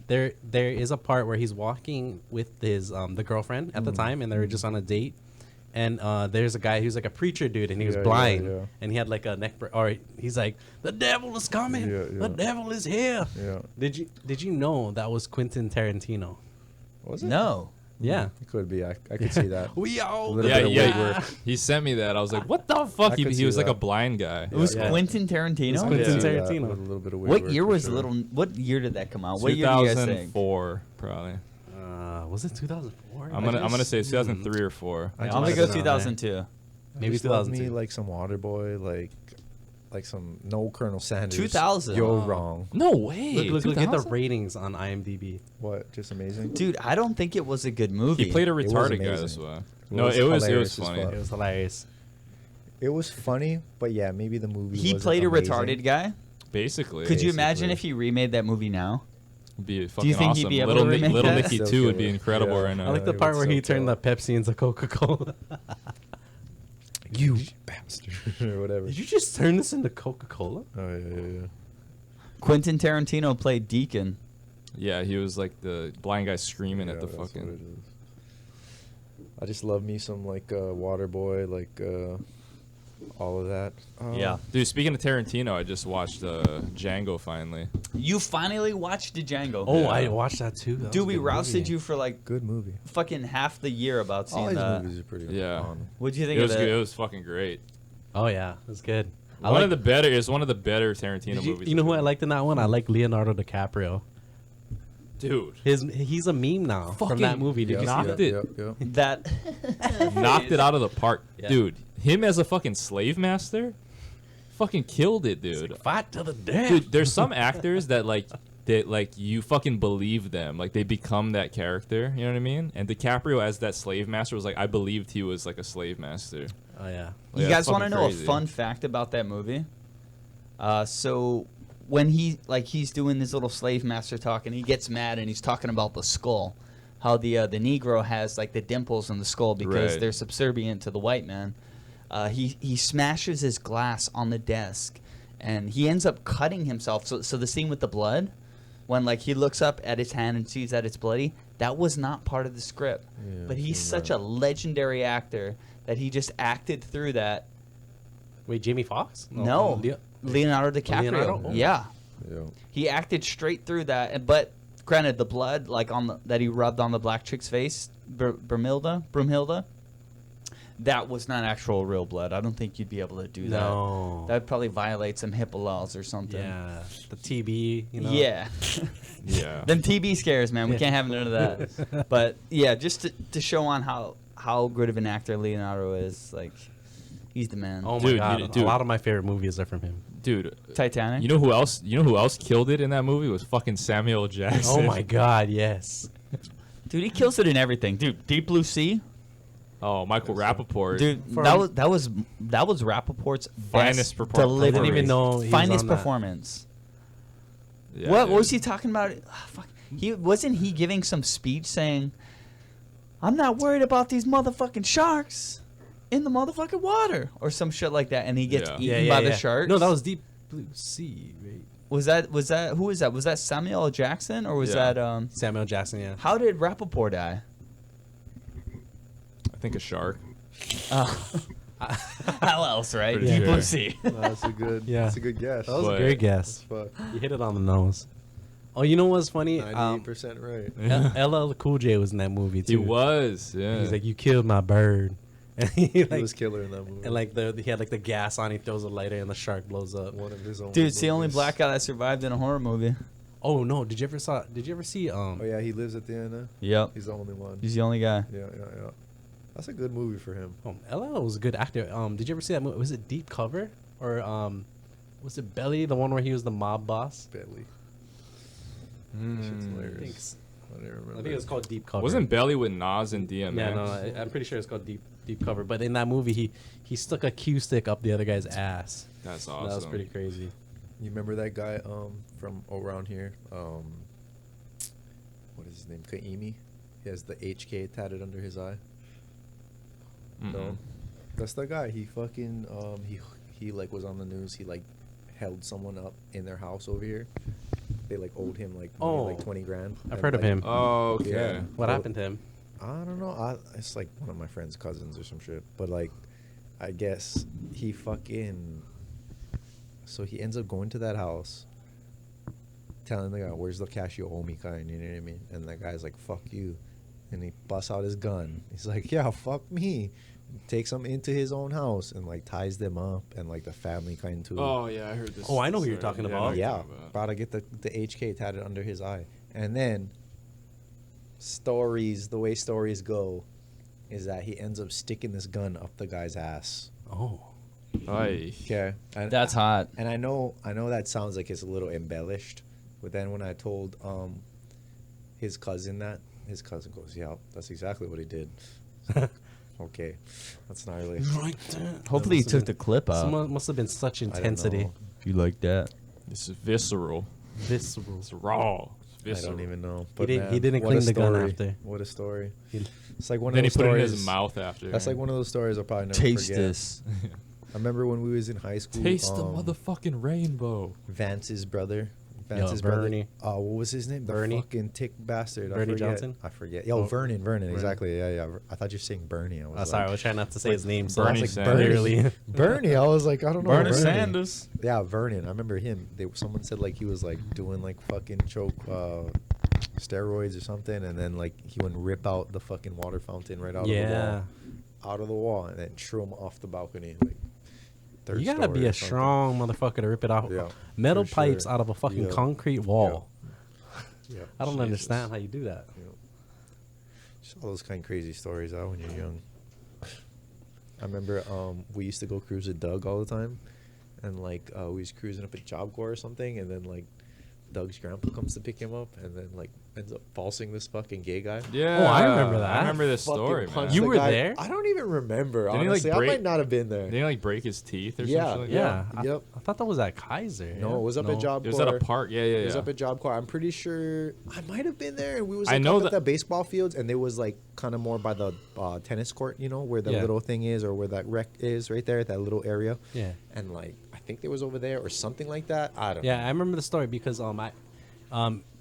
there is a part where he's walking with his the girlfriend at the time, and they were just on a date. And there's a guy who's like a preacher dude, and he was Yeah, yeah, blind, yeah. and he had like a neck. Or he's like, "The devil is coming! Yeah, The yeah. devil is here!" Yeah. Did you know that was Quentin Tarantino? Was it? No. Yeah. It could be. I could see that. We all little Yeah, bit of yeah. weight work. He sent me that. I was like, what the fuck? I He could he see was like that. a blind guy. It was Yeah. Quentin Tarantino? It's I could Quentin see that Tarantino. with a little bit of weight What work year for was sure. Little? What year did that come out? What year do you guys think? 2004, probably. Was it 2004? I'm gonna say 2003 or 4. I I'm just gonna might go have been on 2002. Maybe Just love me 2002. like some Waterboy, like some no Colonel Sanders. 2000. You're Oh. wrong. No way. Look at the 2000? ratings on IMDb. What? Just amazing. Dude, I don't think it was a good movie. He played a was retarded guy. amazing. That's why. It No, was it was hilarious as funny. fuck. It was hilarious. It was funny, but yeah, maybe the movie. He wasn't played a amazing. retarded guy. Basically, Could you imagine basically. if he remade that movie now? It'd be fucking you think awesome. he'd be able Little to remake Little that? Nicky Still 2 would be killer. incredible Yeah. right I now. like the it part would where so he turned kill. the Pepsi into Coca-Cola. You bastard, or whatever. Did you just turn this into Coca-Cola? Oh yeah. Quentin Tarantino played Deacon. Yeah, he was like the blind guy screaming at the that's what fucking. it is. I just love me some like Waterboy, like all of that. Yeah. Dude, speaking of Tarantino, I just watched Django finally. You finally watched Django. Oh, Yeah. I watched that too. That Dude, was we a good rousted movie. you for like Good movie. fucking half the year about All seeing his that. movies are pretty. Yeah. on. What'd you think It of was it? good. It was fucking great. Oh yeah, it was good. One of the better. It's one of the better Tarantino Did you, movies. you know I've who I seen. liked in that one? I like Leonardo DiCaprio. Dude, He's a meme now from that Fucking movie. Did you see knocked that? it. That knocked it out of the park, Yeah. dude. Him as a fucking slave master, fucking killed it, dude. Fight to the death. Dude, there's some actors that you fucking believe them, like they become that character. You know what I mean? And DiCaprio as that slave master was like, I believed he was like a slave master. Oh yeah. You Yeah, guys want to fucking know crazy. a fun fact about that movie? So when he's doing this little slave master talk and he gets mad and he's talking about the skull, how the Negro has like the dimples in the skull because Right. they're subservient to the white man. He smashes his glass on the desk and he ends up cutting himself. So the scene with the blood, when like he looks up at his hand and sees that it's bloody, that was not part of the script. Yeah, But he's seen such that. a legendary actor that he just acted through that. Wait, Jamie Foxx? No, Leonardo DiCaprio. Leonardo? Oh. Yeah, Yeah. he acted straight through that. But granted, the blood like that he rubbed on the black chick's face, Broomhilda, that was not actual real blood. I don't think you'd be able to do that. No. That'd probably violate some HIPAA laws or something. Yeah. The TB. You know. Yeah. Yeah. Them TB scares, man. We can't have none of that. But yeah, just to show on how good of an actor Leonardo is, like he's the man. Oh my Dude, god. dude. A lot of my favorite movies are from him. Dude, Titanic. you know who else? You know who else killed it in that movie was fucking Samuel Jackson. Oh my god. Yes. Dude, he kills it in everything. Dude, Deep Blue Sea. Oh, Michael Rappaport. Dude, For- that was Rappaport's Finest best performance. delivery. I didn't even know he was finest on that. performance. Yeah, what dude. was he talking about? Fuck. Wasn't he giving some speech saying, "I'm not worried about these motherfucking sharks in the motherfucking water," or some shit like that, and he gets Yeah. eaten by the sharks? No, that was Deep Blue Sea. Right? Was that who was that? Was that Samuel L. Jackson or was Yeah. that Samuel Jackson. Yeah. how did Rappaport die? I think a shark. How else, right? Pretty Deep sure. Blue Sea. That's a good. Yeah. That's a good guess. That was But- a great guess. Fuck. You hit it on the nose. Oh, you know what's funny? 98% right. LL Cool J was in that movie He too. was. Yeah. He's like, "You killed my bird," and he He like, was killer in that movie. and like he had like the gas on. He throws a lighter, and the shark blows up. one of his own. Dude, it's the only movies. black guy that survived in a horror movie. Oh no! Did you ever see Oh yeah, he lives at the end. Yep. He's the only one. He's the only guy. Yeah. That's a good movie for him. LL was a good actor. Did you ever see that movie? Was it Deep Cover or was it Belly, the one where he was the mob boss? Belly. That shit's I hilarious. think, s- I don't remember. I think it was called Deep Cover. Wasn't Belly with Nas and DMX? Yeah, no, I'm pretty sure it's called Deep Cover. But in that movie, he stuck a cue stick up the other guy's ass. That's awesome. That was pretty crazy. You remember that guy from around here? What is his name? Kaimi. He has the HK tatted under his eye. Mm-mm. No, that's the guy. He fucking he like was on the news. He like held someone up in their house over here. They like owed him like money, Oh. like 20 grand. I've And, heard of like, him. Oh, okay. Yeah. What Well, happened to him? I don't know. It's like one of my friend's cousins or some shit. But like, I guess he fucking. So he ends up going to that house, telling the guy, "Where's the cash you owe me?" Kind, you know what I mean? And the guy's like, "Fuck you," and he busts out his gun. He's like, "Yeah, fuck me." Takes them into his own house and like ties them up and like the family kind too. Oh yeah, I heard this. Oh, I know who you're story. talking I know about. who you're Yeah, talking about. about to get the HK tatted under his eye. And then the way stories go is that he ends up sticking this gun up the guy's ass. Oh, Aye. Okay. And That's hot. And I know that sounds like it's a little embellished, but then when I told his cousin that, his cousin goes, "Yeah, that's exactly what he did." Okay. That's not really right there. Hopefully he took the clip out. Must have been such I don't intensity. know. If you like that. This is visceral. Visceral. It's raw. It's I visceral. don't even know. He didn't- man, he didn't what clean a the gun story. after. What a story. He- It's like one Then he of those put it in stories. his mouth after. That's like one of those stories I'll probably never Taste forget. this. I remember when we was in high school. Taste the motherfucking rainbow. Vance's brother Vance's Bernie. brother. What was his name? The Bernie. fucking tick bastard. I Bernie forget. Johnson? I forget. Yo, Oh, Vernon. Exactly. Yeah. I thought you were saying Bernie. I was Sorry, I like, was trying not to say his name. So Bernie I was Sanders. clearly. Bernie. I was like, I don't know. Bernie Sanders. Yeah, Vernon. I remember him. Someone said like he was like doing like fucking choke steroids or something, and then like he would rip out the fucking water fountain right out of the wall, and then threw him off the balcony. Like, third You gotta story be or a something. strong motherfucker to rip it off. Yeah, Metal for pipes sure. out of a fucking Yeah. concrete wall. Yeah. I don't Jesus. understand how you do that. Yeah. Just all those kind of crazy stories out when you're young. I remember we used to go cruise with Doug all the time, and like we was cruising up at Job Corps or something, and then like Doug's grandpa comes to pick him up, and then like ends up falsing this fucking gay guy. Yeah. Oh, I remember that. I remember this Fucking story, punched man. You the were guy. there? I don't even remember. Didn't he, like, Honestly, I break- might not have been there. Did he like break his teeth or Yeah, something like Yeah. that? Yep. I thought that was at Kaiser. No, it was up at Job It Corps. was at a park. Yeah. It was up at Job Corps. I'm pretty sure I might have been there. And we was like, I know up at that- the baseball fields, and there was like kind of more by the tennis court, you know, where the Yeah. little thing is, or where that rec is, right there, that little area. Yeah. And like, I think there was over there or something like that. I don't. Yeah, know. I remember the story because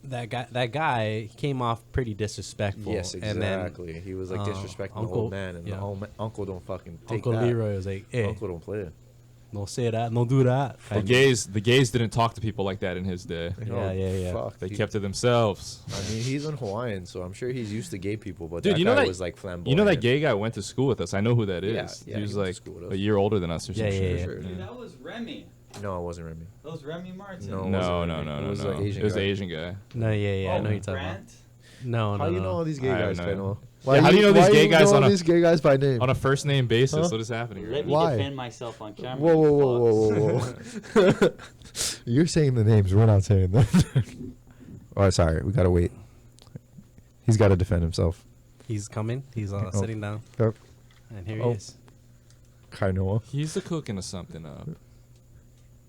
that guy came off pretty disrespectful. Yes, And then exactly. He was like disrespecting the Uncle- old man, and yeah. the uncle don't fucking take Uncle that. Leroy was like, "Hey, Uncle don't play it. don't say that, don't do that." The gays didn't talk to people like that in his day. Yeah. Fuck. They kept to themselves. I mean, he's in Hawaiian, so I'm sure he's used to gay people. But Dude, that you know guy that was like flamboyant. You know that gay guy went to school with us. I know who that is. Yeah, yeah, he was he went to like school with us. a year older than us or some Yeah, shit. yeah. Sure. Dude, that was Remy. No, it wasn't Remy. That was Remy Martin. No. No, It no, wasn't no, Remy. no, It was no. the Asian It was the guy. Asian guy. No, yeah, I know Oh, you're talking about. Grant? No, How no, you know no. all these gay I have guys, no Feno? idea. How do you know these gay guys on a- these gay guys by name? On a first name basis, Huh? what is happening? Let Right? me Why? defend myself on camera. Whoa. You're saying the names. We're not saying them. Oh, sorry. We gotta wait. He's got to defend himself. He's coming. He's Oh. sitting down, Yep. and here Oh. he is. Kainoa. He's the cooking of something up.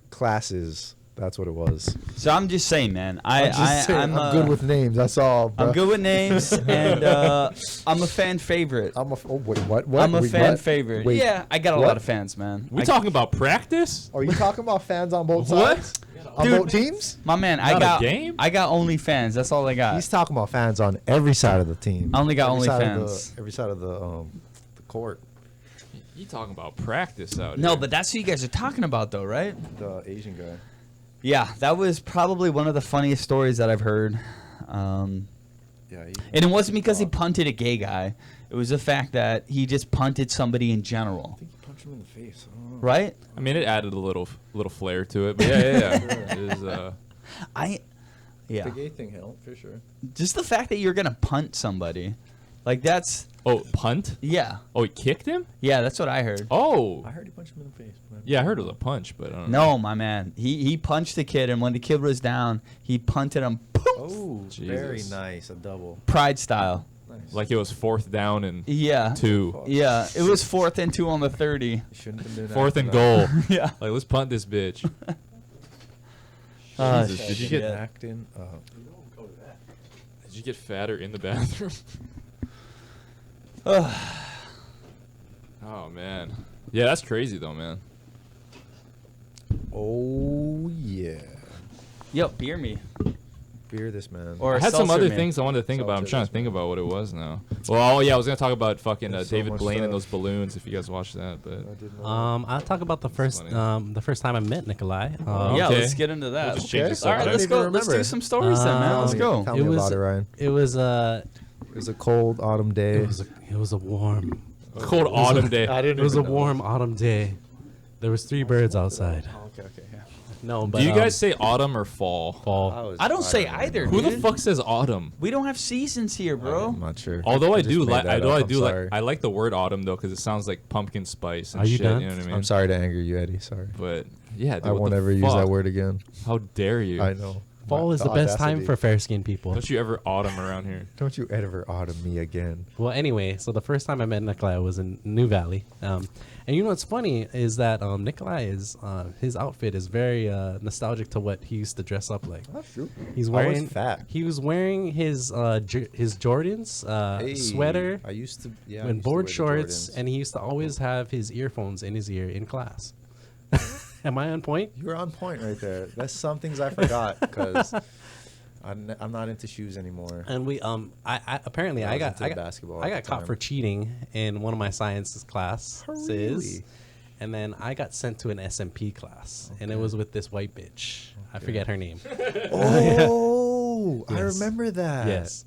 Classes. That's what it was. So I'm just saying, man. I'm good with names. That's all. Bro. I'm good with names, and I'm a fan favorite. Wait, what? What? I'm a Wait, fan what? favorite. Wait, Yeah, I got a what? lot of fans, man. We I- talking about practice? Are you talking about fans on both What? sides? On Dude. both teams? My man, Not a game? I got only fans. That's all I got. He's talking about fans on every side of the team. I only got Every only side of fans. every side of the court. You talking about practice out No, here? but that's who you guys are talking about, though, right? The Asian guy. Yeah, that was probably one of the funniest stories that I've heard. Yeah. And it wasn't because he punted a gay guy. It was the fact that he just punted somebody in general, I think he punched him in the face. I don't know. right? I mean, it added a little flair to it, but yeah. It is, Yeah. The gay thing helped for sure. Just the fact that you're gonna punt somebody, like that's oh, punt? yeah, Oh, he kicked him? yeah. That's what I heard. Oh, I heard he punched him in the face. But yeah, I heard it was a punch, but I don't know. No, my man. He punched the kid, and when the kid was down, he punted him. Poof, Oh, Jesus. very nice. A double. pride style. Nice. Like it was 4th down and Yeah. 2. Yeah. It was 4th and 2 on the 30. You shouldn't have been 4th and acting goal. Yeah. Like, let's punt this bitch. Oh, Jesus, did you shit. get acting? Did you get fatter in the bathroom? Ugh. Oh man. Yeah, that's crazy though, man. Oh yeah. Yo, beer me. Fear this man. Or I had some seltzer other me. things I wanted to think about. I'm Seltzer trying this to think man. about what it was now. Well, oh yeah, I was gonna talk about fucking There's so David much Blaine and stuff. those balloons. If you guys watched that, but I didn't know. I'll talk about the first time I met Nicolai. Yeah, Okay. let's get into that. We'll just change the All right, subject. let's I don't go. even Let's do remember. some stories then, man. Let's go. Tell It me was- about it, Ryan. It was It was a cold autumn day. it was a warm cold autumn day. it was a warm autumn day. There was 3 birds outside. Okay. Yeah. No, but Do you guys say autumn or fall? fall? I don't say know. either, Who the dude. fuck says autumn? We don't have seasons here, bro. I'm not sure. Although I just do made like, that although up. I I'm do sorry. like, I like the word autumn though because it sounds like pumpkin spice and Are you shit. done? You know what I mean? I'm sorry to anger you, Eddie. Sorry. But yeah, dude, I what won't the ever use that fuck? word again. How dare you? I know. Fall is the best time audacity. for fair-skinned people. Don't you ever autumn around here? Don't you ever autumn me again. Well, anyway, so the first time I met Nicolai was in New Valley. And you know what's funny is that Nicolai is his outfit is very nostalgic to what he used to dress up like. That's true. He's I was wearing fat. He was wearing his Jordans sweater I used to. Yeah. I and used to board wear the shorts, Jordans. and he used to always have his earphones in his ear in class. Am I on point? You were on point right there. That's some things I forgot because I'm not into shoes anymore. And we I apparently Yeah, I I was got into I got basketball I at got the caught time. for cheating in one of my sciences classes. Really? And then I got sent to an SMP class, and it was with this white bitch. I forget her name. Oh, I Yes. remember that. Yes.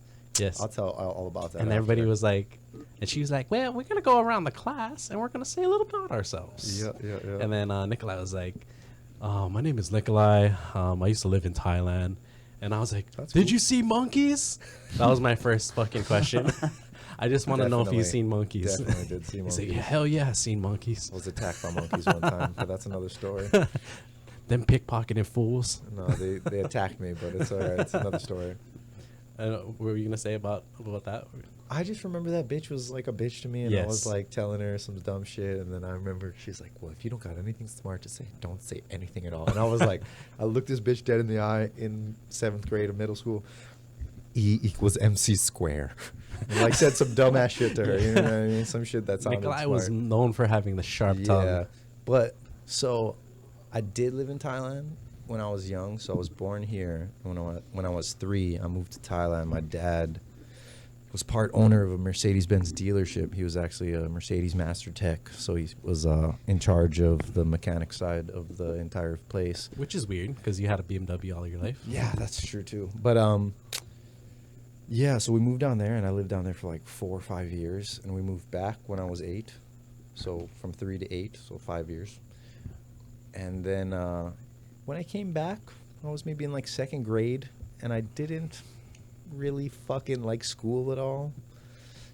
I'll tell all about that. And after. everybody was like, and she was like, well, we're going to go around the class and we're going to say a little about ourselves. Yeah. And then Nicolai was like, my name is Nicolai. I used to live in Thailand. And I was like, That's did cool. you see monkeys? That was my first fucking question. I just want to know if you've seen monkeys. Definitely did see He's monkeys. like, yeah, hell yeah, I've seen monkeys. I was attacked by monkeys one time, but that's another story. Them pickpocketing fools. No, they attacked me, but it's all right. It's another story. What were you going to say about that? I just remember that bitch was like a bitch to me, and I was Yes. like telling her some dumb shit, and then I remember she's like, "Well, if you don't got anything smart to say, don't say anything at all." And I was like, I looked this bitch dead in the eye in 7th grade of middle school. E equals MC square. And like said some dumbass shit to her. You know what I mean? Some shit that sounded Nicolai smart. was known for having the sharp tongue. But so I did live in Thailand when I was young. So I was born here. When I was 3, I moved to Thailand. My dad was part owner of a Mercedes-Benz dealership. He was actually a Mercedes master tech. So he was in charge of the mechanic side of the entire place. Which is weird because you had a BMW all your life. Yeah, that's true too. But yeah, so we moved down there, and I lived down there for like 4 or 5 years, and we moved back when I was 8, so from 3 to 8, so 5 years. And then when I came back, I was maybe in like 2nd grade, and I didn't really fucking like school at all.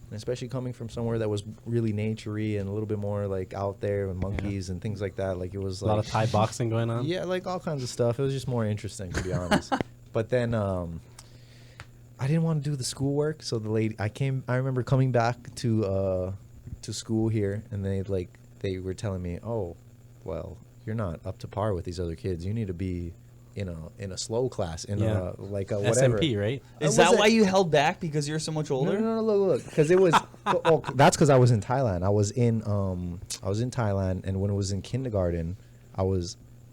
And especially coming from somewhere that was really naturey and a little bit more like out there with monkeys and things like that. Like it was A like lot of Thai boxing going on. yeah, like all kinds of stuff. It was just more interesting, to be honest. But then I didn't want to do the schoolwork, so the lady I remember coming back to school here, and they were telling me, "Oh, well, you're not up to par with these other kids. You need to be in a slow class, in Yeah. a like a whatever." SMP, right? Is It that wasn't- why you held back because you're so much older? No, look, because it was. That's because I was in Thailand. I was in Thailand, and when it was in kindergarten,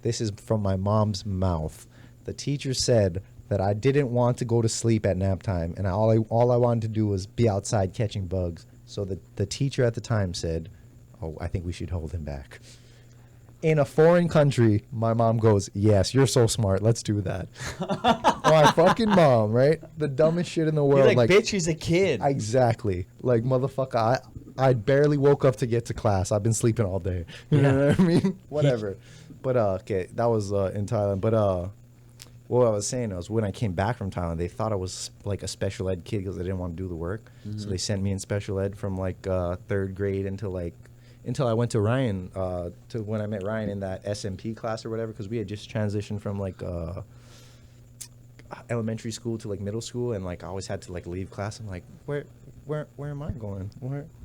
This is from my mom's mouth. The teacher said that I didn't want to go to sleep at nap time, and all I wanted to do was be outside catching bugs. So the teacher at the time said, "Oh, I think we should hold him back." In a foreign country, my mom goes, "Yes, you're so smart. Let's do that." My fucking mom, right? The dumbest shit in the world. You're like, bitch, he's a kid. Exactly. Like, motherfucker, I barely woke up to get to class. I've been sleeping all day. You know what I mean? Whatever. But, okay, that was in Thailand. But what I was saying was when I came back from Thailand, they thought I was, like, a special ed kid because I didn't want to do the work. Mm-hmm. So they sent me in special ed from, like, 3rd grade until I went to Ryan, to when I met Ryan in that SMP class or whatever, because we had just transitioned from, like, elementary school to like middle school, and like I always had to like leave class. I'm like, where am I going?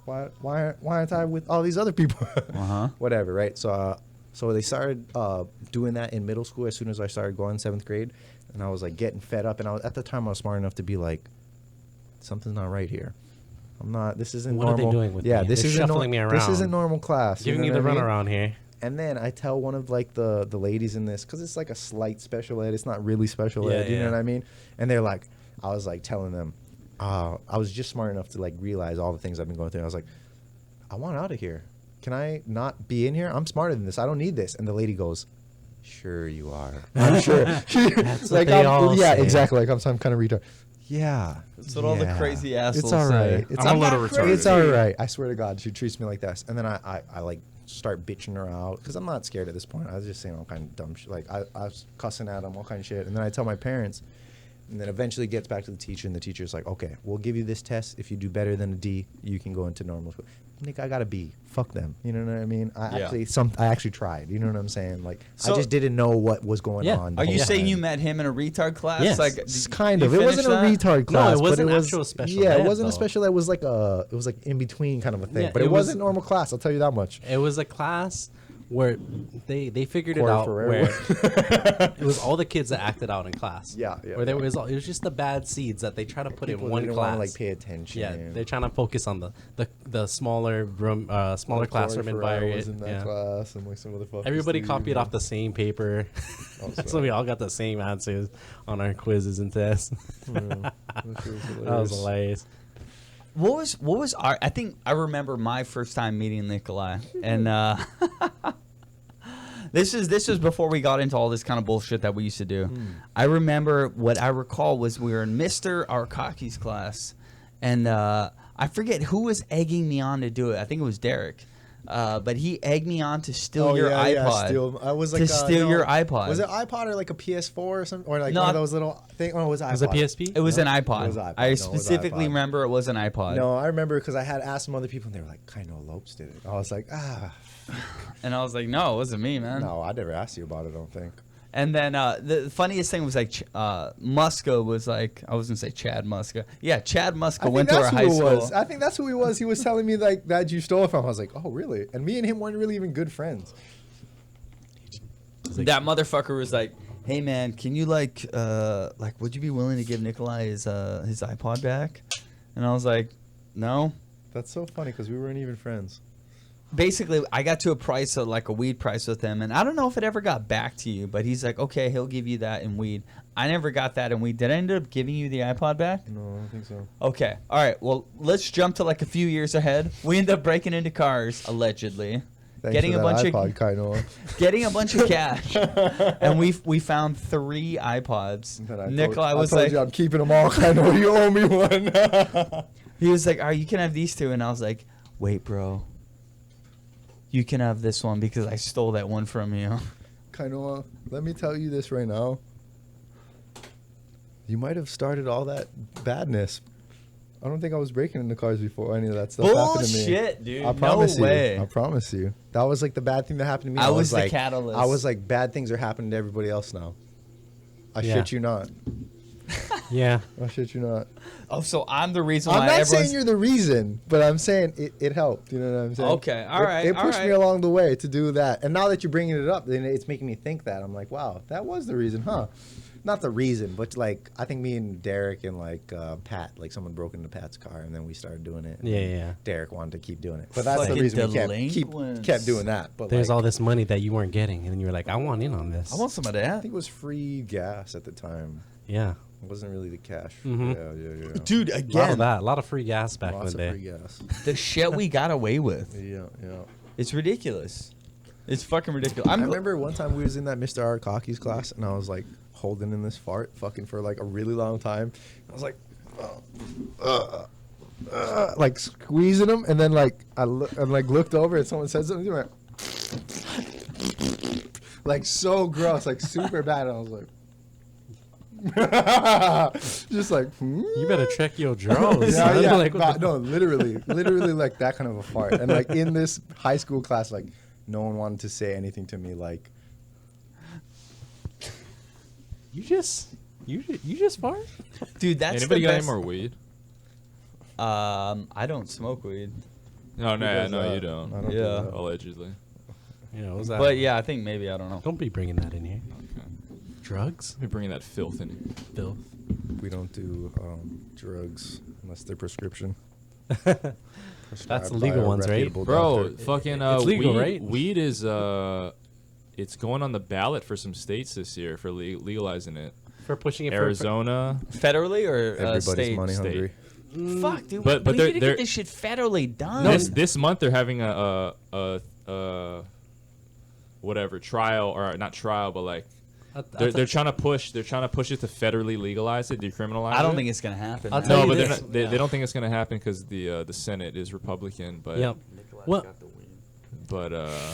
Why aren't I with all these other people? Whatever, right? So they started doing that in middle school as soon as I started going 7th grade, and I was like getting fed up. And at the time I was smart enough to be like, something's not right here. I'm not. This isn't What normal. are they doing with yeah, me? this They're isn't shuffling me This around. isn't normal class. Giving me know the what I run mean? around here. And then I tell one of like the ladies in this, because it's like a slight special ed. It's not really special Yeah, ed. You know yeah. what I mean? And they're like, I was like telling them, I was just smart enough to like realize all the things I've been going through. I was like, I want out of here. Can I not be in here? I'm smarter than this. I don't need this. And the lady goes, sure you are. I'm sure. That's like, what they all yeah, say. exactly. Like I'm some kind of retard. Yeah. That's what all the crazy assholes It's all say. right. It's I'm a all- little retarded. It's all right. I swear to God, she treats me like this. And then I like start bitching her out because I'm not scared at this point. I was just saying all kind of dumb shit. Like I was cussing at them, all kind of shit. And then I tell my parents, and then eventually gets back to the teacher, and the teacher's like, okay, we'll give you this test. If you do better than a D, you can go into normal school. Nick, I got a B. Fuck them. You know what I mean? I actually tried. You know what I'm saying? Like So- I just didn't know what was going Yeah. on. the Are you whole saying time. you met him in a retard class? Yes. Like, It's did kind you of. It wasn't a finish that? retard class. it wasn't but it was actual special Yeah, ed, it wasn't a though. special ed. It was like in between kind of a thing. Yeah, but it it was- wasn't normal class. I'll tell you that much. It was a class where they figured it Corey out Ferrer. where it was all the kids that acted out in class. Yeah, yeah, Where there yeah. was it was just the bad seeds that they try to put People in one didn't class. want to like pay attention. Yeah, they're trying to focus on the smaller room, smaller classroom environment. Was in that Yeah. class and like some other fuckers. Everybody too, copied you know? off the same paper, Oh, so sorry. we all got the same answers on our quizzes and tests. Yeah, that shit was That was hilarious. hilarious. What was our? I think I remember my first time meeting Nicolai, and this was before we got into all this kind of bullshit that we used to do. I remember what I recall was we were in Mr. Arkaki's class, and I forget who was egging me on to do it. I think it was Derek. But he egged me on to steal your iPod. I was like to steal your iPod. Was it iPod or like a PS4 or something, or like No, one of those little things? Oh, it was iPod. Was it PSP? It was No, an iPod. it was iPod. No, I it was specifically iPod. remember it was an iPod. No, I remember because I had asked some other people, and they were like, "Kind of Lopes did it." I was like, And I was like, no, it wasn't me, man. no, I never asked you about it. I don't think. And then the funniest thing was like Muska was like, I was gonna say Chad Muska. Yeah, Chad Muska went to our high school. I think that's who he was. He was telling me like that you stole it from. I was like, oh, really? And me and him weren't really even good friends. That motherfucker was like, hey man, can you like would you be willing to give Nicolai his iPod back? And I was like, no. That's so funny because we weren't even friends. Basically, I got to a price of like a weed price with him, and I don't know if it ever got back to you, but he's like, okay, he'll give you that in weed. I never got that in weed. Did I end up giving you the iPod back? No, I don't think so. Okay. All right. Well, let's jump to like a few years ahead. We end up breaking into cars, allegedly. Thanks Getting for a that bunch iPod, of Kainoa. getting a bunch of cash, and we found 3 iPods. Nicolai was I told like, you I'm keeping them all. Kainoa, you owe me one. he was like, all right, you can have these 2, and I was like, wait, bro, you can have this one because I stole that one from you. Kainoa, let me tell you this right now. You might have started all that badness. I don't think I was breaking into cars before any of that stuff happened to me. Bullshit, dude. I promise no you. way. I promise you. That was like the bad thing that happened to me. I was the like, catalyst. I was like, bad things are happening to everybody else now. I Yeah. shit you not. Yeah. I shit you not. Oh, so I'm the reason why I'm not everyone's... saying you're the reason, but I'm saying it helped. You know what I'm saying? Okay, all right, It all pushed me right. along the way to do that. And now that you're bringing it up, then it's making me think that. I'm like, wow, that was the reason, huh? Not the reason, but like I think me and Derek and like Pat, like someone broke into Pat's car, and then we started doing it. Yeah, yeah. Derek wanted to keep doing it, but that's the Fucking reason we delinquents. kept doing that. But There's like, all this money that you weren't getting, and then you were like, I want in on this. I want some of I that. think it was free gas at the time. Yeah. It wasn't really the cash. Mhm. Yeah. Dude, A lot of again, that. A lot of free gas back Lots in of the free day. gas. the shit we got away with. Yeah. It's ridiculous. It's fucking ridiculous. I remember one time we was in that Mr. Arkaki's class, and I was like holding in this fart, fucking for like a really long time. I was like, like squeezing them, and then like I looked over, and someone said something, and like so gross, like super bad. And I was like, just like, You better check your drawers. yeah, son. yeah. Like, what the- No, literally like that kind of a fart. And like in this high school class, like no one wanted to say anything to me. Like, You just fart? dude, that's Anybody the got best. any more weed? I don't smoke weed, No, no, does no, that? you don't. I don't do Yeah. that. Allegedly. You know, was that? but yeah, I think maybe I don't know. Don't be bringing that in here. Okay. Drugs? Let me bring that filth in. Filth. We don't do drugs unless they're prescription. That's the legal ones, right? Bro, fucking It's legal, weed, right? weed is it's going on the ballot for some states this year for legalizing it. For pushing it Arizona. Federally or Everybody's state? money State. hungry. Fuck, dude. But we they're- need to they're- get this shit federally done. This month they're having a whatever trial, or not trial, but like they're trying to push it to federally legalize it, decriminalize it. I don't think it's gonna happen. I'll man. tell No, you but this. they don't think it's gonna happen because the Senate is Republican. But Yep. What? but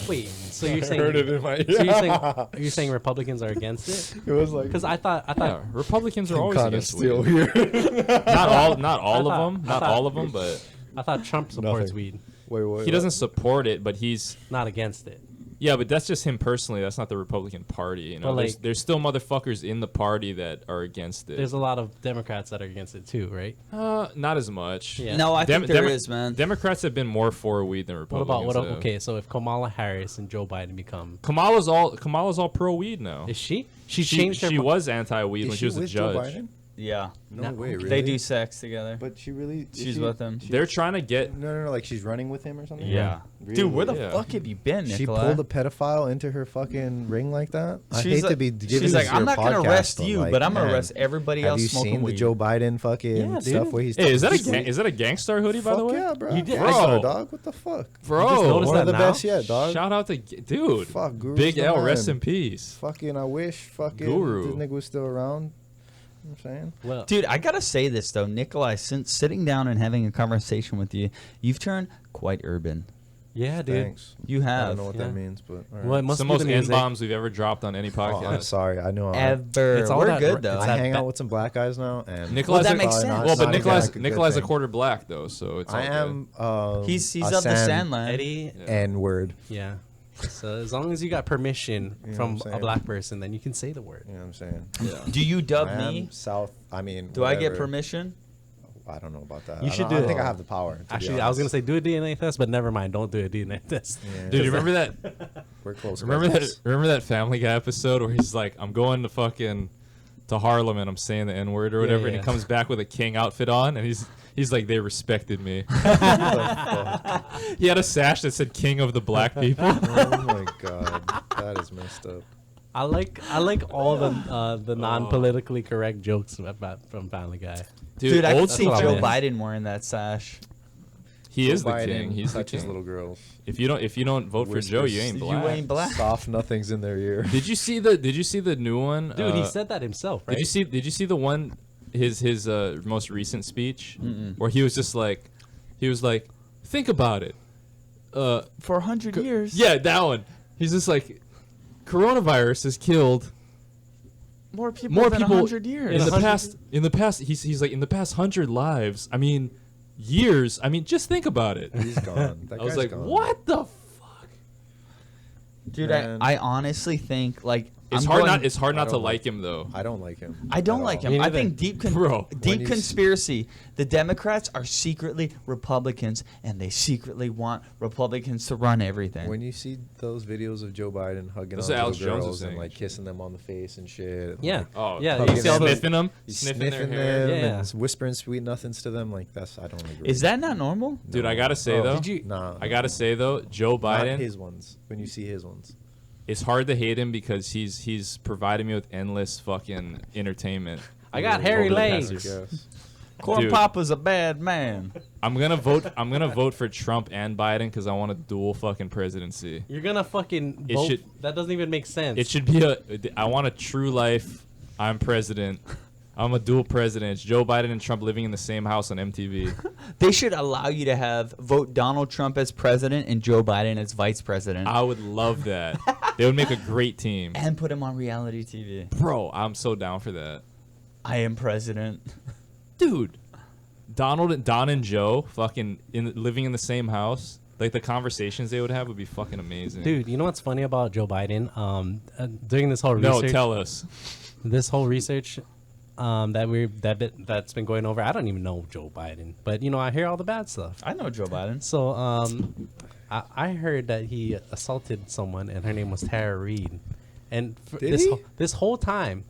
Wait, so you're I saying heard it in my. so you're saying Republicans are against it? It was like Because I thought yeah, Republicans are always kind of against still weed. here. Not all of them, I not thought- all of them, but I thought Trump supports Nothing. weed, Wait, he doesn't support it. But he's not against it. Yeah, but that's just him personally. That's not the Republican Party. You know, But, there's, like- there's still motherfuckers in the party that are against it. There's a lot of Democrats that are against it too, right? Not as much. Yeah. No, I think there is, man. Democrats have been more for weed than What Republicans. about have. okay? So if Kamala Harris and Joe Biden become, Kamala's all pro weed now. is she? She changed her. She was anti weed Is when she was a with Joe judge. Biden? Yeah. No No, way, okay. really? They do sex together. But she really. is She's she- with him. They're trying to get. No, like she's running with him or something. Yeah. Really? Dude, where the Yeah. fuck have you been, She Nicolai? pulled a pedophile into her fucking ring like that. I She's hate like, to be giving she's this like, I'm your not gonna podcast, arrest you, like, but I'm gonna man, arrest everybody Have else you smoking seen weed. the Joe Biden fucking Yeah, stuff dude. where he's? Hey, is that talking a shit? is that a Gangstar hoodie by the Fuck way? yeah, bro. You did- Gangstar, Bro. dog. What the fuck? Bro, You just noticed One of the that best now? yet, dog. shout out to dude. Fuck, Guru's Big the L, rest man. in peace. Fucking, I wish fucking Guru. this nigga was still around. You know what I'm saying? Well, Dude, I gotta say this though, Nicolai. Since sitting down and having a conversation with you, you've turned quite urban. yeah, dude. Thanks. You I have don't know what yeah. that means, but all right. Well, it It's must the be most the N music. bombs we've ever dropped on any Oh, podcast. I'm sorry. I know. ever. It's all We're that- good though. it's I that hang ba- out with some black guys now, and Nicolai's that a- makes sense. Well, but not Nicolai's like a good Nicolai's a thing. quarter black though, so it's. I all am. He's a of the San Sandland. Eddie. Yeah. N word. Yeah. So as long as you got permission You know from what I'm a saying? black person, then you can say the word. You know what I'm saying? Good. Yeah. Do you dub I me? am South. I mean, Do I get whatever. permission? I don't know about that. You I should don't- do I don't it. think I have the power. to be Actually, I was gonna honest. say do a DNA test, but never mind. Don't do a DNA test. Yeah. Dude, you remember that? We're close. Remember cousins. that? Remember that Family Guy episode where he's like, "I'm going to Harlem and I'm saying the N word or Yeah, whatever," and yeah. he comes back with a king outfit on, and he's like, "They respected me." He had a sash that said "King of the Black People." Oh my god, that is messed up. I like all the non-politically correct jokes from Family Guy. Dude, I could old see what I Joe meant. Biden wearing that sash. He is the Biden king. He's the touches king. little girls. If you don't vote for Joe, you ain't You black. ain't black. Soft nothings in their ear. Did you see the new one? Dude, he said that himself, right? Did you see the one his most recent speech where he was like, think about it. For 100 years. Yeah, that one. He's just like, coronavirus has killed More people more than people 100 years. in the past. He's like, in the past 100 lives. I mean, years. I mean, just think about it. He's gone. That I was guy's like, gone. what the fuck? Dude, Man. I honestly think like It's I'm hard going- not. It's hard I not to don't like him though. I don't like him. I don't at like all. him. Me I neither. think deep Bro, when deep you conspiracy. The Democrats are secretly Republicans, and they secretly want Republicans to run everything. When you see those videos of Joe Biden hugging That's on what Alex little Jones was girls and saying. like kissing them on the face and shit. Yeah. like, Oh, Yeah, you he's see all those- sniffing them, he's sniffing sniffing their hair. them Yeah. and whispering sweet nothings to them. Like that's I don't agree. Is that not normal? Dude, I gotta say Oh, though, Did you? Nah, I gotta say though, Joe not Biden. his ones. When you see his ones, It's hard to hate him because he's provided me with endless fucking entertainment. I got over hairy the past legs. years. yes. Corn Dude. Papa's a bad man. I'm gonna vote for Trump and Biden because I want a dual fucking presidency. You're gonna fucking It vote. should- That doesn't even make sense. It should be I want a true life. I'm president. I'm a dual president. It's Joe Biden and Trump living in the same house on MTV. They should allow you to vote Donald Trump as president and Joe Biden as vice president, I would love that. They would make a great team. and put him on reality TV. Bro, I'm so down for that. I am president. Dude, Don and Joe fucking living in the same house. Like the conversations they would have would be fucking amazing. Dude, you know what's funny about Joe Biden? During this whole no, research, tell us. this whole research that's been going over. I don't even know Joe Biden, but I hear all the bad stuff. I know Joe Biden. So I heard that he assaulted someone, and her name was Tara Reid. And Did he? this whole time,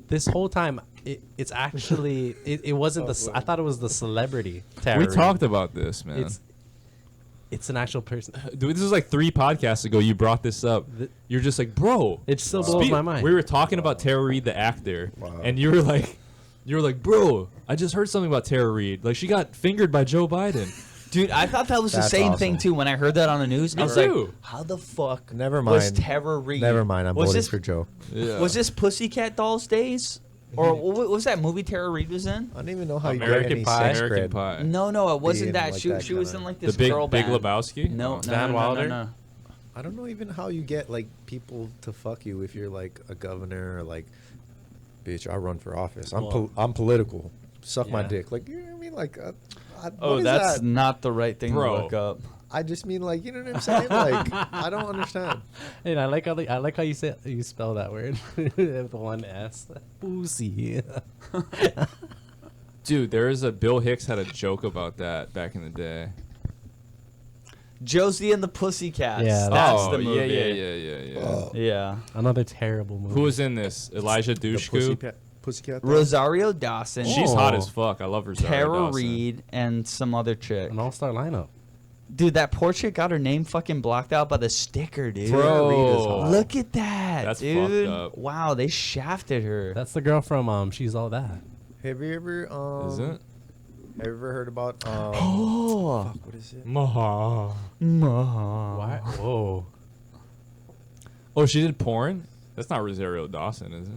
it's actually it wasn't the. I thought it was the celebrity Tara. We Reid. talked about this, man. It's an actual person. Dude, this was like 3 podcasts ago. You brought this up. You're just like, bro. It still blows my mind. We were talking about Tara Reid, the actor, Wow. and you were like, bro, I just heard something about Tara Reid. Like she got fingered by Joe Biden. Dude, I thought that was the That's same awesome. thing too. When I heard that on the news, Me I was too. like, "How the fuck Never was mind. Tara Reid? Never mind. I'm was voting this, for Joe. Yeah. Was this Pussycat Dolls days, or what was that movie Tara Reid was in? I don't even know how you American get any Pie? sex American cred. Pie. No, it wasn't Being that. like She that she was kinda- in like The this big girl Big band. Lebowski? No, Van Wilder? no. I don't know even how you get like people to fuck you if you're like a governor or like, bitch, I run for office. I'm political. Suck my Yeah. dick. Like you know what I mean? Like, Oh, what is that's that? not the right thing Bro. to look up. I just mean like, you know what I'm saying? Like, I don't understand. And I like how you spell that word with one S. Pussy. Dude, there is a Bill Hicks had a joke about that back in the day. Josie and the Pussycats. Yeah, that's oh, the movie. yeah. Yeah. Another terrible movie. Who was in this? Elijah The Dushku. pussycat. thing? Rosario Dawson, She's hot Oh. as fuck. I love Rosario Tara Dawson. Reid, and some other chick. An all-star lineup. Dude, that poor chick got her name fucking blocked out by the sticker, dude. Bro. Look at that, That's dude. fucked up. Wow, they shafted her. That's the girl from She's All That. Have you ever Is it? Have you ever heard about Oh. fuck, what is it? Maha. Why? Whoa. Oh, she did porn? That's not Rosario Dawson, is it?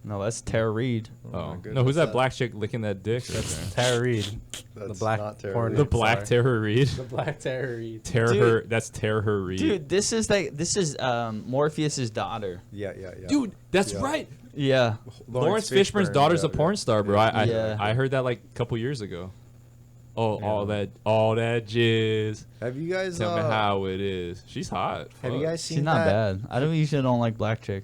No, that's Tara Reid. my Oh. goodness. No, who's that That- black chick licking that dick right there? Tara Reid. That's the black not Tara porn. Reid. The black Sorry. Tara Reid. The black Tara Reid. Dude. That's Tara Reid. Dude, this is Morpheus's daughter. Yeah. Dude, that's Yeah. right. Yeah. Lawrence Fishburne's daughter's a porn star, bro. Yeah. I heard that like a couple years ago. Oh, Yeah. all that jizz. Have you guys Tell me how it is. She's hot. have you Fuck. guys seen She's not that? bad. I don't usually don't like black chicks.